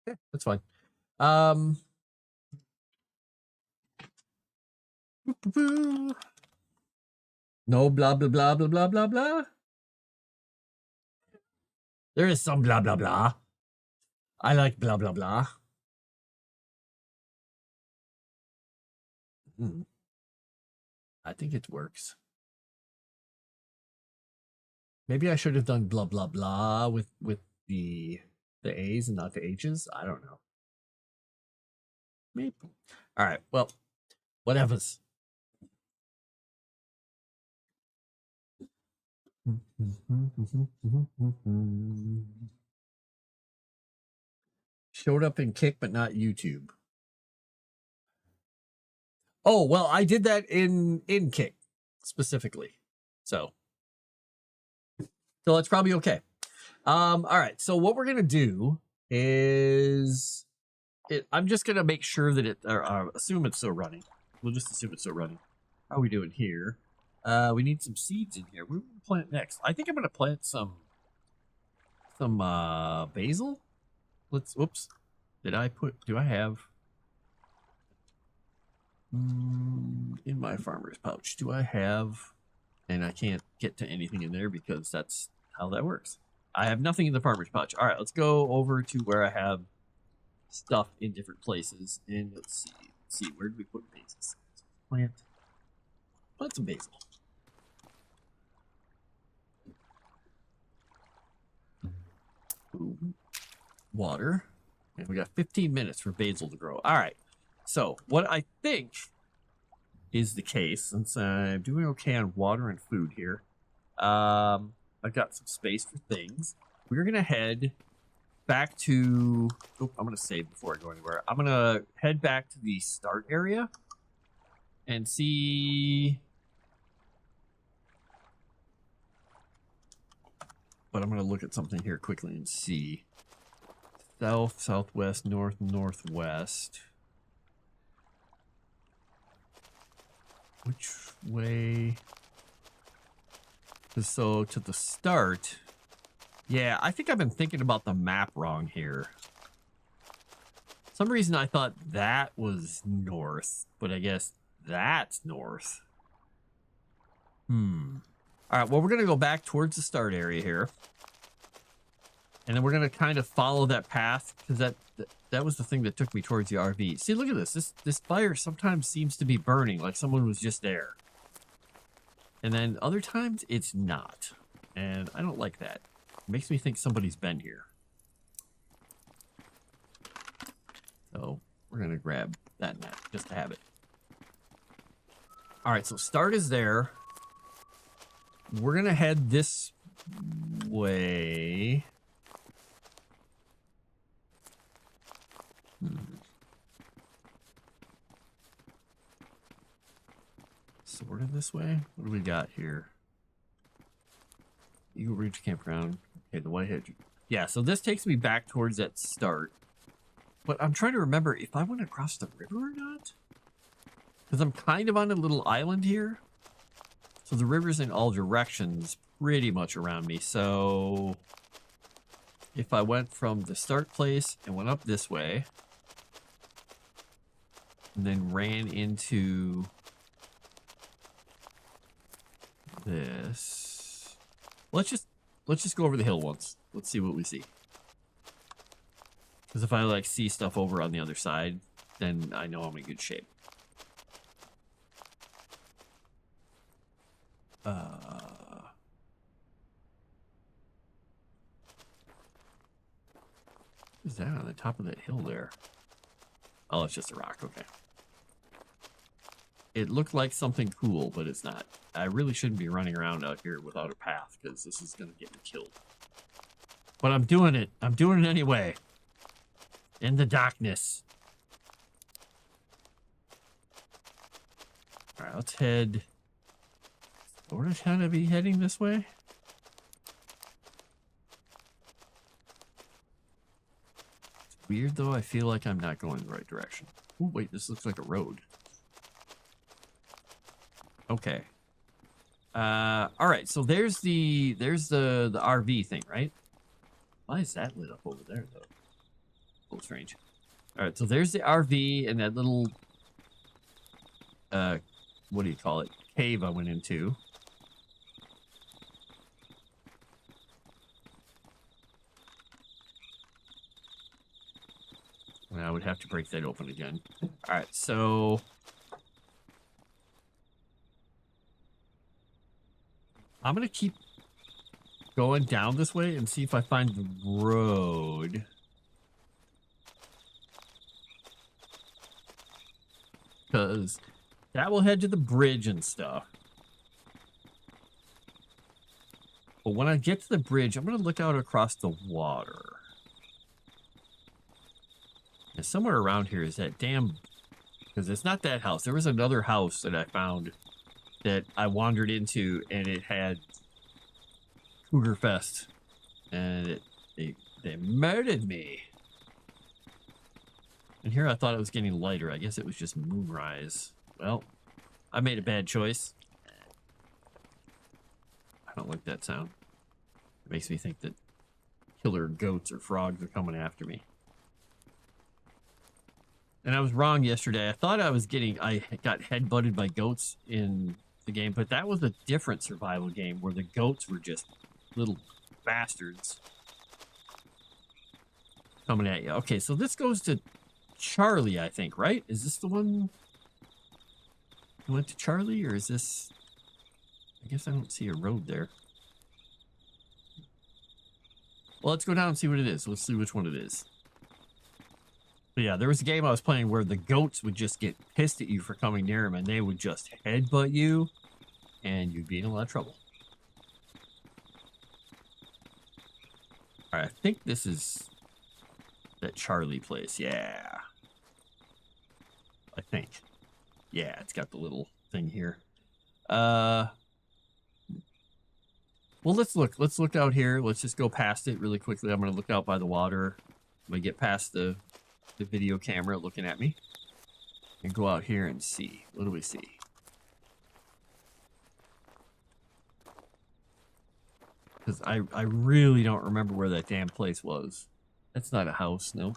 Yeah, that's fine. No blah, blah, blah, blah, blah, blah, blah. There is some blah, blah, blah. I like blah, blah, blah. I think it works. Maybe I should have done blah, blah, blah with the A's and not the H's. I don't know. Maybe. All right. Well, whatever's. Showed up in Kick, but not YouTube. Oh, well, I did that in Kick specifically. So it's probably okay. All right. So what we're going to do is I'm just going to make sure that it, or assume it's still running. We'll just assume it's still running. How are we doing here? We need some seeds in here. What are we going to plant next? I think I'm going to plant some basil. Whoops. Do I have in my farmer's pouch, do I have, and I can't get to anything in there because that's how that works. I have nothing in the farmer's pouch. All right, let's go over to where I have stuff in different places. And let's see, where did we put basil? Plant some basil. Boom. Water. And we got 15 minutes for basil to grow. All right. So what I think is the case, since I'm doing okay on water and food here, I've got some space for things. We're going to head back to... Oh, I'm going to save before I go anywhere. I'm going to head back to the start area and see... But I'm going to look at something here quickly and see. South, southwest, north, northwest. Which way? So to the start. Yeah, I think I've been thinking about the map wrong here. Some reason I thought that was north, but I guess that's north. All right, well, we're going to go back towards the start area here. And then we're going to kind of follow that path, because that was the thing that took me towards the RV. See, look at this. This fire sometimes seems to be burning, like someone was just there. And then other times, it's not. And I don't like that. It makes me think somebody's been here. So we're going to grab that net, just to have it. All right, so start is there. We're going to head this way. Sort of this way. What do we got here? Eagle Ridge Campground. Okay, the Whitehead. Yeah, so this takes me back towards that start. But I'm trying to remember if I went across the river or not. Because I'm kind of on a little island here. So the river's in all directions pretty much around me. So if I went from the start place and went up this way, and then ran into this. Let's just go over the hill once. Let's see what we see. Because if I like see stuff over on the other side, then I know I'm in good shape. What is that on the top of that hill there? Oh, it's just a rock. Okay. It looked like something cool, but it's not. I really shouldn't be running around out here without a path, because this is going to get me killed. But I'm doing it. I'm doing it anyway. In the darkness. All right, let's head. Sort of kind of be heading this way. It's weird, though. I feel like I'm not going the right direction. Oh, wait, this looks like a road. Okay. All right. So there's the RV thing, right? Why is that lit up over there though? Oh, strange. All right. So there's the RV and that little what do you call it? Cave I went into. would have to break that open again. All right, so I'm going to keep going down this way and see if I find the road. Because that will head to the bridge and stuff. But when I get to the bridge, I'm going to look out across the water. And somewhere around here is that damn... Because it's not that house. There was another house that I found that I wandered into, and it had Cougar Fest. And they murdered me. And here I thought it was getting lighter. I guess it was just moonrise. Well, I made a bad choice. I don't like that sound. It makes me think that killer goats or frogs are coming after me. And I was wrong yesterday. I thought I got headbutted by goats in the game, but that was a different survival game where the goats were just little bastards coming at you. Okay, so this goes to Charlie, I think, right? Is this the one who went to Charlie, or is this... I guess I don't see a road there. Well, let's go down and see what it is. Let's see which one it is. But yeah, there was a game I was playing where the goats would just get pissed at you for coming near them, and they would just headbutt you, and you'd be in a lot of trouble. All right, I think this is that Charlie place. Yeah. I think. Yeah, it's got the little thing here. Well, let's look. Let's look out here. Let's just go past it really quickly. I'm going to look out by the water. I'm going to get past the video camera looking at me. And go out here and see. What do we see? Because I really don't remember where that damn place was. That's not a house, no.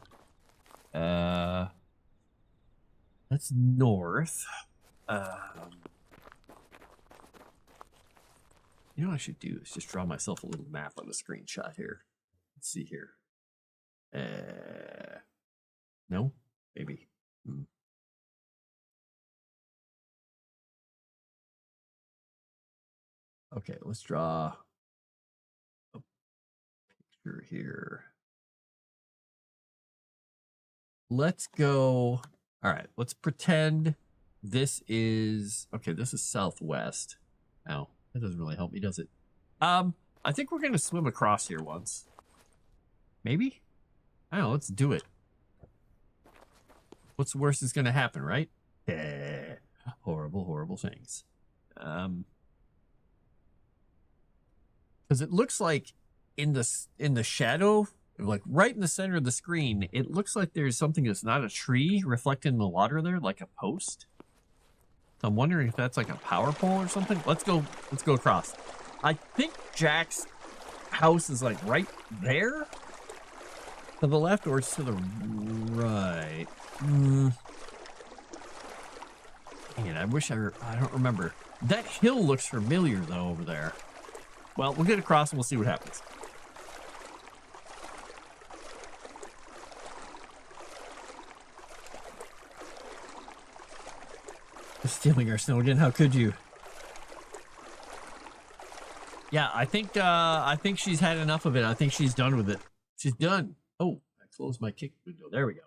That's north. You know what I should do is just draw myself a little map on a screenshot here. Let's see here. No? Maybe. Okay, let's draw a picture here. Let's go... All right, let's pretend this is... Okay, this is southwest. Oh, that doesn't really help me, does it? I think we're going to swim across here once. Maybe? I don't know, let's do it. What's the worst is going to happen, right? Horrible, horrible things. Because it looks like in the shadow... Like right in the center of the screen, it looks like there's something that's not a tree reflecting the water there, like a post. So I'm wondering if that's like a power pole or something. Let's go across. I think Jack's house is like right there. To the left or to the right. Man, I wish I don't remember. That hill looks familiar though over there. Well, we'll get across and we'll see what happens. Stealing our snow again, how could you? Yeah, I think she's had enough of it. I think she's done with it. She's done. Oh, I closed my kick window. There we go.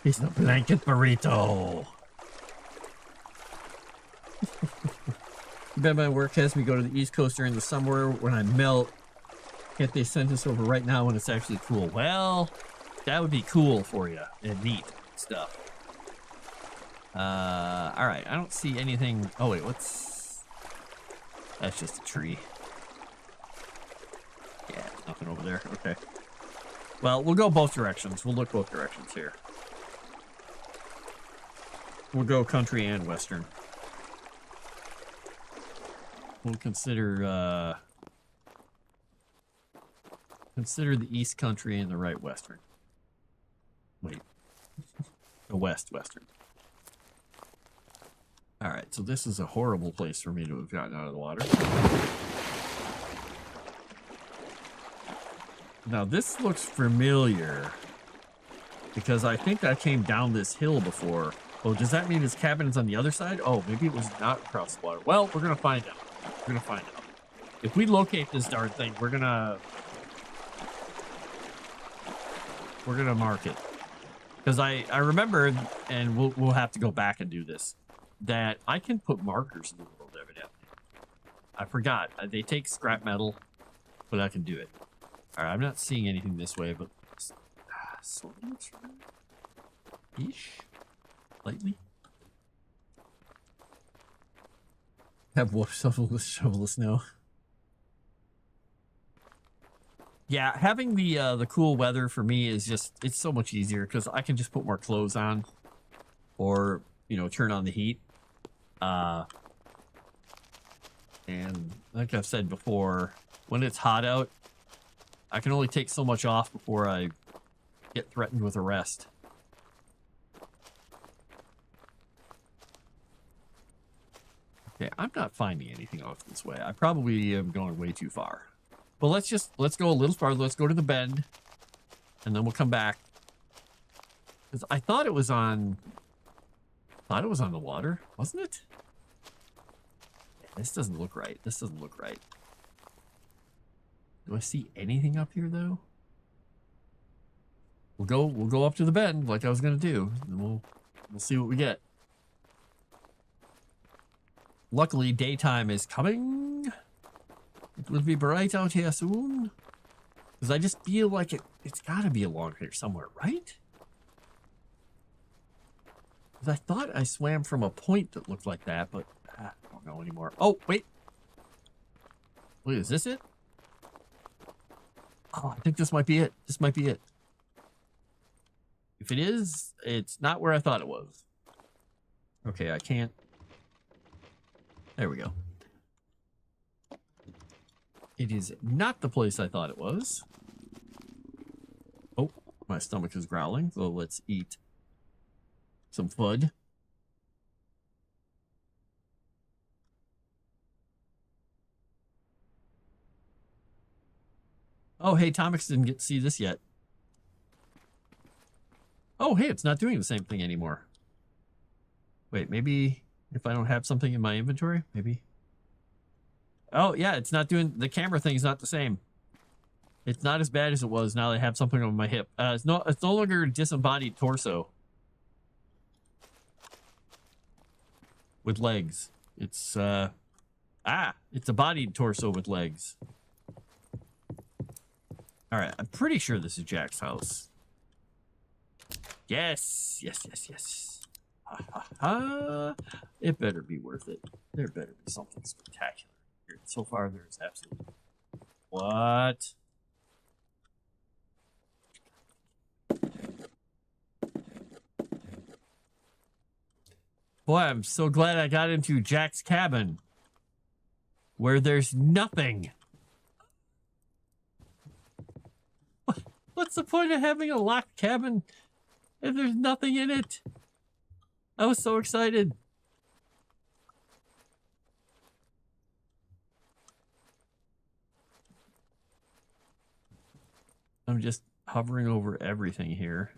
He's the blanket burrito. Bet my work has me go to the East Coast during the summer when I melt. Can't they send us over right now when it's actually cool? Well, that would be cool for you and neat stuff. All right, I don't see anything. Oh wait, that's just a tree. Yeah, nothing over there. Okay. Well, we'll go both directions. We'll look both directions here. We'll go country and western. We'll consider the east country and the right western. Wait. The western. All right, so this is a horrible place for me to have gotten out of the water. Now, this looks familiar. Because I think I came down this hill before. Oh, does that mean his cabin is on the other side? Oh, maybe it was not across the water. Well, we're going to find out. We're going to find out. If we locate this darn thing, we're going to mark it. Because I remember, and we'll have to go back and do this, that I can put markers in the world evidently. I forgot. They take scrap metal, but I can do it. All right, I'm not seeing anything this way, but sort of ish, lightly. Have wolf shovel of snow. Yeah, having the cool weather for me is just, it's so much easier because I can just put more clothes on, or turn on the heat. And like I've said before, when it's hot out, I can only take so much off before I get threatened with arrest. Okay, I'm not finding anything off this way. I probably am going way too far. But let's go a little farther. Let's go to the bend, and then we'll come back. Because I thought it was on the water, wasn't it? Yeah, this doesn't look right. This doesn't look right. Do I see anything up here though? We'll go up to the bend like I was gonna do, and we'll see what we get. Luckily, daytime is coming. It will be bright out here soon. Because I just feel like it's got to be along here somewhere, right? Because I thought I swam from a point that looked like that, but I don't know anymore. Oh, wait. Wait, is this it? Oh, I think this might be it. This might be it. If it is, it's not where I thought it was. Okay, I can't. There we go. It is not the place I thought it was. Oh, my stomach is growling, so let's eat some food. Oh, hey, Tomix didn't get to see this yet. Oh, hey, it's not doing the same thing anymore. Wait, maybe if I don't have something in my inventory, maybe. Oh, yeah, it's not doing, the camera thing is not the same. It's not as bad as it was now that I have something on my hip. It's no longer disembodied torso. With legs. It's, it's a bodied torso with legs. All right, I'm pretty sure this is Jack's house. Yes, yes, yes, yes. Ha, ha, ha. It better be worth it. There better be something spectacular here. So far, there's absolutely... What? Boy, I'm so glad I got into Jack's cabin, where there's nothing. What's the point of having a locked cabin if there's nothing in it? I was so excited. I'm just hovering over everything here.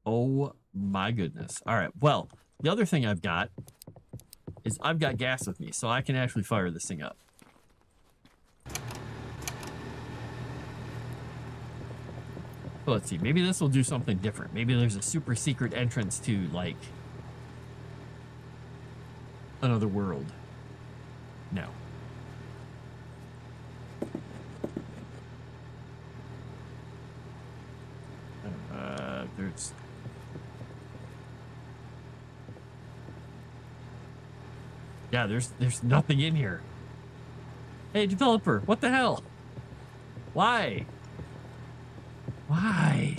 Oh my goodness. All right. Well, the other thing I've got is I've got gas with me, so I can actually fire this thing up. So let's see. Maybe this will do something different. Maybe there's a super secret entrance to, like, another world. No. There's... Yeah, there's nothing in here. Hey, developer, what the hell? Why? Why?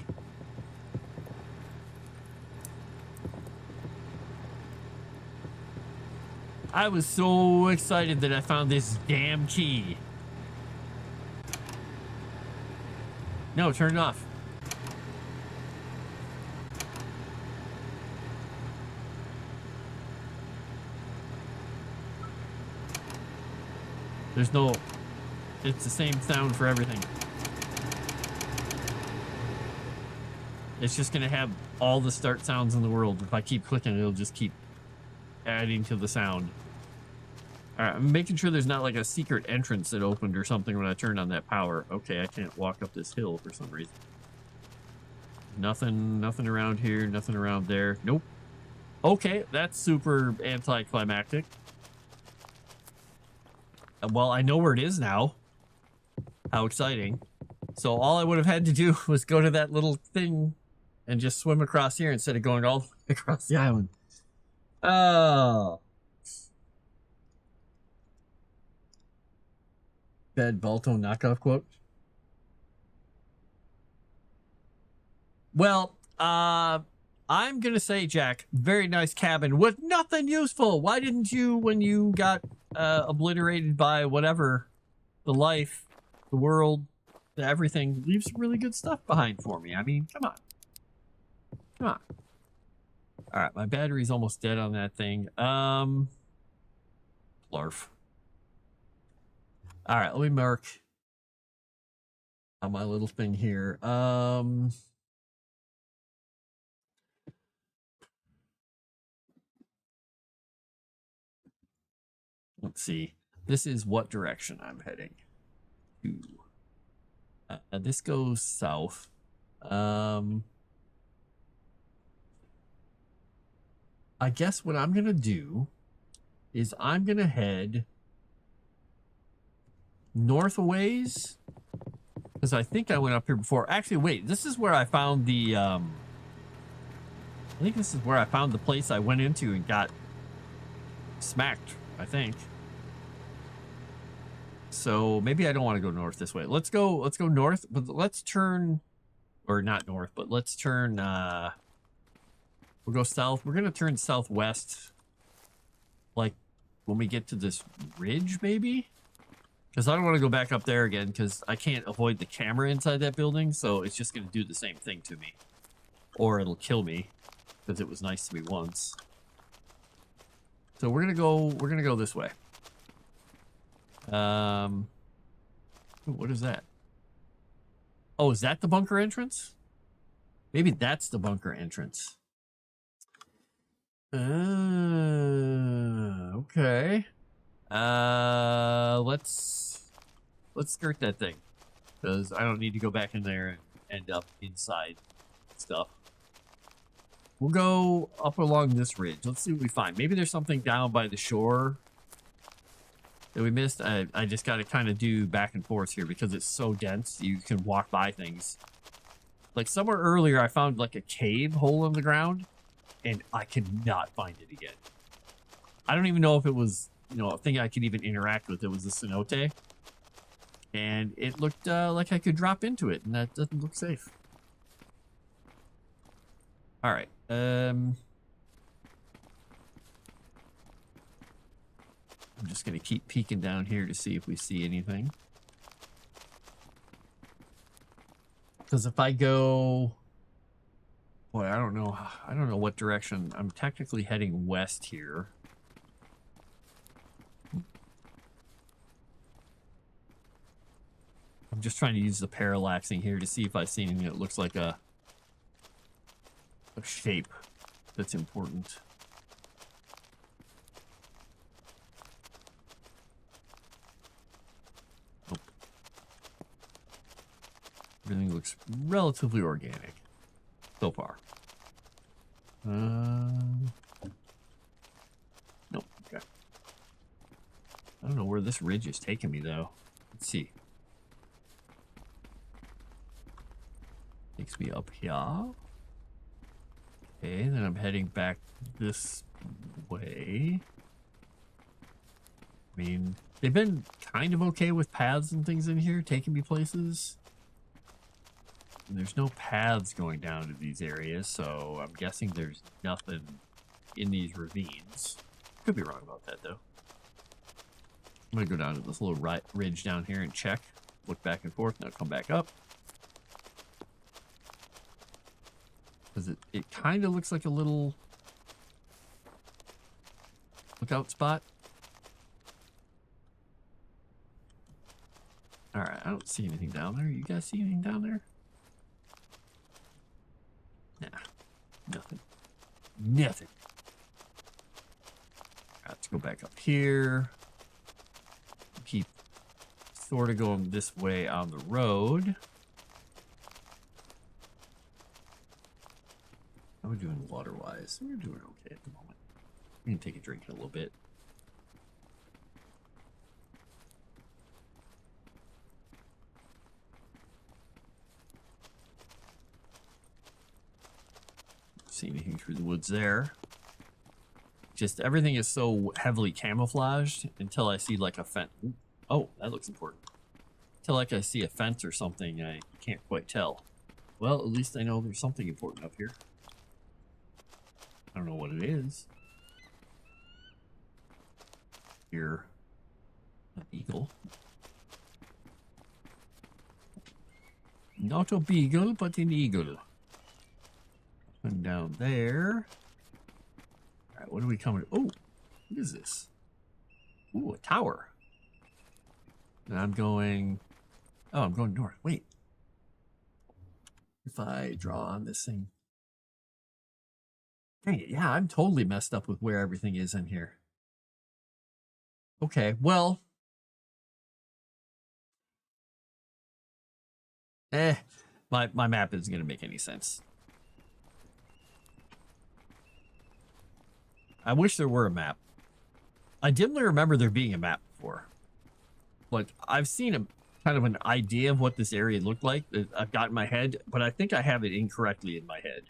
I was so excited that I found this damn key. No, turn it off. There's no... It's the same sound for everything. It's just gonna have all the start sounds in the world. If I keep clicking, it'll just keep adding to the sound. All right, I'm making sure there's not like a secret entrance that opened or something when I turned on that power. Okay, I can't walk up this hill for some reason. Nothing around here, nothing around there. Nope. Okay, that's super anticlimactic. Well, I know where it is now. How exciting. So all I would have had to do was go to that little thing and just swim across here instead of going all the way across the island. Oh. Bad Balto knockoff quote. Well, I'm gonna say, Jack, very nice cabin with nothing useful. Why didn't you, when you got obliterated by whatever, the life, the world, the everything, leave some really good stuff behind for me? I mean, come on. Come on. All right, my battery's almost dead on that thing. Blarf. All right, let me mark on my little thing here. Let's see. This is what direction I'm heading to. This goes south. I guess what I'm gonna do is I'm gonna head north a ways, because I think I went up here before. Actually, wait, this is where I found the I think this is where I found the place I went into and got smacked, I think. So maybe I don't want to go north this way. Let's go north, but let's turn, or not north, but let's turn we'll go south. We're gonna turn southwest, like when we get to this ridge, maybe, because I don't want to go back up there again, because I can't avoid the camera inside that building, so it's just gonna do the same thing to me, or it'll kill me, because it was nice to me once. So we're gonna go this way. Ooh, what is that? Oh, is that the bunker entrance? Maybe that's the bunker entrance. Okay. Let's skirt that thing, because I don't need to go back in there and end up inside stuff. We'll go up along this ridge. Let's see what we find. Maybe there's something down by the shore that we missed. I just got to kind of do back and forth here because it's so dense. You can walk by things. Like somewhere earlier, I found like a cave hole in the ground, and I could not find it again. I don't even know if it was, you know, a thing I could even interact with. It was a cenote, and it looked like I could drop into it, and that doesn't look safe. All right. I'm just going to keep peeking down here to see if we see anything. Because if I go... Boy, I don't know. I don't know what direction. I'm technically heading west here. I'm just trying to use the parallaxing here to see if I see anything that looks like a shape that's important. Nope. Everything looks relatively organic so far. Nope. Okay. I don't know where this ridge is taking me though. Let's see. Takes me up here. Okay, then I'm heading back this way. I mean, they've been kind of okay with paths and things in here, taking me places. And there's no paths going down to these areas, so I'm guessing there's nothing in these ravines. Could be wrong about that, though. I'm gonna go down to this little ridge down here and check. Look back and forth, now come back up. Because it kind of looks like a little lookout spot. Alright, I don't see anything down there. You guys see anything down there? Nothing. Let's go back up here. Keep sort of going this way on the road. How are we doing water-wise? We're doing okay at the moment. We can take a drink in a little bit. See anything through the woods there? Just everything is so heavily camouflaged until I see like a fence. Oh, that looks important. Until like I see a fence or something, I can't quite tell. Well, at least I know there's something important up here. I don't know what it is. Here, an eagle. Not a beagle, but an eagle. And down there. All right, what are we coming? Oh, what is this? Ooh, a tower. And I'm going. Oh, I'm going north. Wait. If I draw on this thing. Dang it, yeah, I'm totally messed up with where everything is in here. Okay, well. My map isn't going to make any sense. I wish there were a map. I dimly remember there being a map before. Like, I've seen a kind of an idea of what this area looked like that I've got in my head, but I think I have it incorrectly in my head.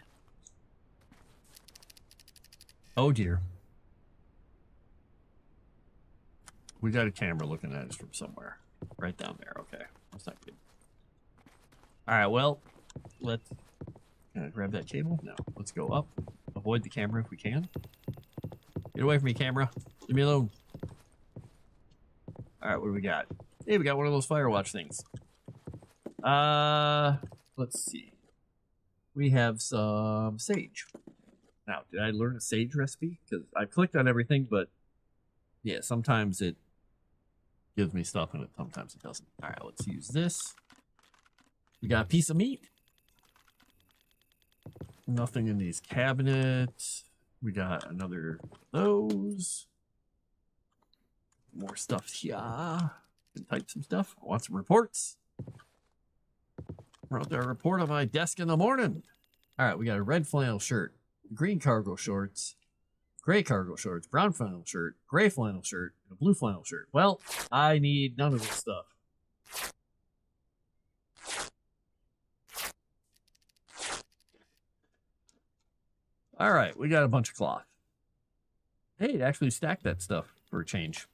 Oh dear. We got a camera looking at us from somewhere. Right down there. Okay. That's not good. Alright, well, let's... Can I grab that cable? No. Let's go up. Avoid the camera if we can. Get away from me, camera. Leave me alone. Alright, what do we got? Hey, we got one of those Firewatch things. Let's see. We have some sage. Now, did I learn a sage recipe? Because I clicked on everything, but yeah, sometimes it gives me stuff and sometimes it doesn't. Alright, let's use this. We got a piece of meat. Nothing in these cabinets. We got another of those. More stuff here. Can type some stuff. I want some reports. Wrote their report on my desk in the morning. All right, we got a red flannel shirt, green cargo shorts, gray cargo shorts, brown flannel shirt, gray flannel shirt, and a blue flannel shirt. Well, I need none of this stuff. All right, we got a bunch of cloth. Hey, it actually stacked that stuff for a change.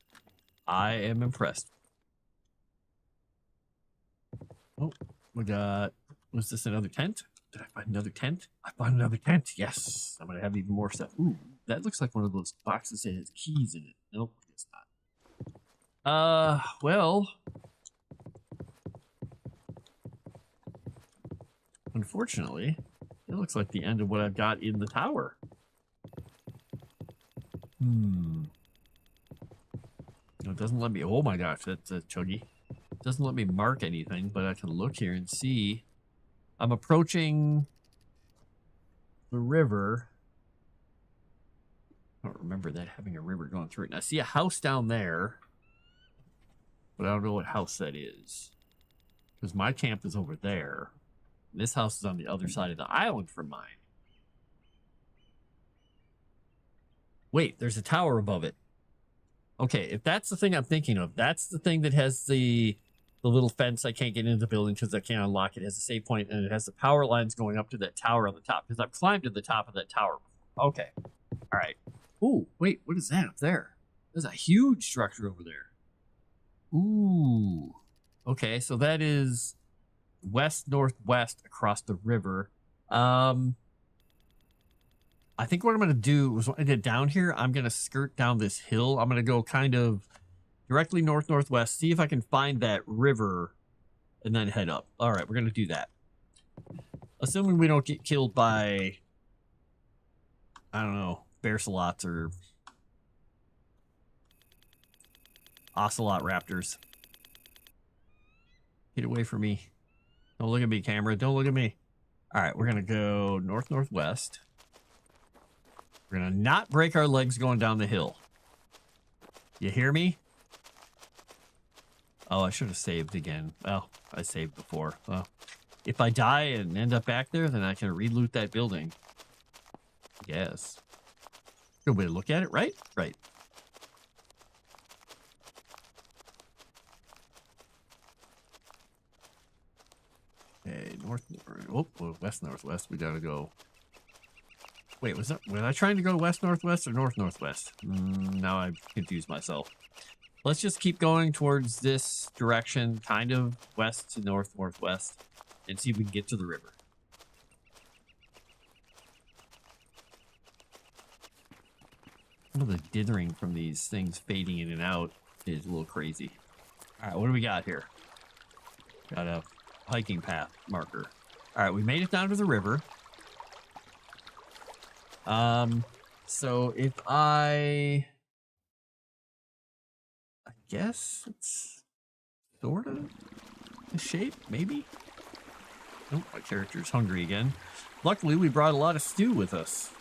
I am impressed. Oh, we got... Was this another tent? Did I find another tent? I found another tent. Yes. I'm going to have even more stuff. Ooh, that looks like one of those boxes that has keys in it. Nope, it's not. Well... Unfortunately, it looks like the end of what I've got in the tower. It doesn't let me... Oh my gosh, that's a chuggy. It doesn't let me mark anything, but I can look here and see. I'm approaching the river. I don't remember that having a river going through it. And I see a house down there, but I don't know what house that is. Because my camp is over there. And this house is on the other side of the island from mine. Wait, there's a tower above it. Okay, if that's the thing I'm thinking of, that's the thing that has the little fence I can't get into the building because I can't unlock it. It has a save point, and it has the power lines going up to that tower on the top, because I've climbed to the top of that tower before. Okay. All right. Ooh, wait, what is that up there? There's a huge structure over there. Ooh. Okay, so that is west-northwest across the river. I think what I'm going to do is when I get down here, I'm going to skirt down this hill. I'm going to go kind of directly north-northwest, see if I can find that river, and then head up. All right, we're going to do that. Assuming we don't get killed by, I don't know, bear slots or ocelot raptors. Get away from me. Don't look at me, camera. Don't look at me. All right, we're going to go north-northwest. We're gonna not break our legs going down the hill. You hear me? Oh, I should have saved again. Well, I saved before. Well, if I die and end up back there, then I can re-loot that building. Yes. Good way to look at it, right? Right. Okay, west northwest. We gotta go. Wait, was I trying to go west northwest or north northwest? Now I confused myself. Let's just keep going towards this direction, kind of west to north northwest, and see if we can get to the river. Some of the dithering from these things fading in and out is a little crazy. All right, what do we got here? Got a hiking path marker. All right, we made it down to the river. So if I guess it's sort of the shape, maybe. Oh, my character's hungry again. Luckily, we brought a lot of stew with us.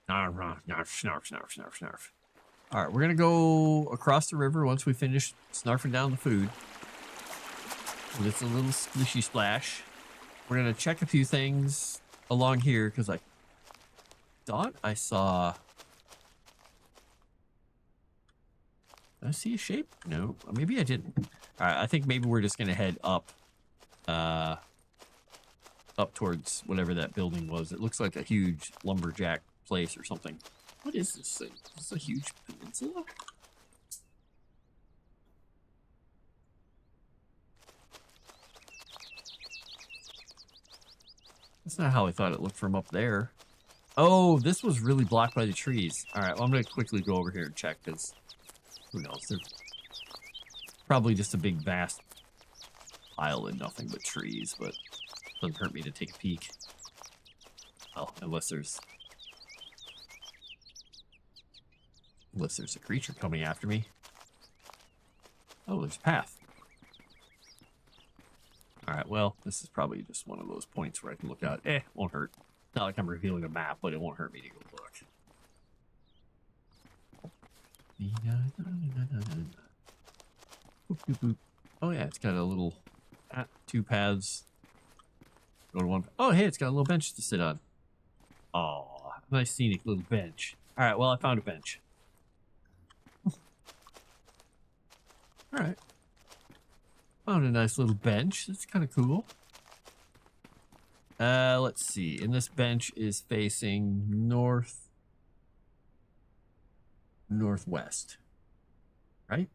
Snarf, snarf, snarf, snarf, snarf. All right, we're gonna go across the river once we finish snarfing down the food. And it's a little splishy splash. We're gonna check a few things along here because I thought I saw. Did I see a shape? No, maybe I didn't. All right, I think maybe we're just gonna head up, up towards whatever that building was. It looks like a huge lumberjack place or something. What is this thing? Is this a huge peninsula? That's not how I thought it looked from up there. Oh, this was really blocked by the trees. All right, well, I'm going to quickly go over here and check because who knows? There's probably just a big, vast pile of nothing but trees, but it doesn't hurt me to take a peek. Well, unless there's a creature coming after me. Oh, there's a path. All right, well, this is probably just one of those points where I can look out. Won't hurt. Not like I'm revealing a map, but it won't hurt me to go look. Boop, boop, boop. Oh, yeah, it's got a little two paths. Go to one. Oh, hey, it's got a little bench to sit on. Oh, nice scenic little bench. All right, well, I found a bench. All right. Found a nice little bench. That's kind of cool. Let's see. And this bench is facing northwest. Right?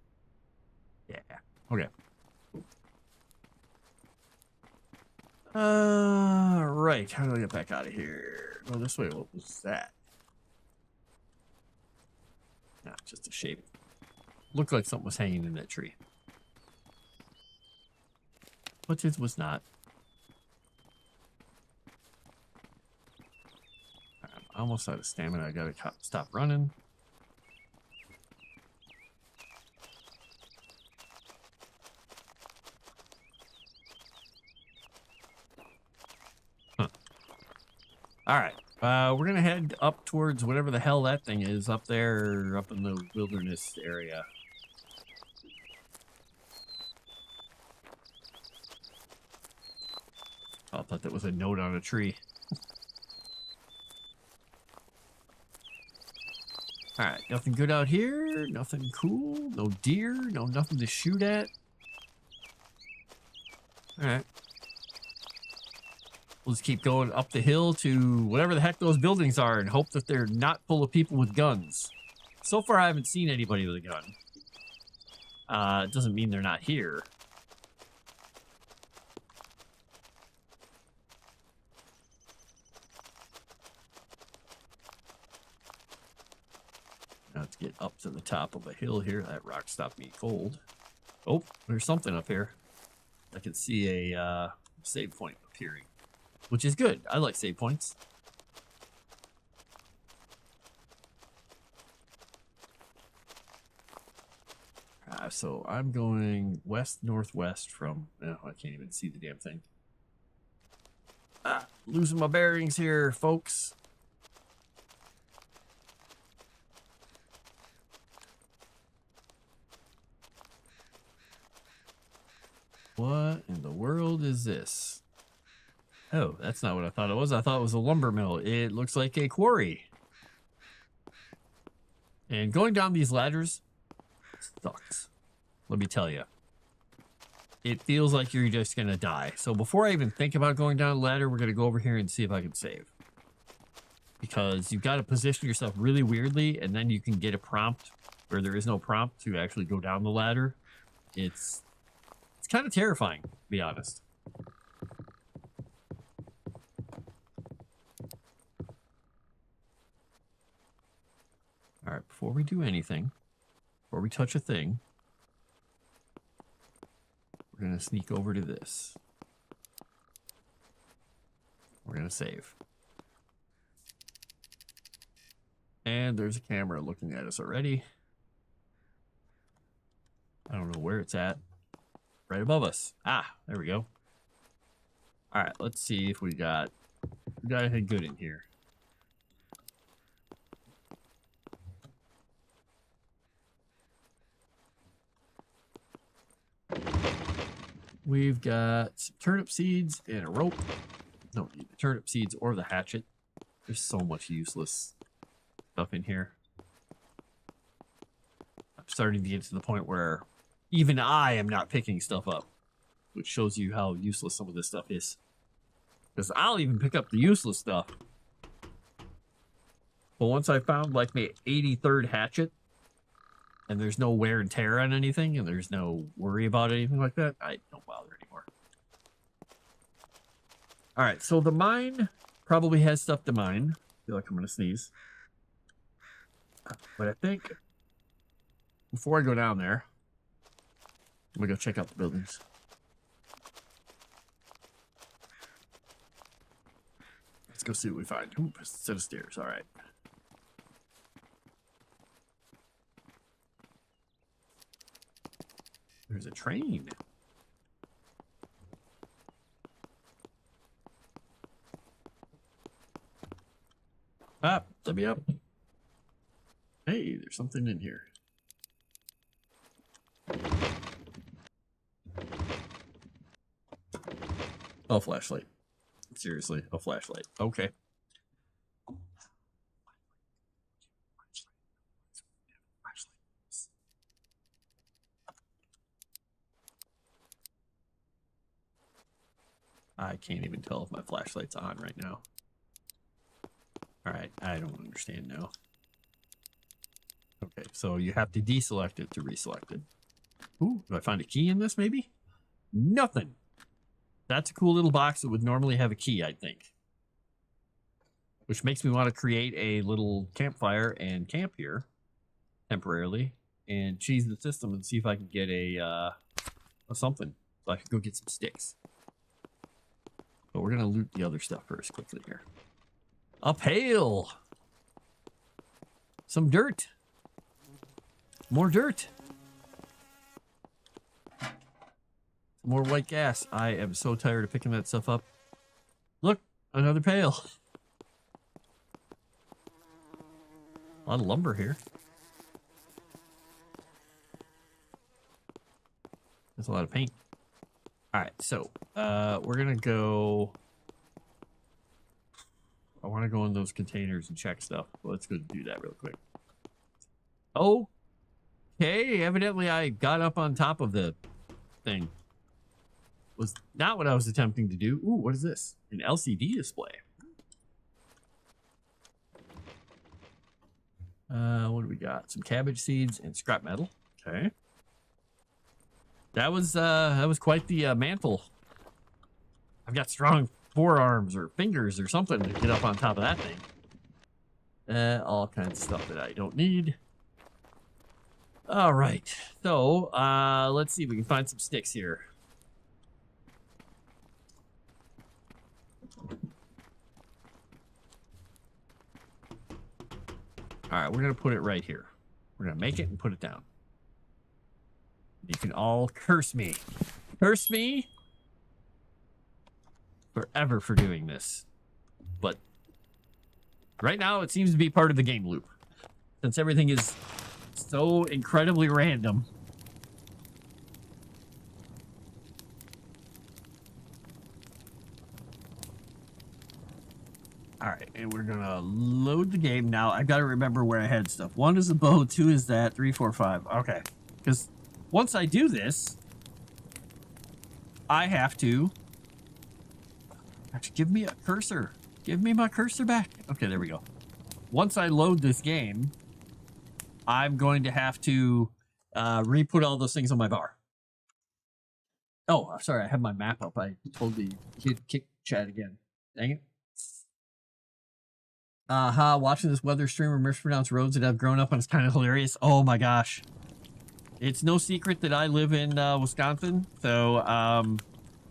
Yeah. Okay. Right. How do I get back out of here? Oh, this way. What was that? Nah, just a shape. Looked like something was hanging in that tree. But it was not. I'm almost out of stamina. I gotta stop running. Huh. All right. We're gonna head up towards whatever the hell that thing is up there, up in the wilderness area. I thought that was a note on a tree. All right, nothing good out here. Nothing cool. No deer. No nothing to shoot at. All right. We'll just keep going up the hill to whatever the heck those buildings are and hope that they're not full of people with guns. So far, I haven't seen anybody with a gun. It doesn't mean they're not here. Now let's get up to the top of a hill here. That rock stopped me cold. Oh, there's something up here. I can see a save point appearing, which is good. I like save points. So I'm going west-northwest from... Oh, I can't even see the damn thing. Losing my bearings here, folks. What in the world is this? Oh, that's not what I thought it was. I thought it was a lumber mill. It looks like a quarry. And going down these ladders sucks. Let me tell you. It feels like you're just going to die. So before I even think about going down the ladder, we're going to go over here and see if I can save. Because you've got to position yourself really weirdly, and then you can get a prompt where there is no prompt to actually go down the ladder. It's kind of terrifying, to be honest. All right, before we do anything, before we touch a thing, we're going to sneak over to this. We're going to save. And there's a camera looking at us already. I don't know where it's at. Right above us. Ah, there we go. All right, let's see if we got anything good in here. We've got some turnip seeds and a rope. Don't need the turnip seeds or the hatchet. There's so much useless stuff in here. I'm starting to get to the point where even I am not picking stuff up, which shows you how useless some of this stuff is. Because I'll even pick up the useless stuff. But once I found like my 83rd hatchet, and there's no wear and tear on anything, and there's no worry about anything like that, I don't bother anymore. All right, so the mine probably has stuff to mine. I feel like I'm going to sneeze. But I think before I go down there, I'm going to go check out the buildings. Let's go see what we find. Ooh, a set of stairs. All right. There's a train. Ah, let me up. Hey, there's something in here. Oh, flashlight. Seriously, a flashlight. Okay. I can't even tell if my flashlight's on right now. All right, I don't understand now. Okay, so you have to deselect it to reselect it. Ooh, do I find a key in this maybe? Nothing. That's a cool little box that would normally have a key, I think. Which makes me want to create a little campfire and camp here temporarily and cheese the system and see if I can get a something. So I can go get some sticks. But we're going to loot the other stuff first quickly here. A pail. Some dirt. More dirt. More white gas. I am so tired of picking that stuff up. Look, another pail. A lot of lumber here. There's a lot of paint. All right, so we're gonna go. I want to go in those containers and check stuff. Let's go do that real quick. Okay, evidently I got up on top of the thing. Was not what I was attempting to do. Ooh, what is this? An LCD display. What do we got? Some cabbage seeds and scrap metal. Okay. That was quite the mantle. I've got strong forearms or fingers or something to get up on top of that thing. All kinds of stuff that I don't need. All right. So, let's see if we can find some sticks here. All right, we're going to put it right here. We're going to make it and put it down. You can all curse me. Curse me forever for doing this. but right now it seems to be part of the game loop. Since everything is so incredibly random. All right, and we're gonna load the game now. I gotta remember where I had stuff. 1 is the bow, 2 is that, 3, 4, 5. Okay, because once I do this, I have to actually give me a cursor. Give me my cursor back. Okay, there we go. Once I load this game, I'm going to have to re-put all those things on my bar. Oh, I'm sorry, I have my map up. I told the kid kick chat again. Dang it. Watching this weather streamer mispronounce roads that I've grown up on is kind of hilarious. Oh my gosh. It's no secret that I live in Wisconsin, so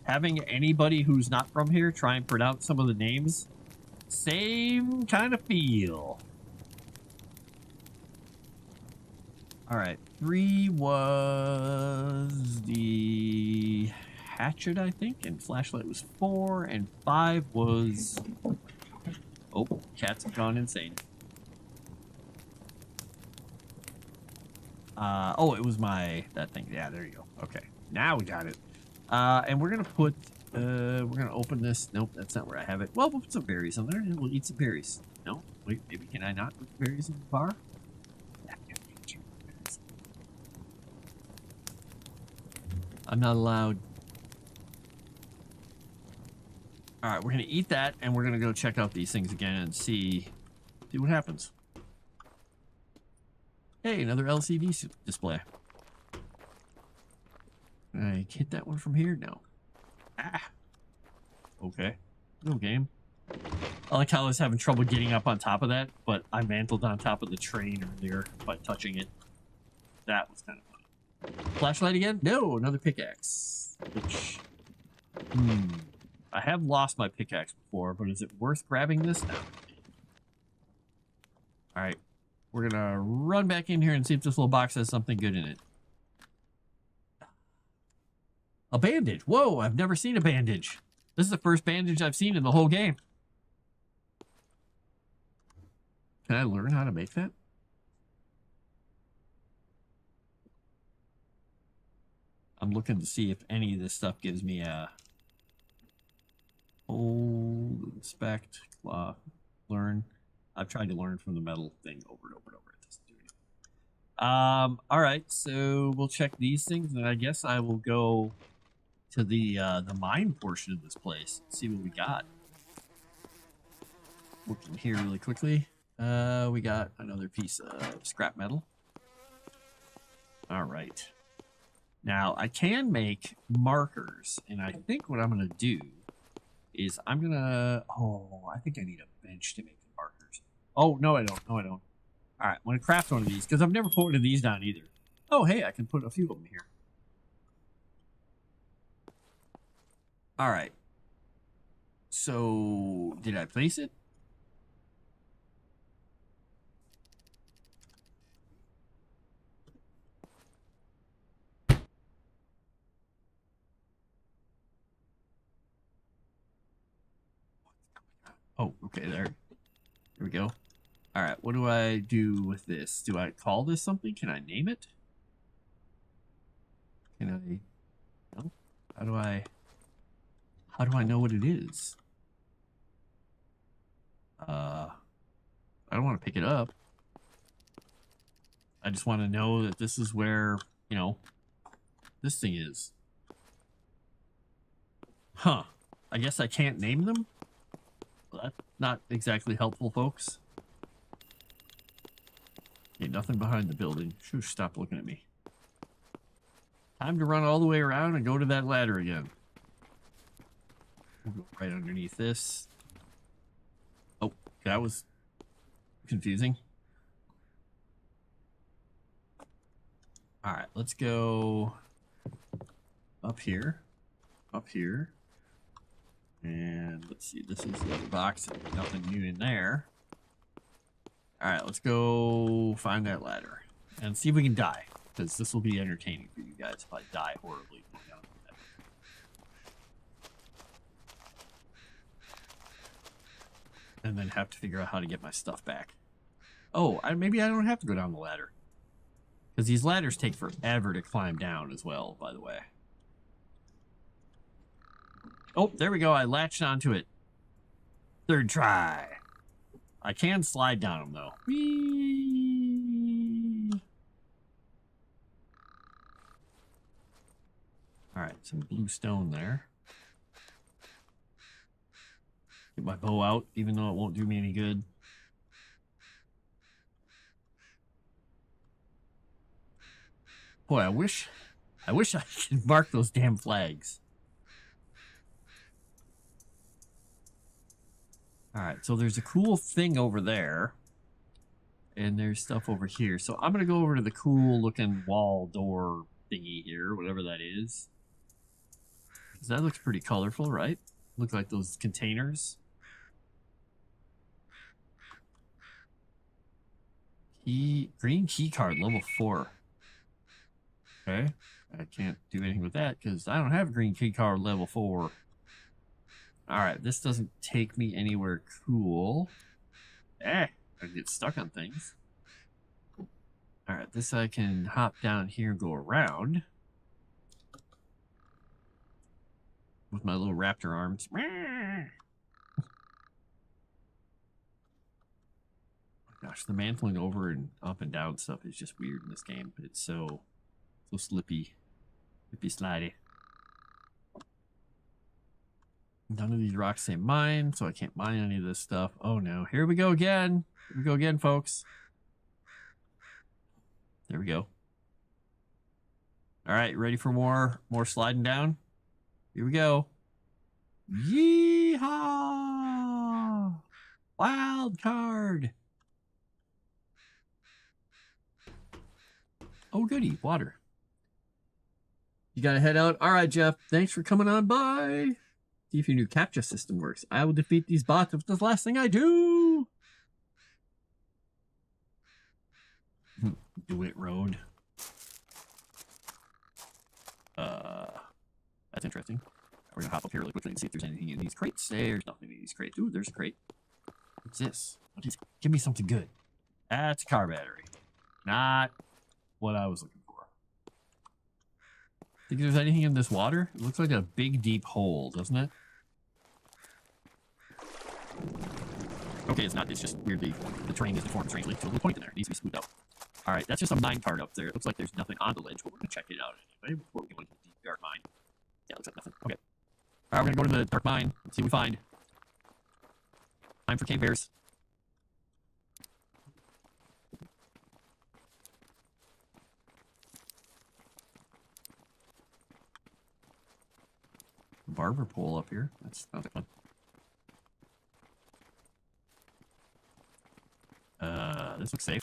having anybody who's not from here try and pronounce some of the names, same kind of feel. All right, 3 was the hatchet, I think, and flashlight was 4, and 5 was... Oh, cats have gone insane. Oh, it was that thing. Yeah, there you go. Okay, now we got it. And we're gonna put, we're gonna open this. Nope, that's not where I have it. Well, we'll put some berries on there and we'll eat some berries. No, wait, maybe can I not put berries in the bar? I'm not allowed. All right, we're gonna eat that and we're gonna go check out these things again and see what happens. Hey, another LCD display. Can I hit that one from here? No. Ah. Okay. No game. I like how I was having trouble getting up on top of that, but I mantled on top of the train earlier by touching it. That was kind of fun. Flashlight again? No, another pickaxe. Which... I have lost my pickaxe before, but is it worth grabbing this now? Alright. We're gonna run back in here and see if this little box has something good in it. A bandage. Whoa, I've never seen a bandage. This is the first bandage I've seen in the whole game. Can I learn how to make that? I'm looking to see if any of this stuff gives me a... Hold, inspect, cloth, learn. I've tried to learn from the metal thing over and over and over. It doesn't do anything. All right, so we'll check these things, and I guess I will go to the mine portion of this place. See what we got. Looking here really quickly. We got another piece of scrap metal. All right. Now I can make markers, and I think what I'm gonna do is I'm gonna. Oh, I think I need a bench to make the markers. Oh no, I don't. No, I don't. All right, I'm gonna craft one of these because I've never put one of these down either. Oh, hey, I can put a few of them here. All right. So, did I place it? Oh, okay, there we go. All right, what do I do with this? Do I call this something? Can I name it? Can I? No? How do I know what it is? I don't want to pick it up. I just want to know that this is where, you know, this thing is. Huh. I guess I can't name them? Well, that's not exactly helpful, folks. Okay, nothing behind the building. Shoosh, stop looking at me. Time to run all the way around and go to that ladder again. We'll go right underneath this. Oh, that was confusing. All right, let's go up here. Up here. And let's see, this is the other box. Nothing new in there. All right, let's go find that ladder and see if we can die, because this will be entertaining for you guys if I die horribly. and then have to figure out how to get my stuff back. Oh, maybe I don't have to go down the ladder. Because these ladders take forever to climb down as well, by the way. Oh, there we go. I latched onto it. Third try. I can slide down them, though. Whee! Alright, some blue stone there. Get my bow out, even though it won't do me any good. Boy, I wish I could mark those damn flags. Alright, so there's a cool thing over there. And there's stuff over here. So I'm going to go over to the cool looking wall door thingy here, whatever that is. Because that looks pretty colorful, right? Look like those containers. Green key card, level 4. Okay. I can't do anything with that because I don't have a green key card level 4. Alright, this doesn't take me anywhere cool. I get stuck on things. Alright, this I can hop down here and go around. With my little raptor arms. Gosh, the mantling over and up and down stuff is just weird in this game. It's so slippy. Slippy slidey. None of these rocks say mine, so I can't mine any of this stuff. Oh no, here we go again. Here we go again, folks. There we go. All right, ready for more sliding down? Here we go. Yeehaw! Wild card. Oh, goody, water. You gotta head out. All right, Jeff. Thanks for coming on by. See if your new CAPTCHA system works. I will defeat these bots if it's the last thing I do. Do it, road. That's interesting. We're gonna hop up here really quickly and see if there's anything in these crates. There's nothing in these crates. Ooh, there's a crate. What's this? What is it? Give me something good. That's a car battery. Not what I was looking for. Think there's anything in this water? It looks like a big deep hole, doesn't it? Okay, it's not. It's just weirdly the terrain is deformed strangely. So the point in there needs to be smoothed out. All right, that's just a mine card up there. It looks like there's nothing on the ledge, but we're gonna check it out anyway before we go into the deep dark mine. Yeah, looks like nothing. Okay. All right, we're gonna go to the dark mine. Let's see what we find. Time for cave bears. Barber pole up here. That's not fun. This looks safe.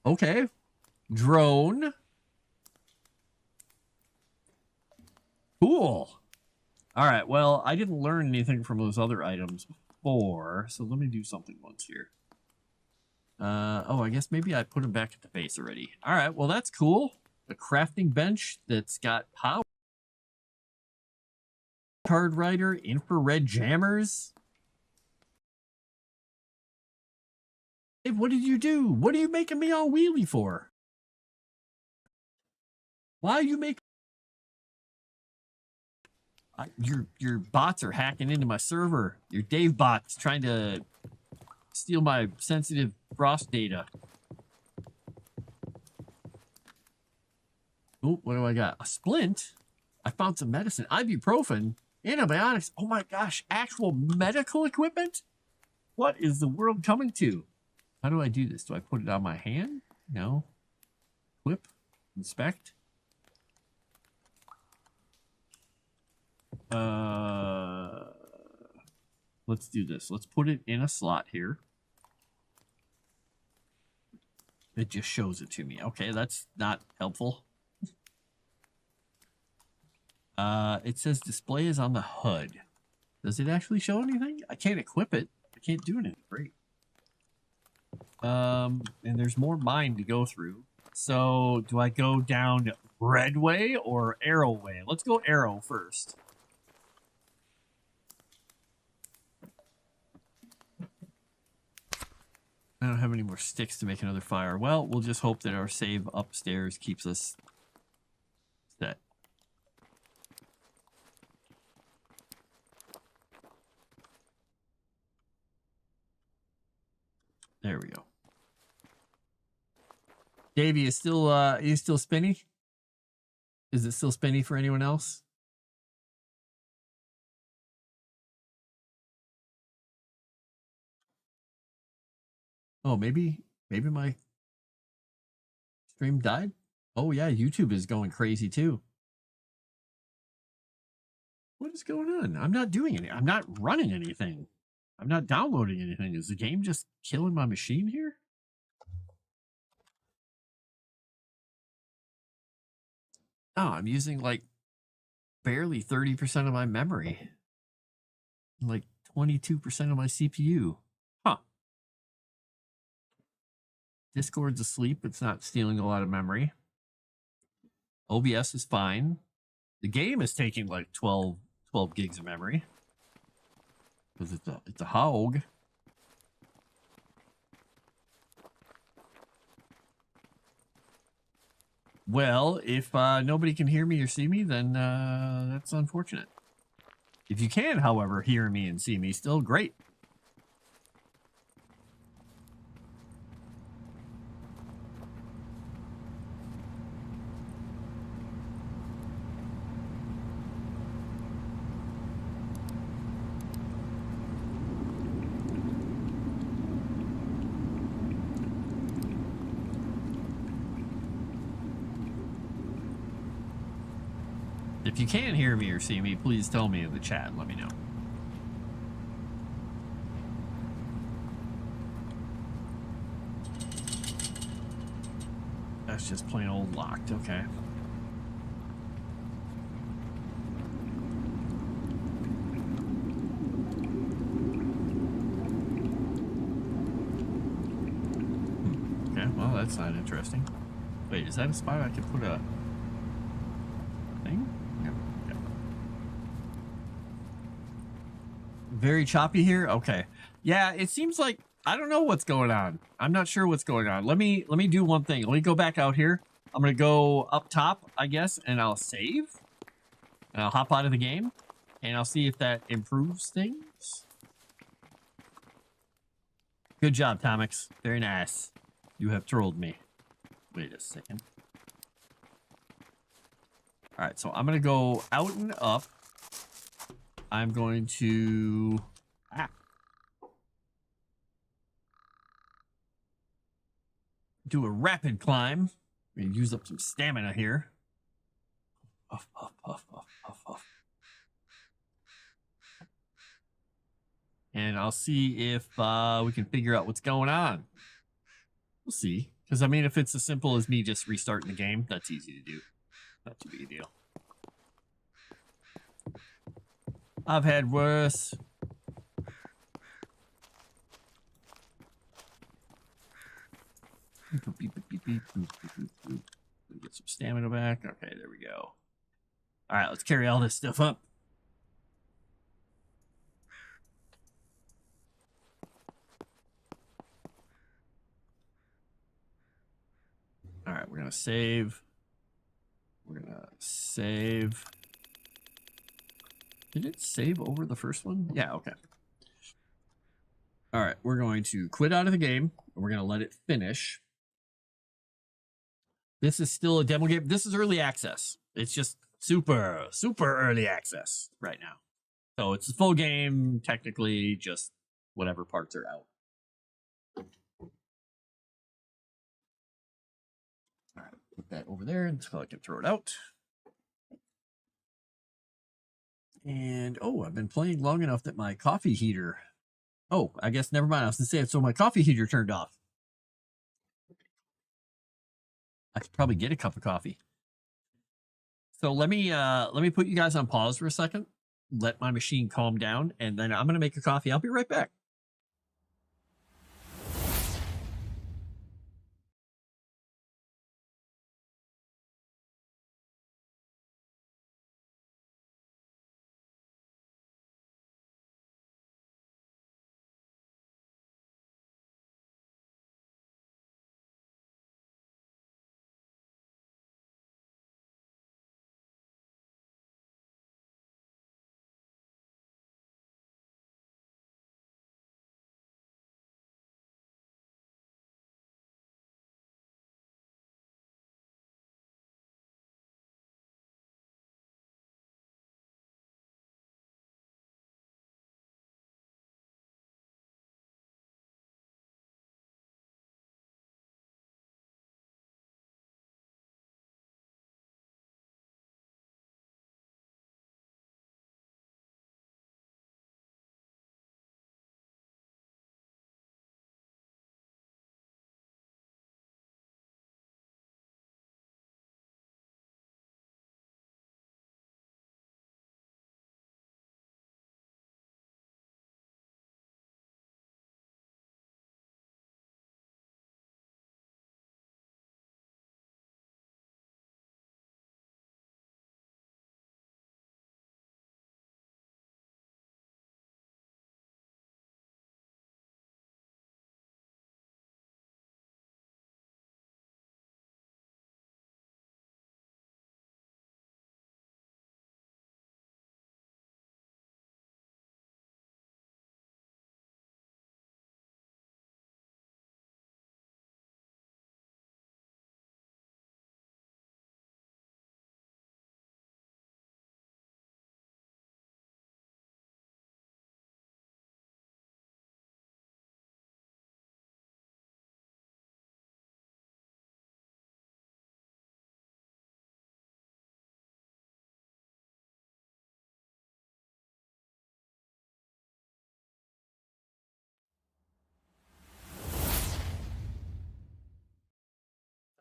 Okay. Drone. Cool. All right, well, I didn't learn anything from those other items before, so let me do something once here. Oh, I guess maybe I put them back at the base already. All right, well, that's cool. A crafting bench that's got power. Card writer, infrared jammers. Hey, what did you do? What are you making me all wheelie for? Why are you making... Your bots are hacking into my server. Your Dave bot's trying to steal my sensitive frost data. Oh, what do I got? A splint? I found some medicine. Ibuprofen. Antibiotics. Oh my gosh. Actual medical equipment? What is the world coming to? How do I do this? Do I put it on my hand? No. Equip. Inspect. Let's do this. Let's put it in a slot here. It just shows it to me. Okay, that's not helpful. It says display is on the HUD. Does it actually show anything? I can't equip it. I can't do anything. Great. And there's more mine to go through. So do I go down red way or arrow way? Let's go arrow first. I don't have any more sticks to make another fire. Well, we'll just hope that our save upstairs keeps us set. There we go. Davey is still spinny? Is it still spinny for anyone else? Oh, maybe my stream died? Oh yeah, YouTube is going crazy too. What is going on? I'm not doing anything. I'm not running anything. I'm not downloading anything. Is the game just killing my machine here? Oh, I'm using like barely 30% of my memory. Like 22% of my CPU. Huh. Discord's asleep. It's not stealing a lot of memory. OBS is fine. The game is taking like 12 gigs of memory. Because it's a hog. Well, if nobody can hear me or see me, then that's unfortunate. If you can, however, hear me and see me, still great. If you can hear me or see me, please tell me in the chat and let me know. That's just plain old locked, okay. Okay, well, that's not interesting. Wait, is that a spot I could put a thing? Yeah. Very choppy here? Okay. Yeah, it seems like I don't know what's going on. I'm not sure what's going on. Let me do one thing. Let me go back out here. I'm gonna go up top, I guess, and I'll save. And I'll hop out of the game. And I'll see if that improves things. Good job, Tomix. Very nice. You have trolled me. Wait a second. Alright, so I'm gonna go out and up. I'm going to do a rapid climb. I'm gonna use up some stamina here. Puff, puff, puff, puff, puff, puff. And I'll see if we can figure out what's going on. We'll see. Because, I mean, if it's as simple as me just restarting the game, that's easy to do. Not too big a deal. I've had worse. Get some stamina back. Okay, there we go. All right, let's carry all this stuff up. All right, we're going to save. We're going to save. Did it save over the first one? Yeah, okay. All right, we're going to quit out of the game. And we're going to let it finish. This is still a demo game. This is early access. It's just super, super early access right now. So it's a full game, technically, just whatever parts are out. All right, put that over there until I can throw it out. And, oh, I've been playing long enough that my coffee heater... Oh, I guess never mind. I was going to say it. So my coffee heater turned off. I could probably get a cup of coffee. So let me put you guys on pause for a second. Let my machine calm down, and then I'm going to make a coffee. I'll be right back.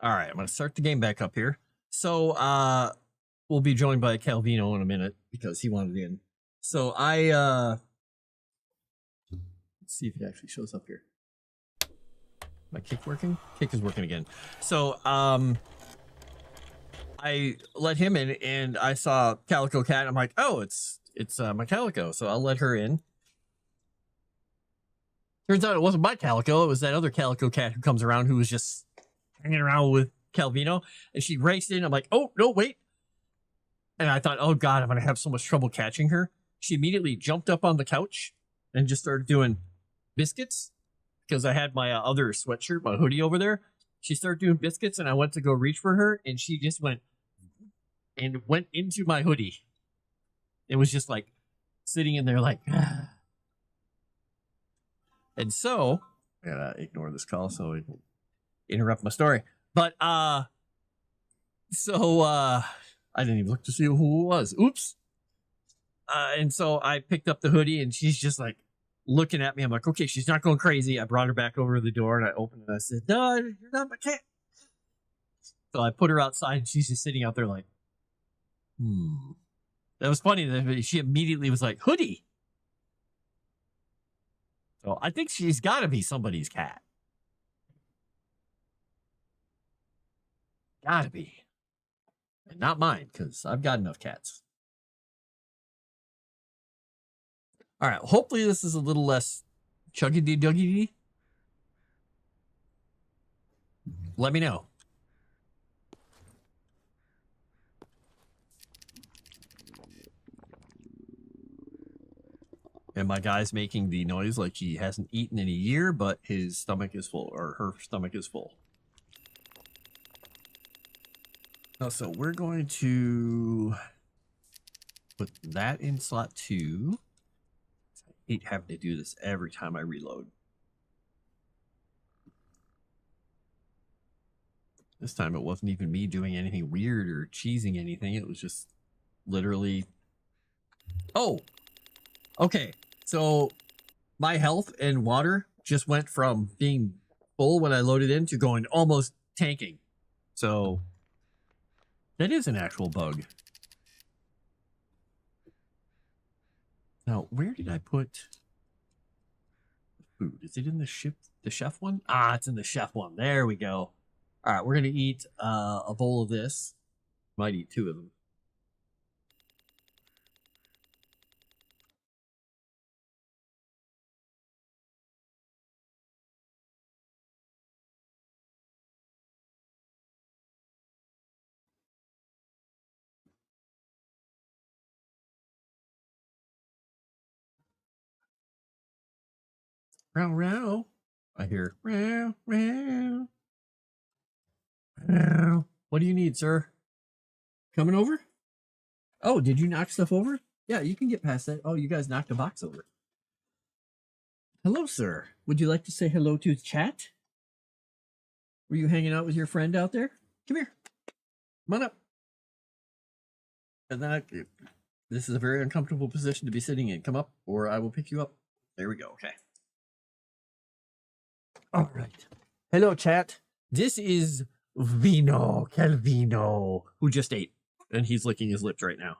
All right, I'm gonna start the game back up here. So we'll be joined by Calvino in a minute because he wanted in. So let's see if he actually shows up here. My kick working? Kick is working again. So I let him in and I saw Calico Cat. I'm like, oh, it's my Calico, so I'll let her in. Turns out it wasn't my Calico, it was that other Calico Cat who comes around who was just hanging around with Calvino, and she raced in. I'm like, oh, no, wait. And I thought, oh God, I'm going to have so much trouble catching her. She immediately jumped up on the couch and just started doing biscuits because I had my other sweatshirt, my hoodie over there. She started doing biscuits and I went to go reach for her and she just went into my hoodie. It was just like sitting in there like, ah. And so, I gotta ignore this call so it won't interrupt my story. But, I didn't even look to see who it was. Oops. And so I picked up the hoodie and she's just like looking at me. I'm like, okay, she's not going crazy. I brought her back over to the door and I opened it and I said, no, you're not my cat. So I put her outside and she's just sitting out there like, That was funny that she immediately was like, hoodie. So I think she's got to be somebody's cat. Gotta be. And not mine, because I've got enough cats. All right, hopefully this is a little less chuggedy-duggedy. Let me know. And my guy's making the noise like he hasn't eaten in a year, but his stomach is full, or her stomach is full. So we're going to put that in slot 2. I hate having to do this every time I reload. This time it wasn't even me doing anything weird or cheesing anything. It was just literally... Oh! Okay, so my health and water just went from being full when I loaded in to going almost tanking. So that is an actual bug. Now, where did I put food? Is it in the chef one? Ah, it's in the chef one. There we go. All right, we're going to eat a bowl of this. Might eat 2 of them. Row, row. I hear row, row. Row. What do you need, sir? Coming over? Oh, did you knock stuff over? Yeah, you can get past that. Oh, you guys knocked a box over. Hello, sir. Would you like to say hello to the chat? Were you hanging out with your friend out there? Come here. Come on up. And then this is a very uncomfortable position to be sitting in. Come up, or I will pick you up. There we go. Okay. All right. Hello, chat. This is Vino Calvino, who just ate, and he's licking his lips right now.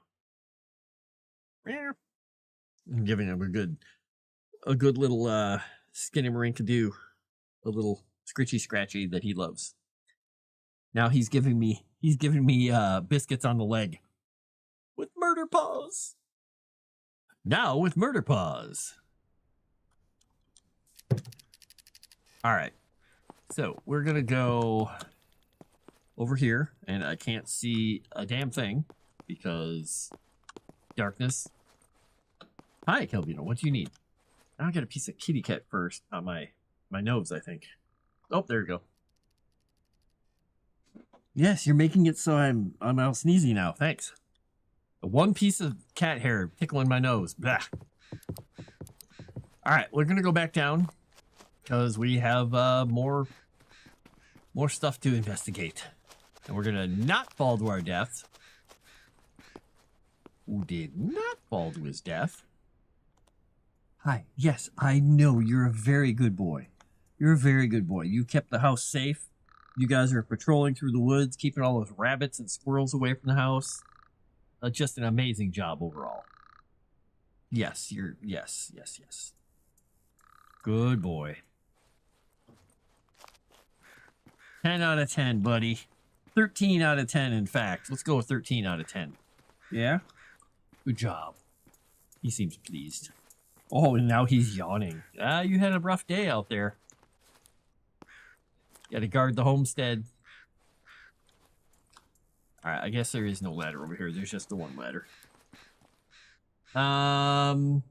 I'm giving him a good little skinny-marink-a-doo, a little scritchy scratchy that he loves. Now he's giving me biscuits on the leg with murder paws. Now with murder paws. All right, so we're gonna go over here, and I can't see a damn thing because darkness. Hi, Calvino. What do you need? I'll get a piece of kitty cat first on my nose, I think. Oh, there you go. Yes, you're making it so I'm all sneezy now. Thanks. One piece of cat hair tickling my nose. Blah. All right, we're gonna go back down because we have more stuff to investigate, and we're gonna not fall to our death. Who did not fall to his death? Hi. Yes, I know you're a very good boy. You're a very good boy. You kept the house safe. You guys are patrolling through the woods, keeping all those rabbits and squirrels away from the house. Just an amazing job overall. Yes, yes. Good boy. 10 out of 10, buddy. 13 out of 10, in fact. Let's go with 13 out of 10. Yeah? Good job. He seems pleased. Oh, and now he's yawning. You had a rough day out there. Gotta guard the homestead. Alright, I guess there is no ladder over here. There's just the one ladder. Sorry,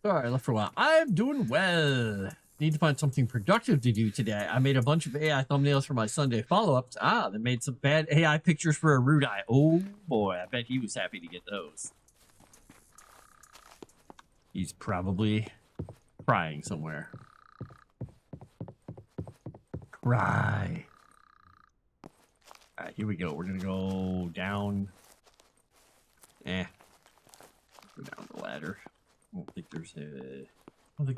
I left for a while. I'm doing well. Need to find something productive to do today. I made a bunch of AI thumbnails for my Sunday follow-ups. They made some bad AI pictures for a rude eye. Oh boy, I bet he was happy to get those. He's probably crying somewhere. Cry. Alright, here we go. We're gonna go down. Go down the ladder. I don't think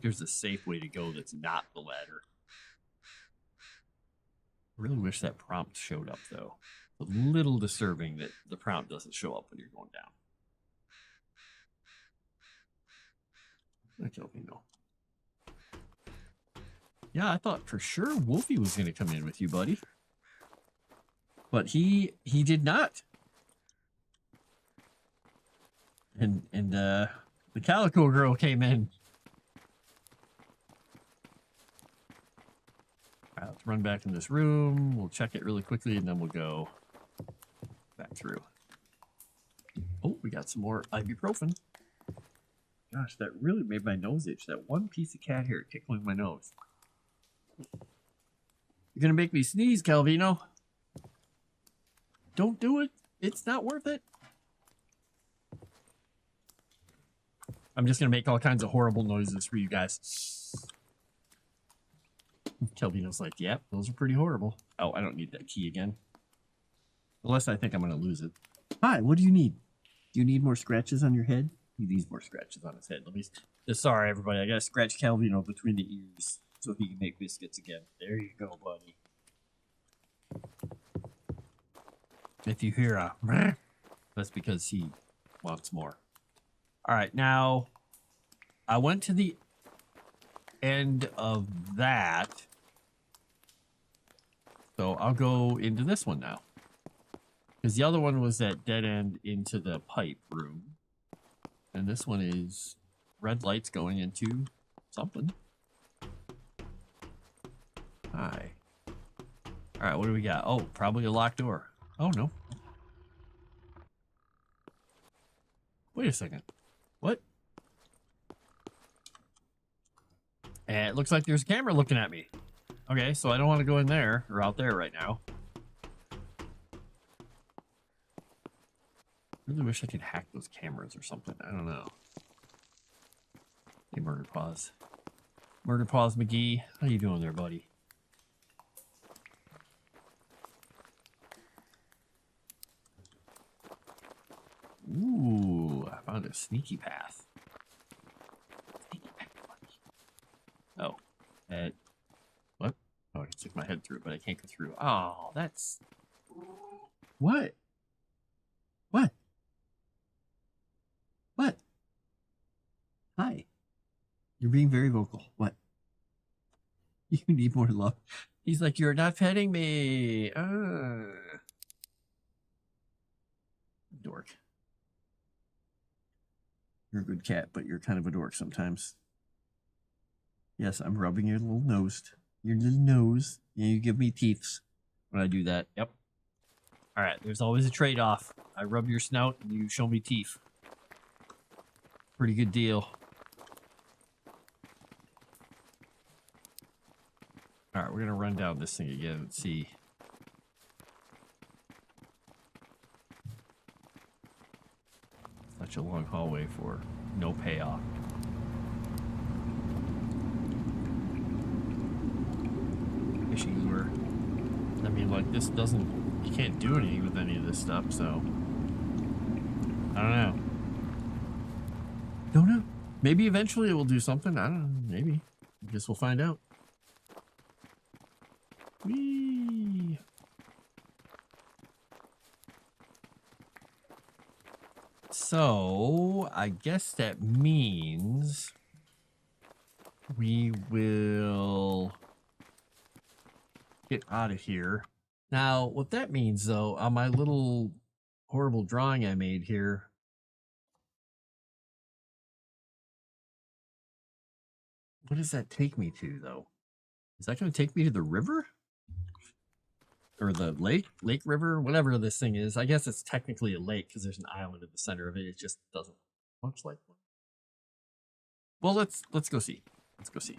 there's a safe way to go that's not the ladder. I really wish that prompt showed up, though. It's a little disturbing that the prompt doesn't show up when you're going down. Okay, no. Yeah, I thought for sure Wolfie was going to come in with you, buddy. But he did not. And the Calico Girl came in. All right, let's run back in this room. We'll check it really quickly, and then we'll go back through. Oh, we got some more ibuprofen. Gosh, that really made my nose itch. That one piece of cat hair tickling my nose. You're gonna make me sneeze, Calvino. Don't do it. It's not worth it. I'm just gonna make all kinds of horrible noises for you guys. Calvino's like, yep, those are pretty horrible. Oh, I don't need that key again. Unless I think I'm gonna lose it. Hi, what do you need? Do you need more scratches on your head? He needs more scratches on his head. Let me. Sorry, everybody. I gotta scratch Calvino between the ears so he can make biscuits again. There you go, buddy. If you hear a meh, that's because he wants more. All right, now I went to the end of that, so I'll go into this one now. Because the other one was that dead end into the pipe room. And this one is red lights going into something. Hi. All right, what do we got? Oh, probably a locked door. Oh, no. Wait a second. What? And it looks like there's a camera looking at me. Okay, so I don't want to go in there or out there right now. I really wish I could hack those cameras or something. I don't know. Hey, Murder Paws. Murder Paws McGee. How you doing there, buddy? Ooh, I found a sneaky path. Sneaky path, buddy. Oh. What? Oh, I can stick my head through it, but I can't go through. Oh, that's... What? What? What? Hi. You're being very vocal. What? You need more love. He's like, you're not petting me. Dork. You're a good cat, but you're kind of a dork sometimes. Yes, I'm rubbing your little nose. Your little nose. Yeah, you give me teeths when I do that. Yep. All right, there's always a trade-off. I rub your snout and you show me teeth. Pretty good deal. All right, we're going to run down this thing again and see. Such a long hallway for no payoff. Fishing lure. I mean, like, this doesn't... You can't do anything with any of this stuff, so... I don't know. Don't know. Maybe eventually it will do something. I don't know. Maybe. I guess we'll find out. Whee! So, I guess that means we will get out of here. Now, what that means, though, on my little horrible drawing I made here, what does that take me to, though? Is that going to take me to the river? Or the lake river, whatever this thing is. I guess it's technically a lake because there's an island in the center of it. It just doesn't look like one. Well, let's go see. Let's go see.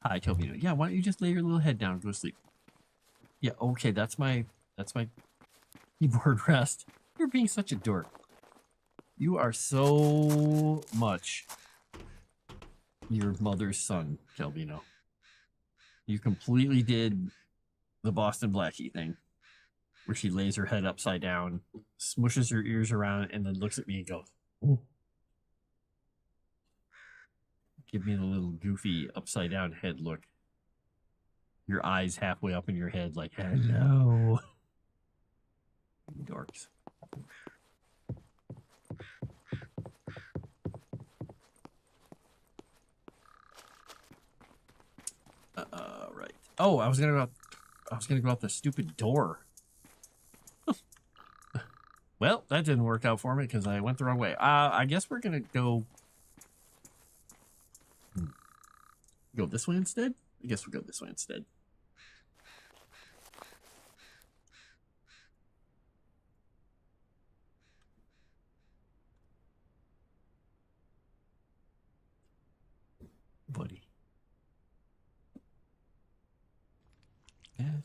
Hi, Toby. Yeah, why don't you just lay your little head down and go to sleep? Yeah, okay, that's my keyboard rest. You're being such a dork. You are so much your mother's son, Calvino. You completely did the Boston Blackie thing, where she lays her head upside down, smushes her ears around, and then looks at me and goes, "Ooh." Give me the little goofy upside down head look. Your eyes halfway up in your head like, hello. Dorks. Right. Oh, I was gonna go out the stupid door. Well, that didn't work out for me because I went the wrong way. I guess we're gonna go this way instead. I guess we'll go this way instead. Buddy. Yeah.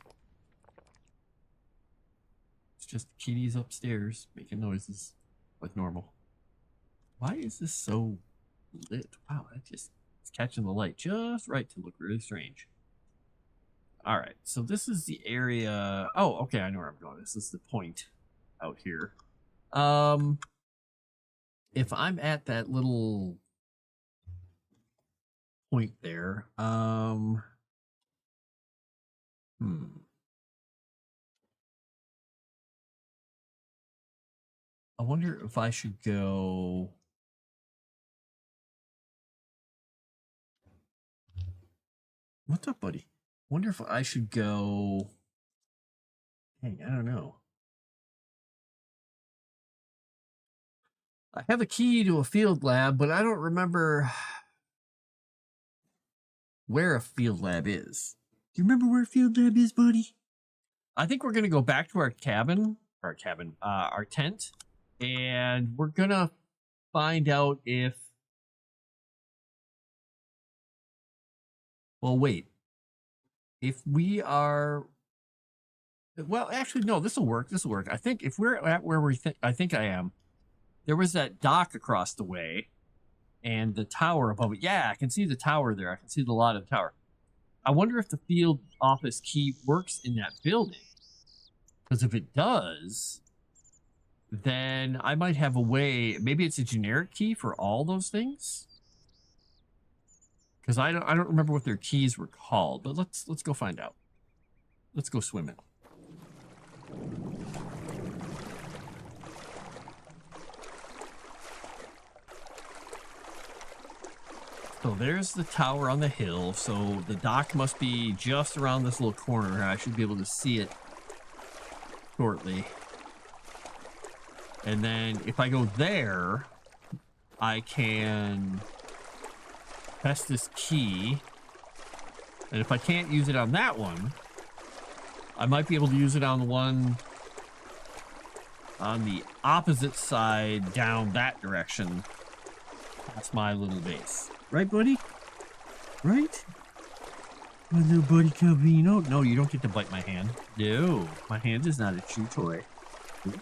It's just kitties upstairs making noises like normal. Why is this so lit? Wow, it's catching the light just right to look really strange. All right, so this is the area. Oh, okay, I know where I'm going. This is the point out here. If I'm at that little point there, I wonder if I should go. What's up, buddy? Wonder if I should go. Hey, I don't know. I have a key to a field lab, but I don't remember where a field lab is. Do you remember where a field lab is, buddy? I think we're gonna go back to our tent, and we're gonna find out if. Well, wait. If we are. Well, actually, no. This will work. This will work. I think if we're at where we think, I think I am. There was that dock across the way, and the tower above it. Yeah, I can see the tower there. I can see the lot of the tower. I wonder if the field office key works in that building. Because if it does, then I might have a way. Maybe it's a generic key for all those things. Because I don't remember what their keys were called. But let's go find out. Let's go swimming. So there's the tower on the hill. So the dock must be just around this little corner. I should be able to see it shortly. And then if I go there, I can press this key. And if I can't use it on that one, I might be able to use it on the one on the opposite side down that direction. That's my little base. Right, buddy? Right? My little buddy Calvino. No, you don't get to bite my hand. No, my hand is not a chew toy. You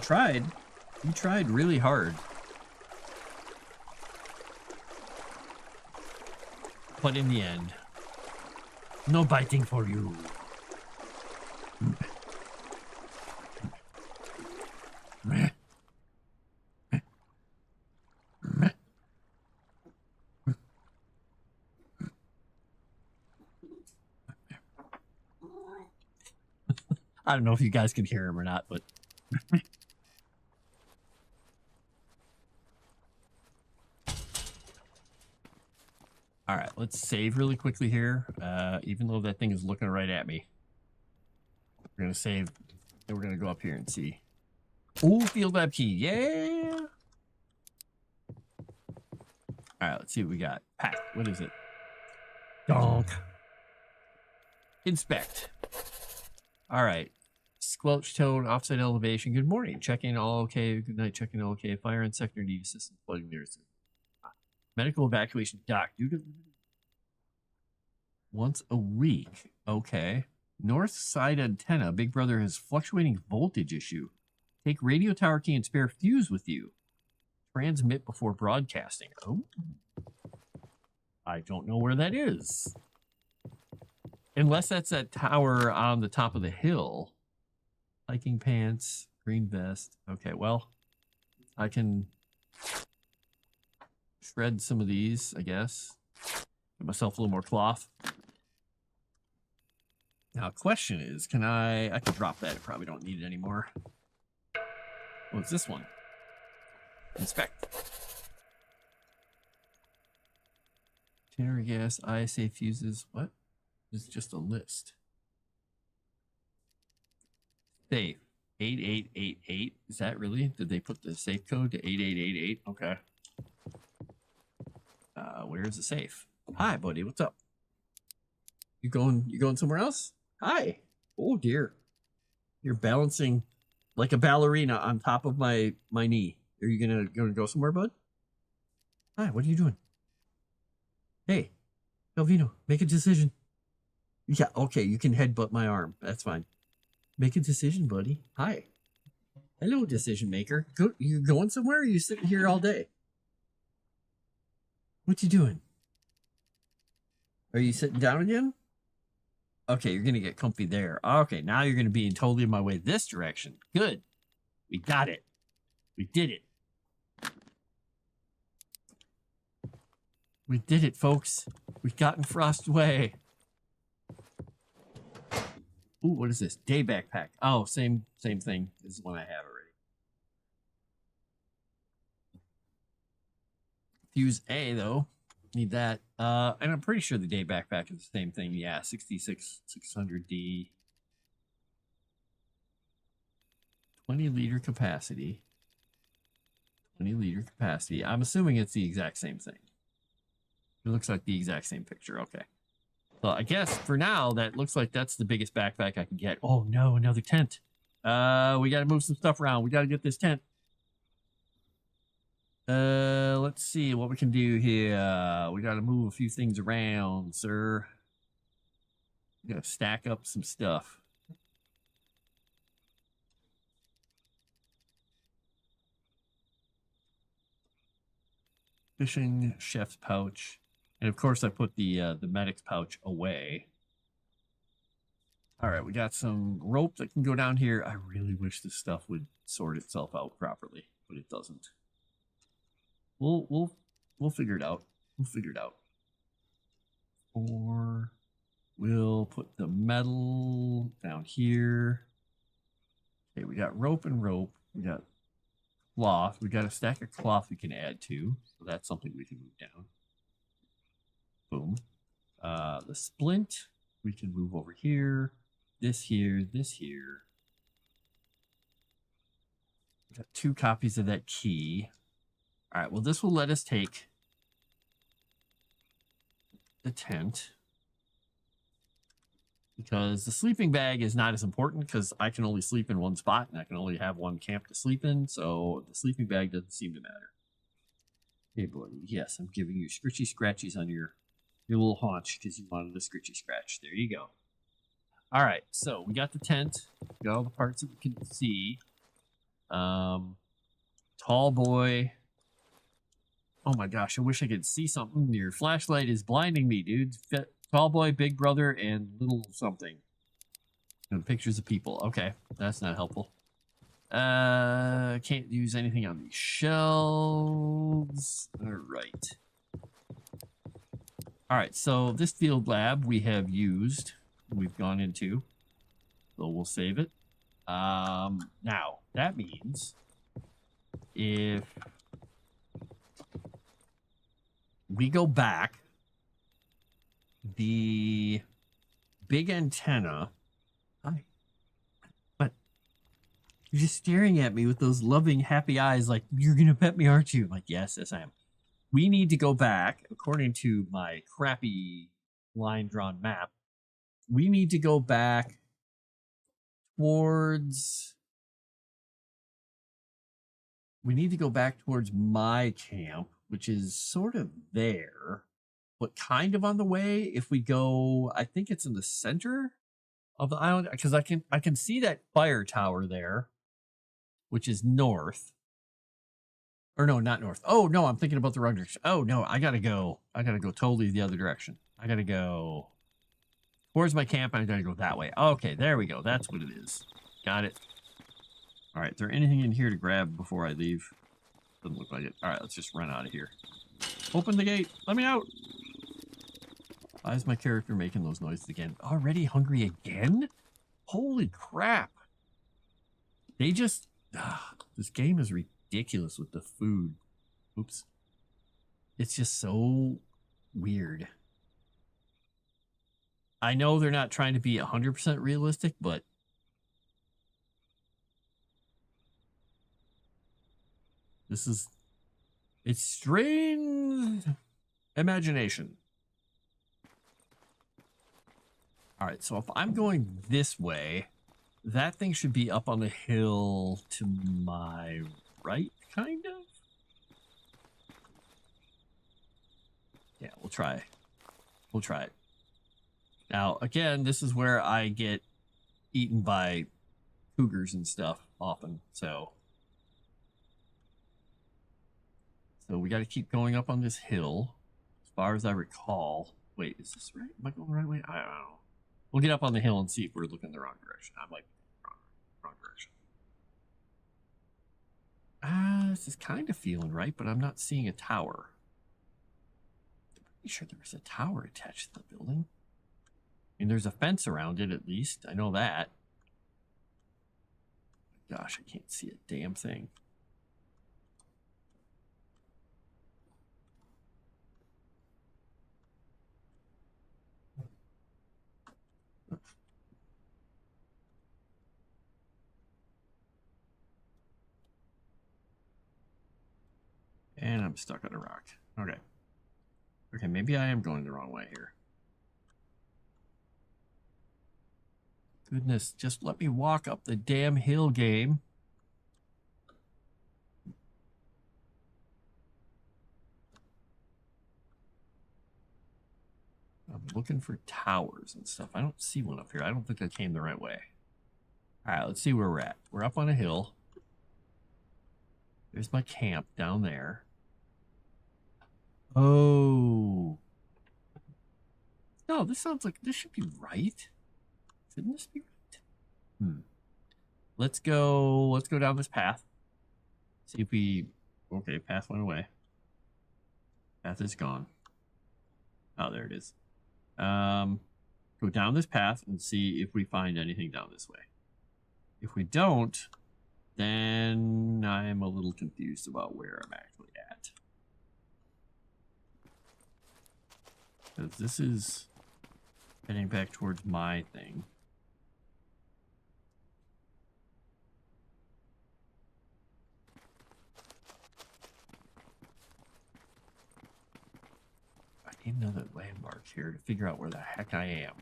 tried. You tried really hard. But in the end, no biting for you. I don't know if you guys can hear him or not, but all right, let's save really quickly here. Even though that thing is looking right at me, we're gonna save, and we're gonna go up here and see. Ooh, field lab key, yeah. All right, let's see what we got. Pack, what is it? Donk. Inspect. All right. Squelch tone, offset elevation. Good morning. Checking all okay. Good night. Checking all okay. Fire and sector need assistance plugging their assistance. Medical evacuation dock. Due to once a week. Okay. North side antenna. Big Brother has fluctuating voltage issue. Take radio tower key and spare fuse with you. Transmit before broadcasting. Oh. I don't know where that is. Unless that's that tower on the top of the hill. Hiking pants, green vest. Okay, well, I can shred some of these, I guess. Get myself a little more cloth. Now, question is, can I can drop that. I probably don't need it anymore. What's this one? Inspect. Tannery gas, ISA fuses. What? This is just a list. Safe 8888. Is that really? Did they put the safe code to 8888? Okay. Where's the safe? Hi, buddy. What's up? You going somewhere else? Hi. Oh dear. You're balancing like a ballerina on top of my knee. Are you gonna go somewhere, bud? Hi. What are you doing? Hey, Calvino, make a decision. Yeah. Okay. You can headbutt my arm. That's fine. Make a decision, buddy. Hi. Hello, decision maker. You going somewhere or are you sitting here all day? What you doing? Are you sitting down again? Okay, you're going to get comfy there. Okay, now you're going to be totally in my way this direction. Good. We got it. We did it. We did it, folks. We've gotten Frost away. Ooh, what is this? Day backpack. Oh, same thing as the one I have already. Fuse A, though. Need that. And I'm pretty sure the day backpack is the same thing. Yeah, 600D. 20-liter capacity. 20-liter capacity. I'm assuming it's the exact same thing. It looks like the exact same picture. Okay. So I guess for now, that looks like that's the biggest backpack I can get. Oh no, another tent. We got to move some stuff around. We got to get this tent. Let's see what we can do here. We got to move a few things around, sir. We got to stack up some stuff. Fishing chef's pouch. And of course I put the medic's pouch away. All right, we got some rope that can go down here. I really wish this stuff would sort itself out properly, but it doesn't. We'll figure it out. We'll figure it out. Or we'll put the metal down here. Okay, we got rope and rope. We got cloth. We got a stack of cloth we can add to. So that's something we can move down. Boom. The splint we can move over here. This here, this here. We got 2 copies of that key. All right, well, this will let us take the tent. Because the sleeping bag is not as important because I can only sleep in one spot and I can only have one camp to sleep in. So the sleeping bag doesn't seem to matter. Hey, boy. Yes, I'm giving you scritchy scratchies on your little haunch because you wanted a scritchy scratch. There you go. All right, so we got the tent. We got all the parts that we can see. Tall boy. Oh my gosh, I wish I could see something. Your flashlight is blinding me, dude. Tall boy, big brother, and little something. And pictures of people. Okay, that's not helpful. Can't use anything on these shelves. All right. All right, so this field lab we have used. We've gone into. So we'll save it. Now, that means if we go back, the big antenna... Hi. But you're just staring at me with those loving, happy eyes like, you're going to pet me, aren't you? I'm like, yes, I am. We need to go back, according to my crappy line-drawn map, we need to go back towards... We need to go back towards my camp, which is sort of there, but kind of on the way. If we go, I think it's in the center of the island, because I can see that fire tower there, which is north. Or no, not north. Oh no, I'm thinking about the wrong direction. Oh no, I gotta go totally the other direction. I gotta go towards my camp, and I gotta go that way. Okay, there we go. That's what it is. Got it. All right, is there anything in here to grab before I leave? Doesn't look like it. All right, let's just run out of here. Open the gate. Let me out. Why is my character making those noises again? Already hungry again? Holy crap. They just... this game is ridiculous with the food. Oops. It's just so weird. I know they're not trying to be 100% realistic, but... this is... it's strange imagination. All right, so if I'm going this way, that thing should be up on the hill to my right, kind of? Yeah, we'll try. We'll try it. Now, again, this is where I get eaten by cougars and stuff often, so... so we got to keep going up on this hill, as far as I recall. Wait, is this right? Am I going the right way? I don't know. We'll get up on the hill and see if we're looking the wrong direction. I might be wrong direction. This is kind of feeling right, but I'm not seeing a tower. I'm pretty sure there was a tower attached to the building. I mean, there's a fence around it, at least. I know that. Gosh, I can't see a damn thing. And I'm stuck on a rock. Okay. Okay, maybe I am going the wrong way here. Goodness, just let me walk up the damn hill, game. I'm looking for towers and stuff. I don't see one up here. I don't think I came the right way. All right, let's see where we're at. We're up on a hill. There's my camp down there. Oh. No, this sounds like this should be right. Shouldn't this be right? Let's go down this path. See if we... okay, path went away. Path is gone. Oh, there it is. Go down this path and see if we find anything down this way. If we don't, then I'm a little confused about where I'm actually at. Because this is heading back towards my thing. I need another landmark here to figure out where the heck I am.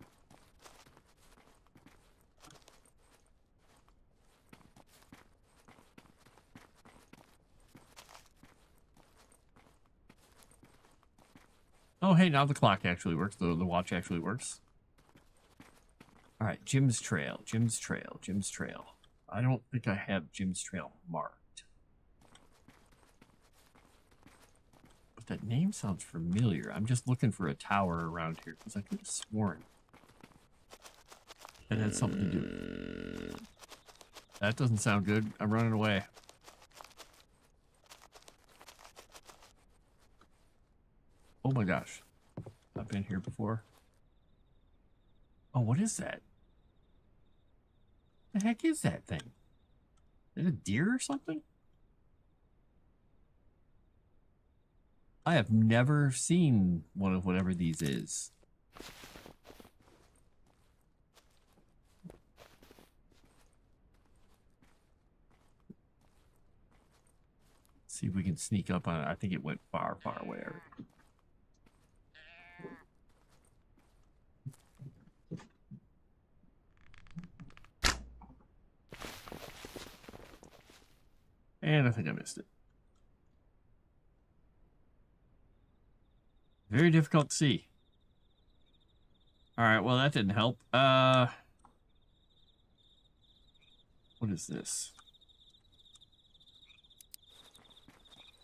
Oh, hey, now the clock actually works. The watch actually works. All right, Jim's Trail, Jim's Trail, Jim's Trail. I don't think I have Jim's Trail marked. But that name sounds familiar. I'm just looking for a tower around here because I could have sworn it had something to do with it. That doesn't sound good. I'm running away. Oh my gosh. I've been here before. Oh, what is that? The heck is that thing? Is it a deer or something? I have never seen one of whatever these is. See if we can sneak up on it. I think it went far, far away already. And I think I missed it. Very difficult to see. All right, well, that didn't help. What is this?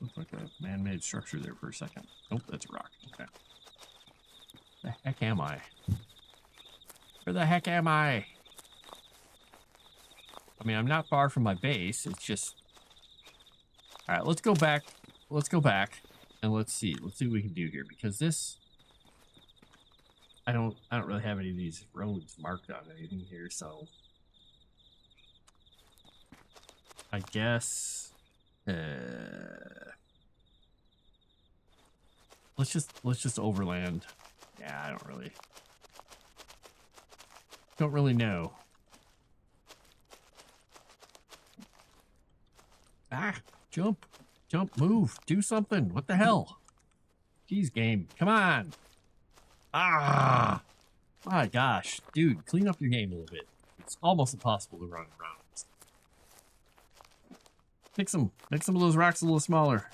Looks like a man-made structure there for a second. Nope, that's a rock. Okay. The heck am I? Where the heck am I? I mean, I'm not far from my base. It's just... All right, let's go back. Let's go back and let's see. Let's see what we can do here, because this... I don't really have any of these roads marked on anything here, so... I guess... let's just overland. Yeah, I don't really know. Ah, jump, move, do something. What the hell? Jeez, game, come on. Ah, my gosh, dude, clean up your game a little bit. It's almost impossible to run around. Make some of those rocks a little smaller.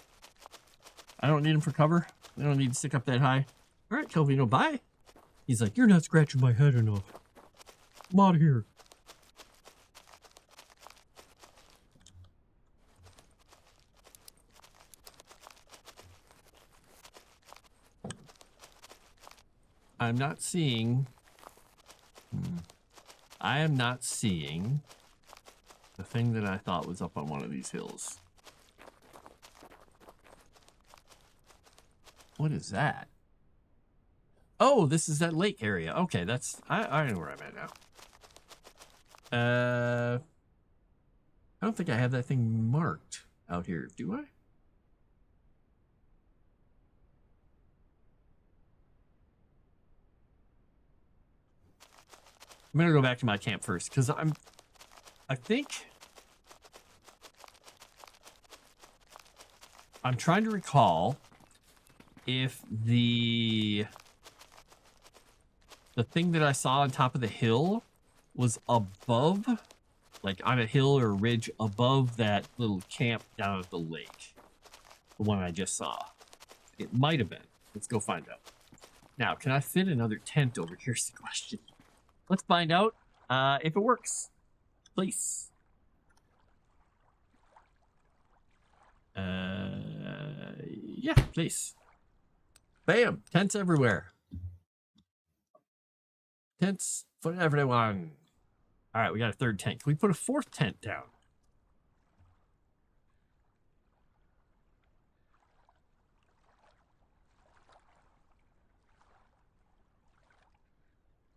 I don't need them for cover. I don't need to stick up that high. All right, Calvino, bye. He's like, you're not scratching my head enough. I'm out of here. I'm not seeing... I am not seeing the thing that I thought was up on one of these hills. What is that? Oh, this is that lake area. Okay, that's... I know where I'm at now. I don't think I have that thing marked out here, do I? I'm gonna go back to my camp first, because I think I'm trying to recall if the thing that I saw on top of the hill was above, like on a hill or a ridge above that little camp down at the lake. The one I just saw. It might have been. Let's go find out. Now, can I fit another tent over here's the question. Let's find out if it works. Please. Yeah, please. Bam! Tents everywhere. Tents for everyone. All right, we got a third tent. Can we put a fourth tent down?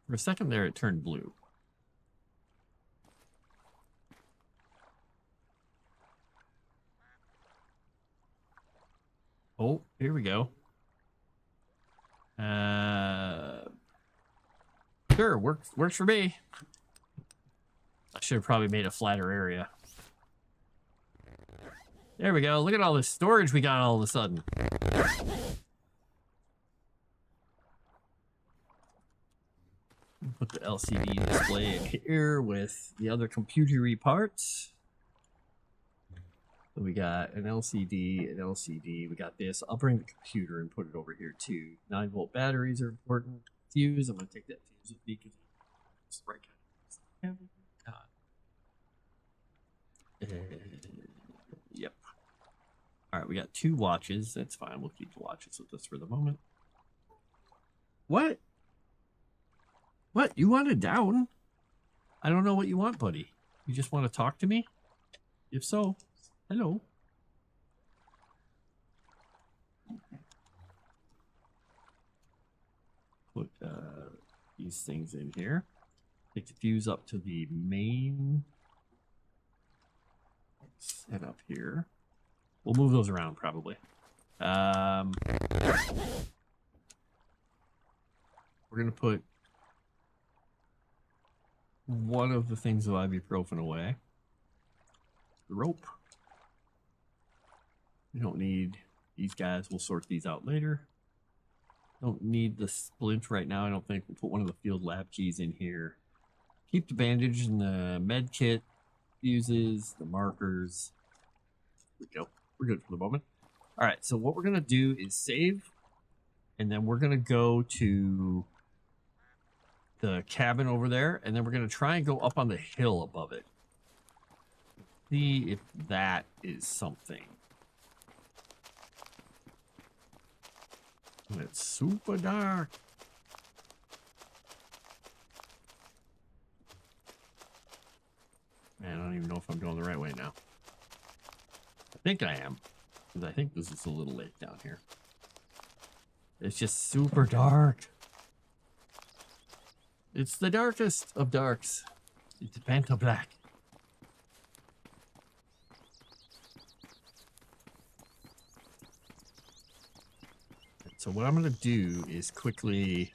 For a second there, it turned blue. Oh, here we go. Sure, works for me. I should have probably made a flatter area. There we go. Look at all this storage we got all of a sudden. Put the LCD display in here with the other computery parts. So we got an LCD, an LCD. We got this. I'll bring the computer and put it over here too. 9-volt batteries are important. Fuse. I'm gonna take that fuse with me because it's the right kind of. Yep. All right, we got 2 watches. That's fine. We'll keep the watches with us for the moment. What? What? You want it down? I don't know what you want, buddy. You just want to talk to me? If so, hello. Put these things in here. Take the fuse up to the main setup here. We'll move those around probably. We're gonna put one of the things of ibuprofen away. The rope. We don't need these guys. We'll sort these out later. Don't need the splint right now. I don't think. We'll put one of the field lab keys in here. Keep the bandage and the med kit, fuses, the markers. There we go. We're good for the moment. All right. So what we're going to do is save. And then we're going to go to the cabin over there. And then we're going to try and go up on the hill above it. See if that is something. It's super dark. Man, I don't even know if I'm going the right way now. I think I am. Because I think this is a little late down here. It's just super dark. It's the darkest of darks. It's Panta Black. So what I'm going to do is quickly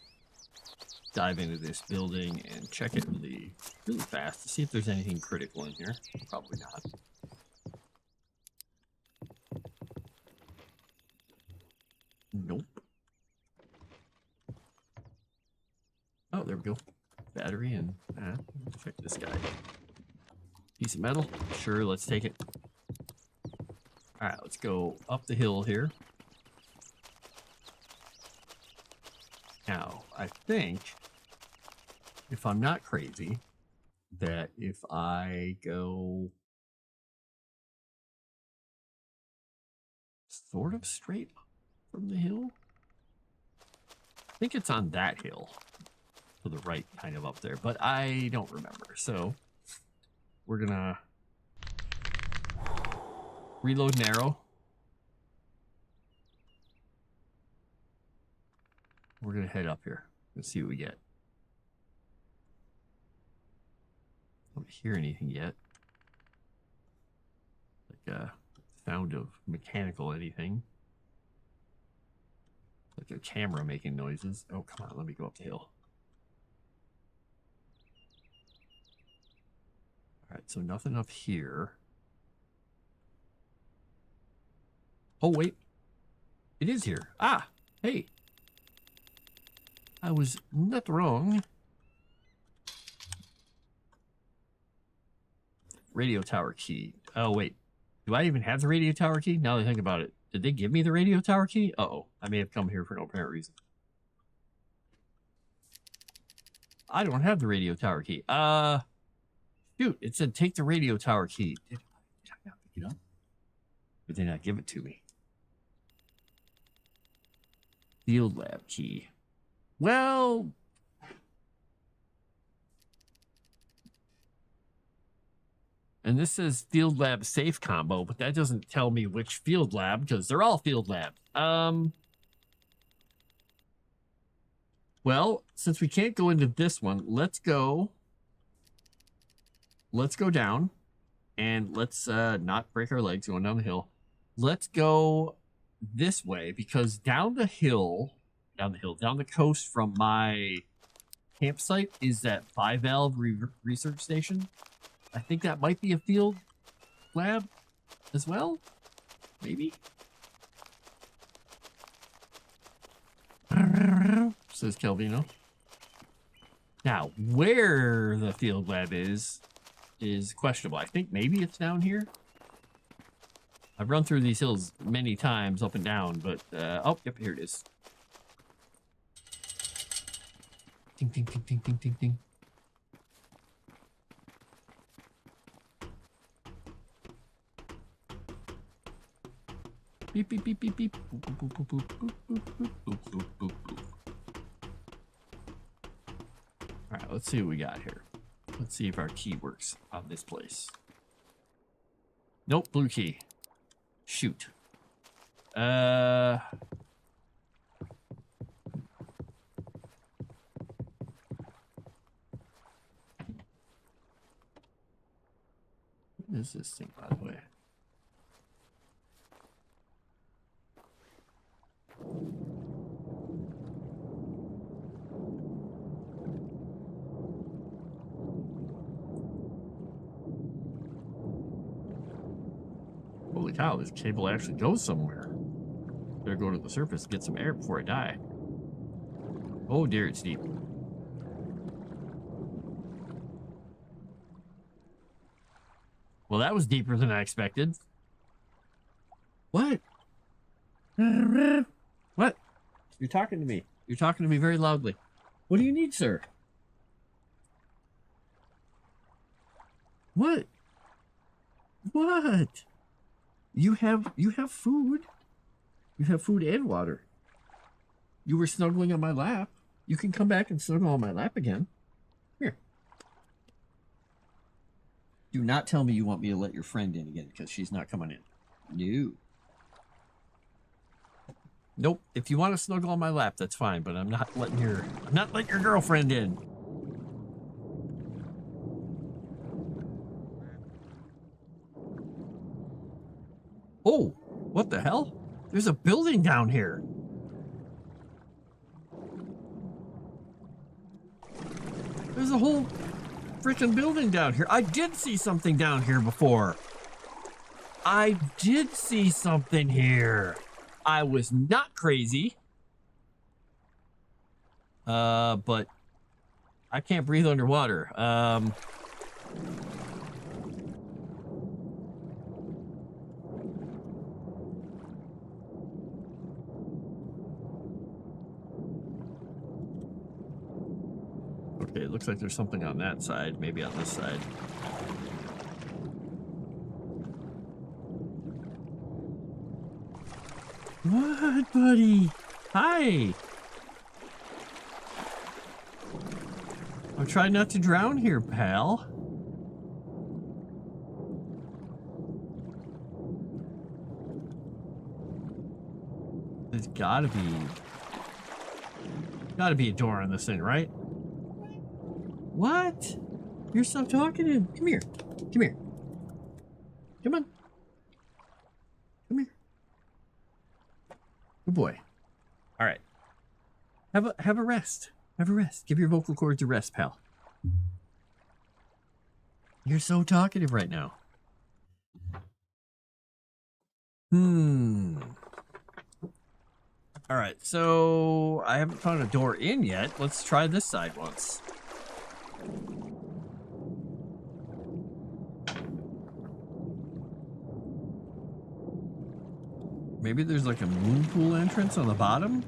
dive into this building and check it really fast to see if there's anything critical in here. Probably not. Nope. Oh, there we go. Battery and check this guy. Piece of metal. Sure, let's take it. All right, let's go up the hill here. Now, I think, if I'm not crazy, that if I go sort of straight from the hill, I think it's on that hill to the right, kind of up there, but I don't remember. So we're gonna reload narrow. We're gonna head up here and see what we get. I don't hear anything yet. Like a sound of mechanical anything. Like a camera making noises. Oh, come on, let me go up the hill. All right, so nothing up here. Oh, wait. It is here. Ah, hey. I was not wrong. Radio tower key. Oh, wait. Do I even have the radio tower key? Now that I think about it. Did they give me the radio tower key? Uh-oh. I may have come here for no apparent reason. I don't have the radio tower key. Shoot. It said take the radio tower key. Did I not pick it up? Did they not give it to me? Field lab key. Well, and this says field lab safe combo, but that doesn't tell me which field lab because they're all field labs. Well, since we can't go into this one, let's go down and let's not break our legs going down the hill. Let's go this way because down the coast from my campsite is that bivalve research station. I think that might be a field lab as well. Maybe. Says Calvino. Now, where the field lab is questionable. I think maybe it's down here. I've run through these hills many times up and down, but oh, yep, here it is. Ding, ding, ding, ding, ding, ding, ding. Beep, beep, beep, beep, beep. Boop, boop, boop, boop, boop, boop, boop, boop, boop, boop, boop. All right, let's see what we got here. Let's see if our key works on this place. Nope, blue key. Shoot. is this thing, by the way? Holy cow, this cable actually goes somewhere. Better go to the surface and get some air before I die. Oh dear, it's deep. Well, that was deeper than I expected. What? What? You're talking to me. You're talking to me very loudly. What do you need, sir? What? What? You have food. You have food and water. You were snuggling on my lap. You can come back and snuggle on my lap again. Here. Do not tell me you want me to let your friend in again, because she's not coming in. No. Nope. If you want to snuggle on my lap, that's fine, but I'm not letting your girlfriend in. Oh, what the hell? There's a building down here. There's a whole freaking building down here. I did see something down here before. I did see something here. I was not crazy. But I can't breathe underwater. Okay, it looks like there's something on that side, maybe on this side. What, buddy? Hi. I'm trying not to drown here, pal. There's gotta be a door on this thing, right? What? You're still talking to him. Come here. Come here. Come on. Come here. Good boy. All right. Have a rest. Have a rest. Give your vocal cords a rest, pal. You're so talkative right now. All right. So I haven't found a door in yet. Let's try this side once. Maybe there's like a moon pool entrance on the bottom?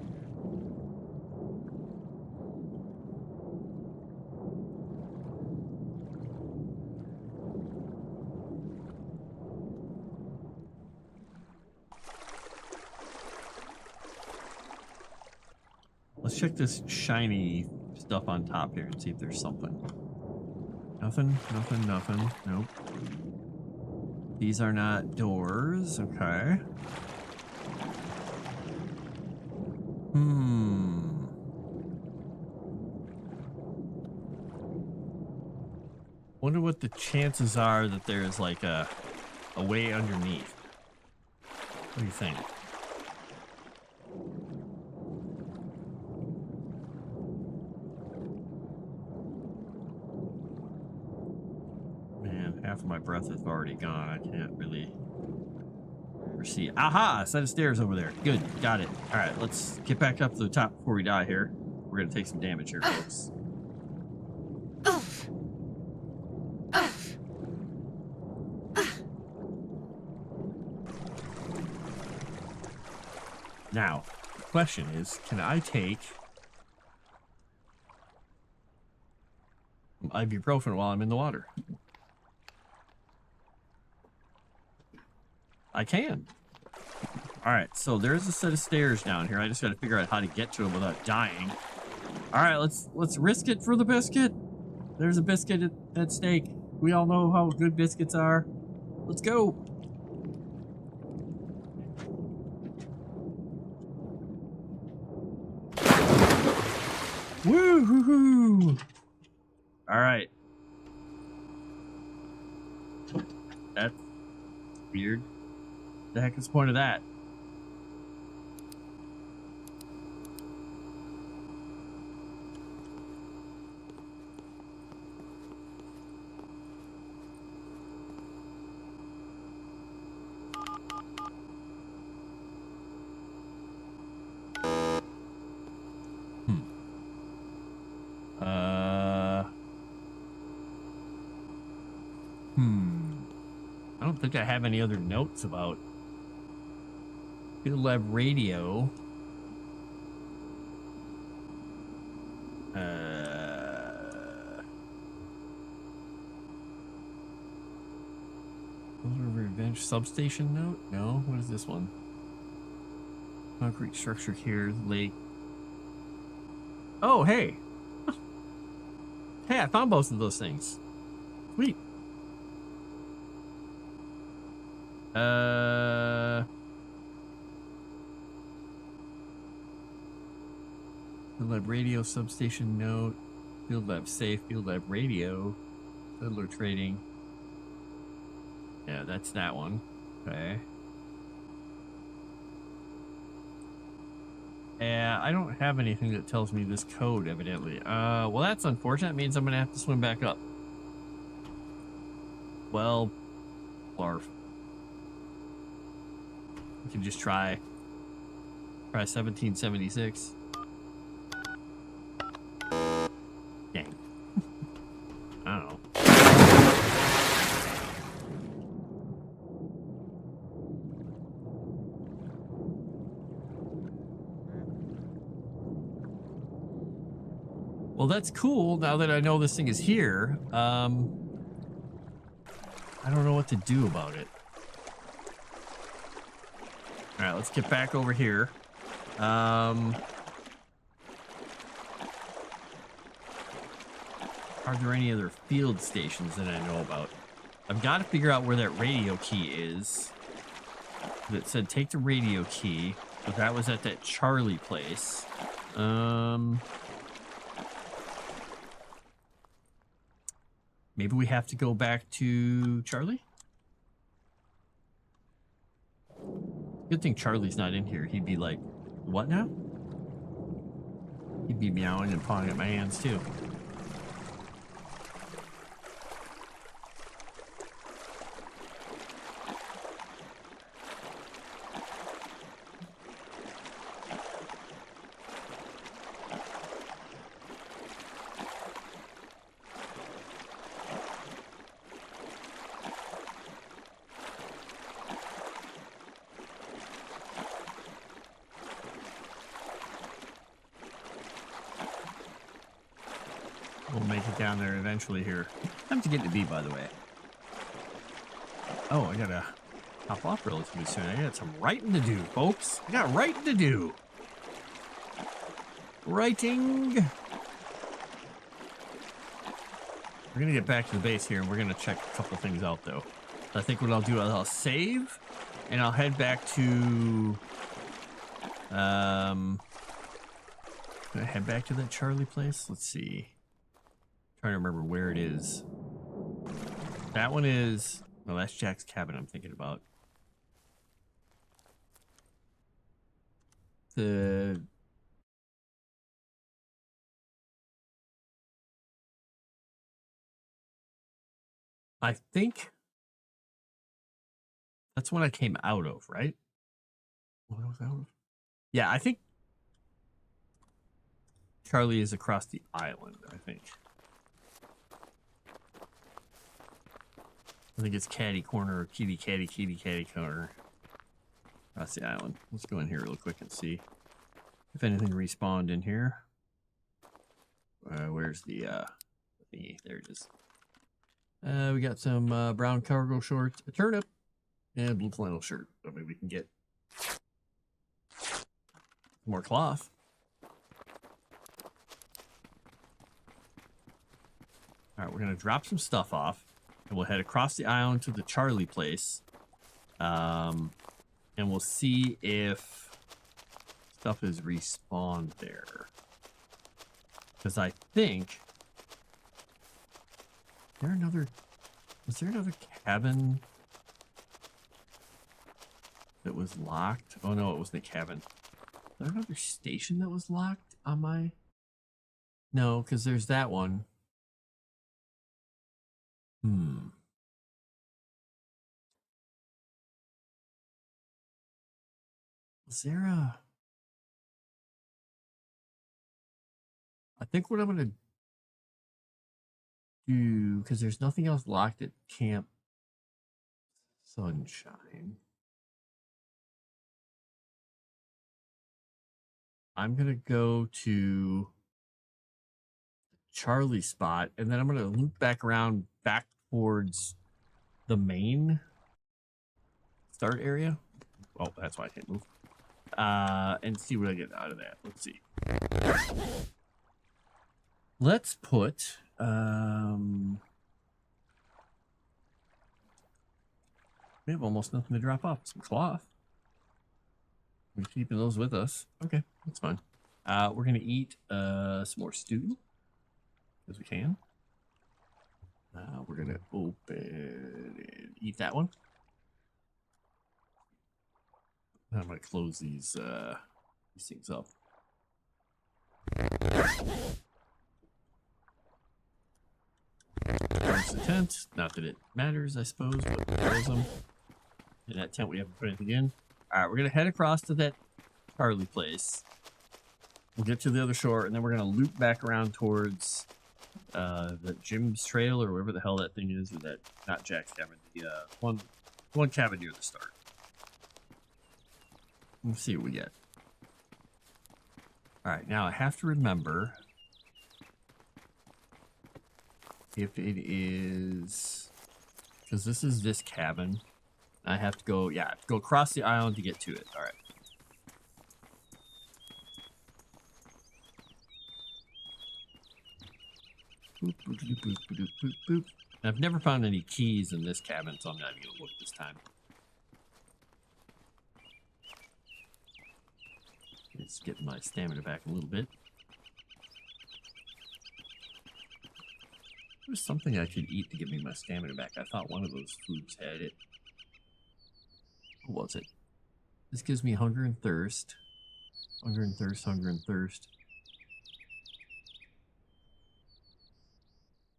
Let's check this shiny stuff on top here and see if there's something. Nothing, nothing, nothing. Nope. These are not doors. Okay. Wonder what the chances are that there's like a way underneath. What do you think? Man, half of my breath is already gone. I can't really see. Aha! A set of stairs over there. Good. Got it. All right, let's get back up to the top before we die here. We're going to take some damage here, folks. Now, the question is, can I take ibuprofen while I'm in the water? I can. All right, so there's a set of stairs down here. I just got to figure out how to get to them without dying. All right, let's risk it for the biscuit. There's a biscuit at stake. We all know how good biscuits are. Let's go. Woo-hoo-hoo. All right. That's weird. The heck is the point of that? I don't think I have any other notes about Field Lab Radio. Revenge substation note? No. What is this one? Concrete structure here, lake. Oh, hey. Hey, I found both of those things. Sweet. Field Lab Radio substation note. Field Lab safe. Field Lab radio. Settler trading. Yeah, that's that one. Okay. Yeah, I don't have anything that tells me this code, evidently. Well, that's unfortunate. It means I'm gonna have to swim back up. Well, barf. We can just try 1776. Dang. I don't know. Well, that's cool. Now that I know this thing is here, I don't know what to do about it. All right, let's get back over here. Are there any other field stations that I know about? I've got to figure out where that radio key is. It said take the radio key, but that was at that Charlie place. Maybe we have to go back to Charlie? Good thing Charlie's not in here. He'd be like, what now? He'd be meowing and pawing at my hands too. We'll make it down there eventually here. Time to get to B, by the way. Oh, I gotta hop off relatively soon. I got some writing to do, folks. I got writing to do. Writing. We're gonna get back to the base here, and we're gonna check a couple things out, though. I think what I'll do is I'll save, and I'll head back to... Can I head back to that Charlie place? Let's see. Trying to remember where it is. That one is... Well, that's Jack's cabin I'm thinking about. I think that's what I came out of, right? What was out of? Yeah, I think Charlie is across the island, I think. I think it's Caddy Corner or Kitty Caddy Corner. Across the island. Let's go in here real quick and see if anything respawned in here. Where's the thingy? There it is. We got some brown cargo shorts, a turnip, and a blue flannel shirt. So maybe we can get more cloth. All right, we're gonna drop some stuff off, and we'll head across the island to the Charlie place, and we'll see if stuff is respawned there. Because I think was there another cabin that was locked. Oh no, it was the cabin. Is there another station that was locked on my... No, because there's that one. Is there a... I think what I'm going to do, because there's nothing else locked at Camp Sunshine. I'm going to go to Charlie spot, and then I'm going to loop back around back towards the main start area. Oh, that's why I can't move. And see what I get out of that. Let's see. Let's put we have almost nothing to drop off. Some cloth. We're keeping those with us. Okay, that's fine. We're gonna eat some more stew as we can. We're gonna open and eat that one. I'm gonna close these things up. There's the tent. Not that it matters, I suppose, but there's them. In that tent, we haven't put anything in. All right, we're gonna head across to that Charlie place. We'll get to the other shore, and then we're gonna loop back around towards the Jim's Trail or wherever the hell that thing is, or that not Jack's cabin, the one cabin near the start. Let's see what we get. All right, now I have to remember if it is, because this is this cabin. I have to go, yeah, go across the island to get to it. All right. Boop, boop, boop, boop, boop, boop, boop. I've never found any keys in this cabin, so I'm not even gonna look this time. Let's get my stamina back a little bit. There's something I could eat to give me my stamina back. I thought one of those foods had it. What was it? This gives me hunger and thirst. Hunger and thirst, hunger and thirst.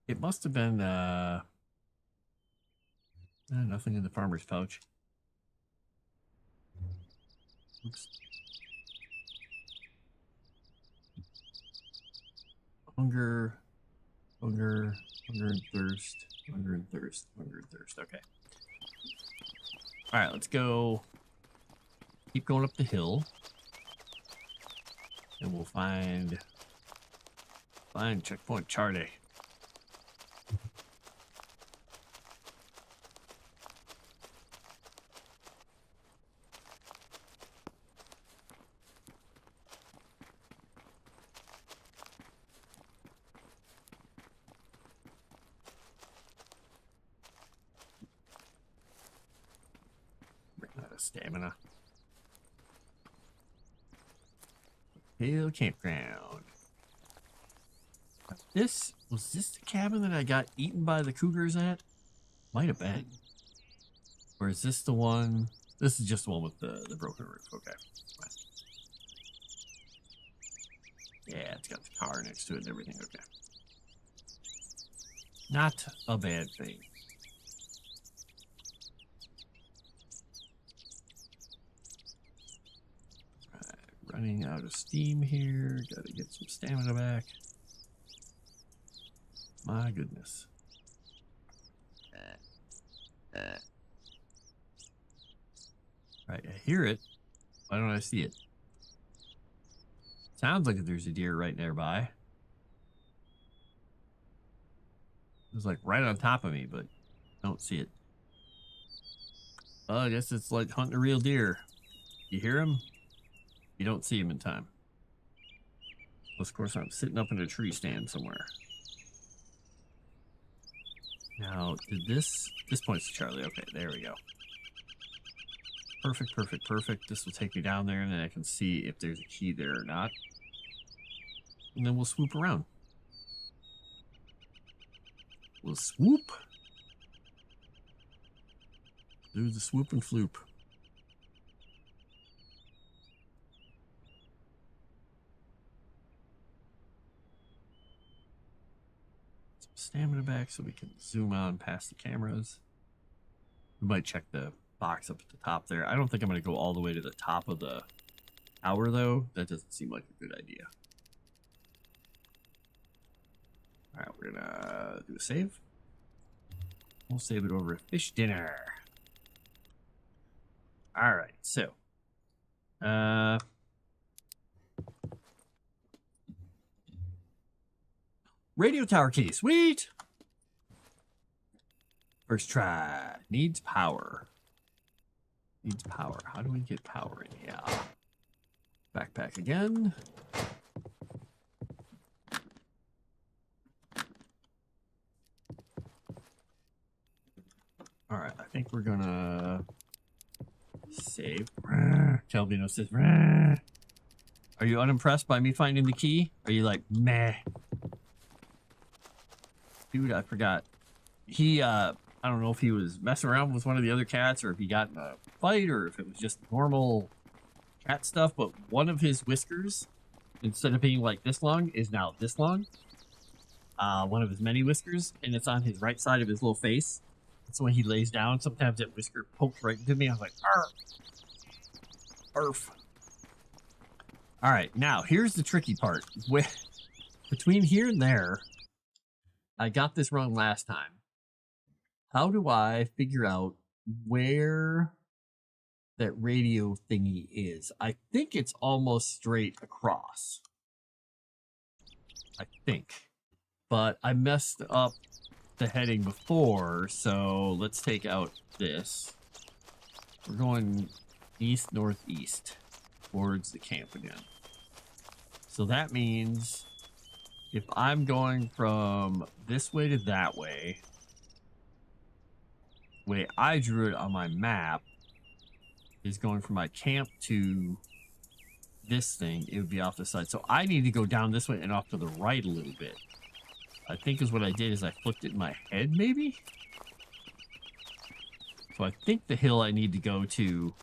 It must have been, nothing in the farmer's pouch. Oops. Hunger, hunger, hunger and thirst, hunger and thirst, hunger and thirst. Okay. All right, let's go. Keep going up the hill. And we'll find checkpoint Charlie. Stamina. Hill campground. Was this the cabin that I got eaten by the cougars at? Might have been. Or is this the one? This is just the one with the broken roof. Okay. Yeah, it's got the car next to it and everything. Okay. Not a bad thing. Running out of steam here. Gotta get some stamina back. My goodness. Right, I hear it. Why don't I see it? Sounds like there's a deer right nearby. It's like right on top of me, but I don't see it. Well, I guess it's like hunting a real deer. You hear him? You don't see him in time. Of course, I'm sitting up in a tree stand somewhere. Now, did this points to Charlie. Okay, there we go. Perfect, perfect, perfect. This will take me down there, and then I can see if there's a key there or not. And then we'll swoop around. We'll swoop. Do the swoop and floop. stamina back so we can zoom on past the cameras. We might check the box up at the top there. I don't think I'm going to go all the way to the top of the tower, though. That doesn't seem like a good idea. All right, we're going to do a save. We'll save it over a fish dinner. All right, so. Radio tower key, sweet! First try. Needs power. Needs power. How do we get power in here? Backpack again. Alright, I think we're gonna save. Calvino says, are you unimpressed by me finding the key? Are you like, meh? Dude, I forgot. He, I don't know if he was messing around with one of the other cats or if he got in a fight or if it was just normal cat stuff, but one of his whiskers, instead of being like this long, is now this long. One of his many whiskers, and it's on his right side of his little face. So when he lays down, sometimes that whisker pokes right into me. I was like, arf. Arf. All right, now here's the tricky part. Between here and there, I got this wrong last time. How do I figure out where that radio thingy is? I think it's almost straight across. I think. But I messed up the heading before, so let's take out this. We're going east-northeast towards the camp again. So that means if I'm going from this way to that way, the way I drew it on my map is going from my camp to this thing, it would be off the side. So I need to go down this way and off to the right a little bit. I think is what I did is I flipped it in my head, maybe? So I think the hill I need to go to...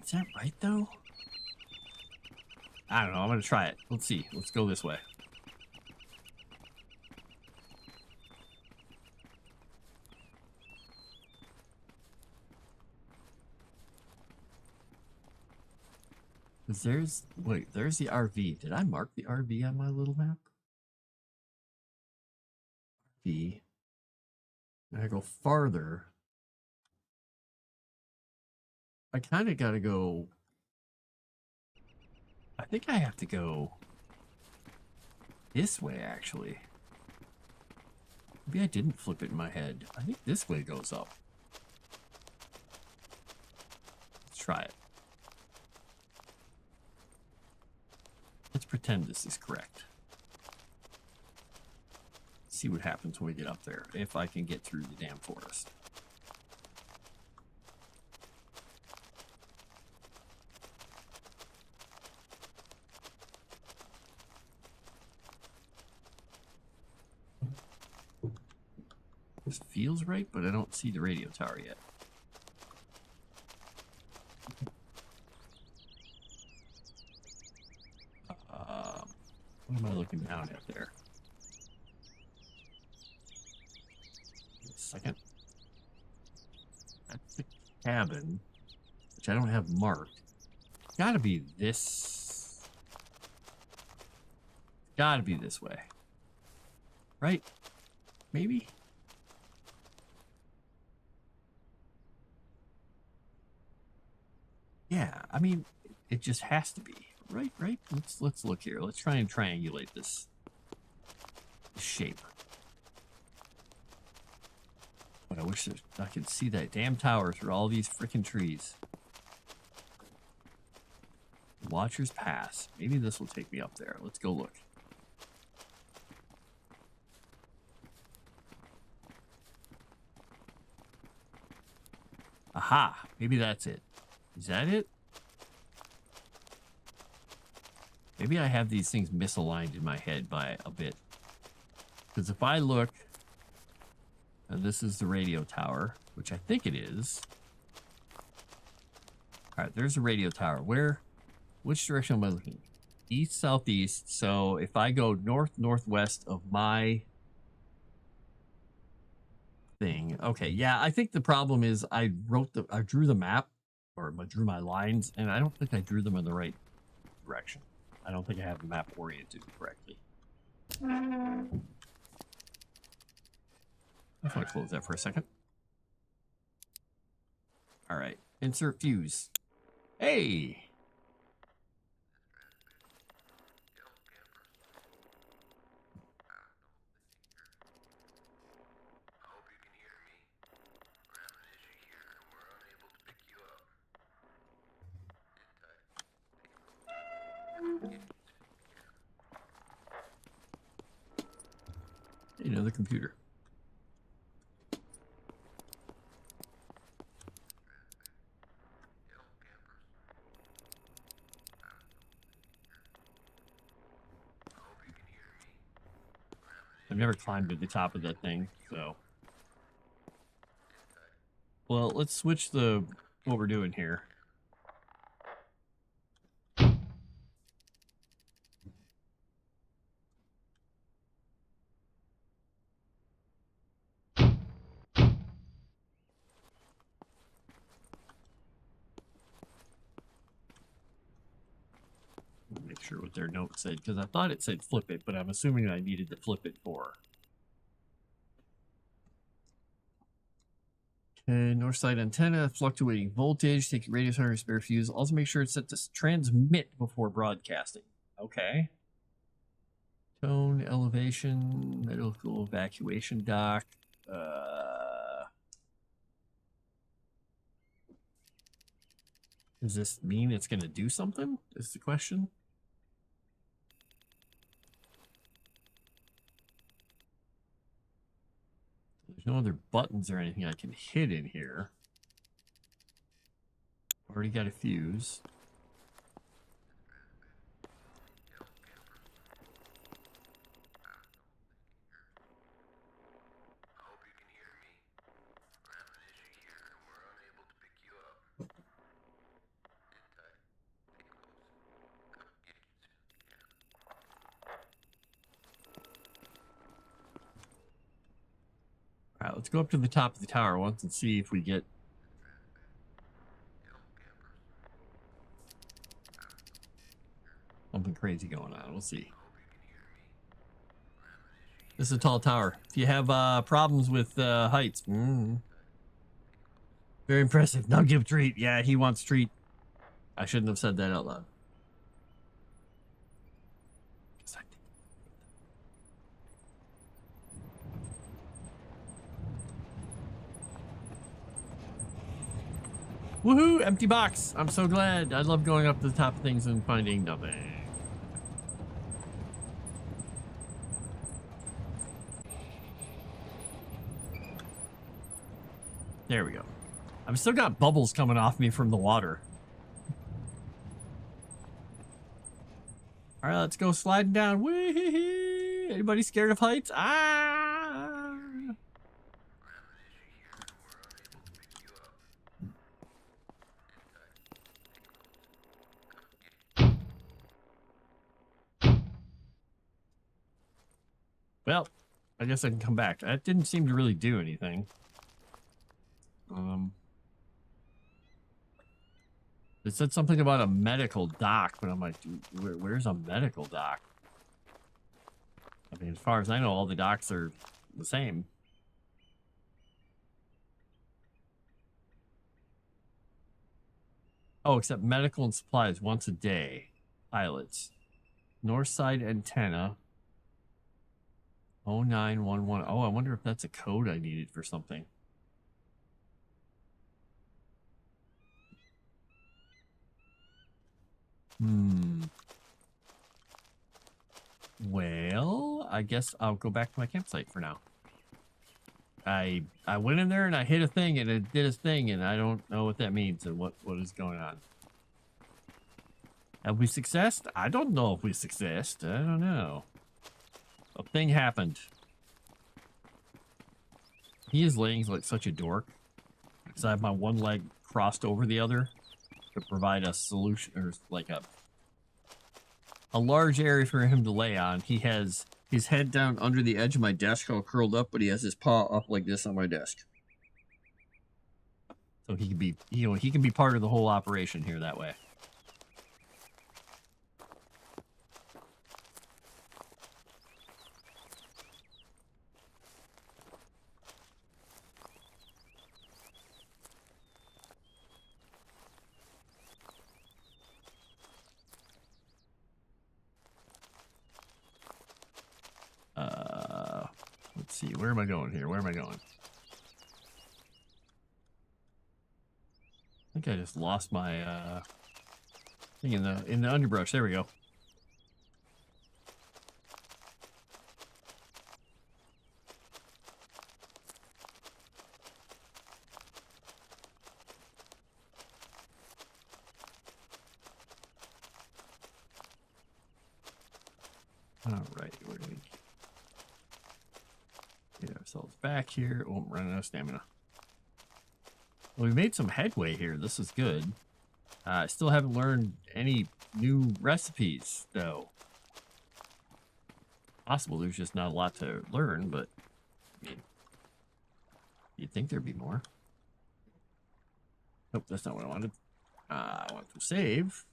Is that right, though? I don't know. I'm going to try it. Let's see. Let's go this way. Wait, there's the RV. Did I mark the RV on my little map? RV. And I go farther. I kind of got to go... I think I have to go this way, actually. Maybe I didn't flip it in my head. I think this way goes up. Let's try it. Let's pretend this is correct. See what happens when we get up there, if I can get through the damn forest. This feels right, but I don't see the radio tower yet. What am I looking down at there? Wait a second. That's the cabin, which I don't have marked. Gotta be this. Gotta be this way. Right? Maybe? Yeah, I mean, it just has to be. Right? Let's look here. Let's try and triangulate this shape. But I wish I could see that damn tower through all these freaking trees. Watchers Pass. Maybe this will take me up there. Let's go look. Aha! Maybe that's it. Is that it? Maybe I have these things misaligned in my head by a bit. Because if I look, and this is the radio tower, which I think it is. All right, there's a radio tower. Which direction am I looking? East, southeast. So if I go north, northwest of my thing. Okay, yeah, I think the problem is I drew the map, or I drew my lines, and I don't think I drew them in the right direction. I don't think I have the map oriented correctly. I just want to close that for a second. All right, insert fuse. Hey! Another computer. I've never climbed to the top of that thing, so. Well, let's switch what we're doing here. Make sure what their note said, because I thought it said flip it, but I'm assuming I needed to flip it for. Okay, north side antenna, fluctuating voltage, take your radio center, spare fuse. Also make sure it's set to transmit before broadcasting. Okay. Tone, elevation, medical evacuation dock. Does this mean it's going to do something? Is the question. There's no other buttons or anything I can hit in here. Already got a fuse. All right, let's go up to the top of the tower once and see if we get something crazy going on. We'll see. This is a tall tower. If you have problems with heights, very impressive. Now give treat. Yeah, he wants treat. I shouldn't have said that out loud. Woohoo! Empty box. I'm so glad. I love going up to the top of things and finding nothing. There we go. I've still got bubbles coming off me from the water. All right, let's go sliding down. Whee! Anybody scared of heights? Ah! Well, I guess I can come back. That didn't seem to really do anything. It said something about a medical dock, but I'm like, dude, where's a medical dock? I mean, as far as I know, all the docks are the same. Oh, except medical and supplies once a day. Pilots. North side antenna. 0911. Oh, I wonder if that's a code I needed for something. Well, I guess I'll go back to my campsite for now. I went in there and I hit a thing and it did a thing and I don't know what that means and what is going on. Have we successed? I don't know if we successed. I don't know. A thing happened. He is laying like such a dork because I have my one leg crossed over the other to provide a solution or like a a large area for him to lay on. He has his head down under the edge of my desk, all curled up, but he has his paw up like this on my desk. So he can be, you know, he can be part of the whole operation here that way. Let's see, where am I going here? Where am I going? I think I just lost my thing in the underbrush. There we go. All right, where do we get ourselves back here? Oh, I'm running out of stamina. Well, we made some headway here. This is good. I still haven't learned any new recipes, though. Possible there's just not a lot to learn, but I mean, you'd think there'd be more. Nope, that's not what I wanted. I want to save.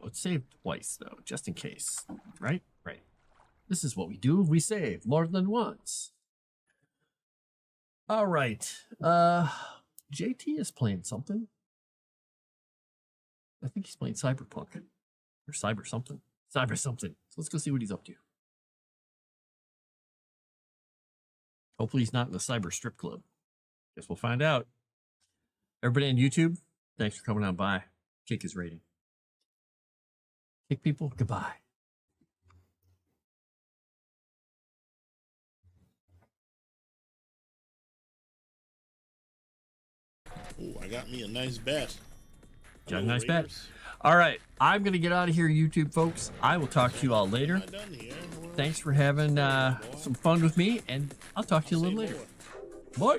Let's save twice, though, just in case. Right? Right. This is what we do. We save more than once. All right. JT is playing something. I think he's playing Cyberpunk. Or Cyber something. Cyber something. So let's go see what he's up to. Hopefully he's not in the Cyber Strip Club. Guess we'll find out. Everybody on YouTube, thanks for coming on by. Kick his rating. Kick people, goodbye. Oh, I got me a nice bet. Got a nice bet. All right, I'm going to get out of here, YouTube folks. I will talk to you all later. Thanks for having some fun with me, and I'll talk to you a little later. Bye.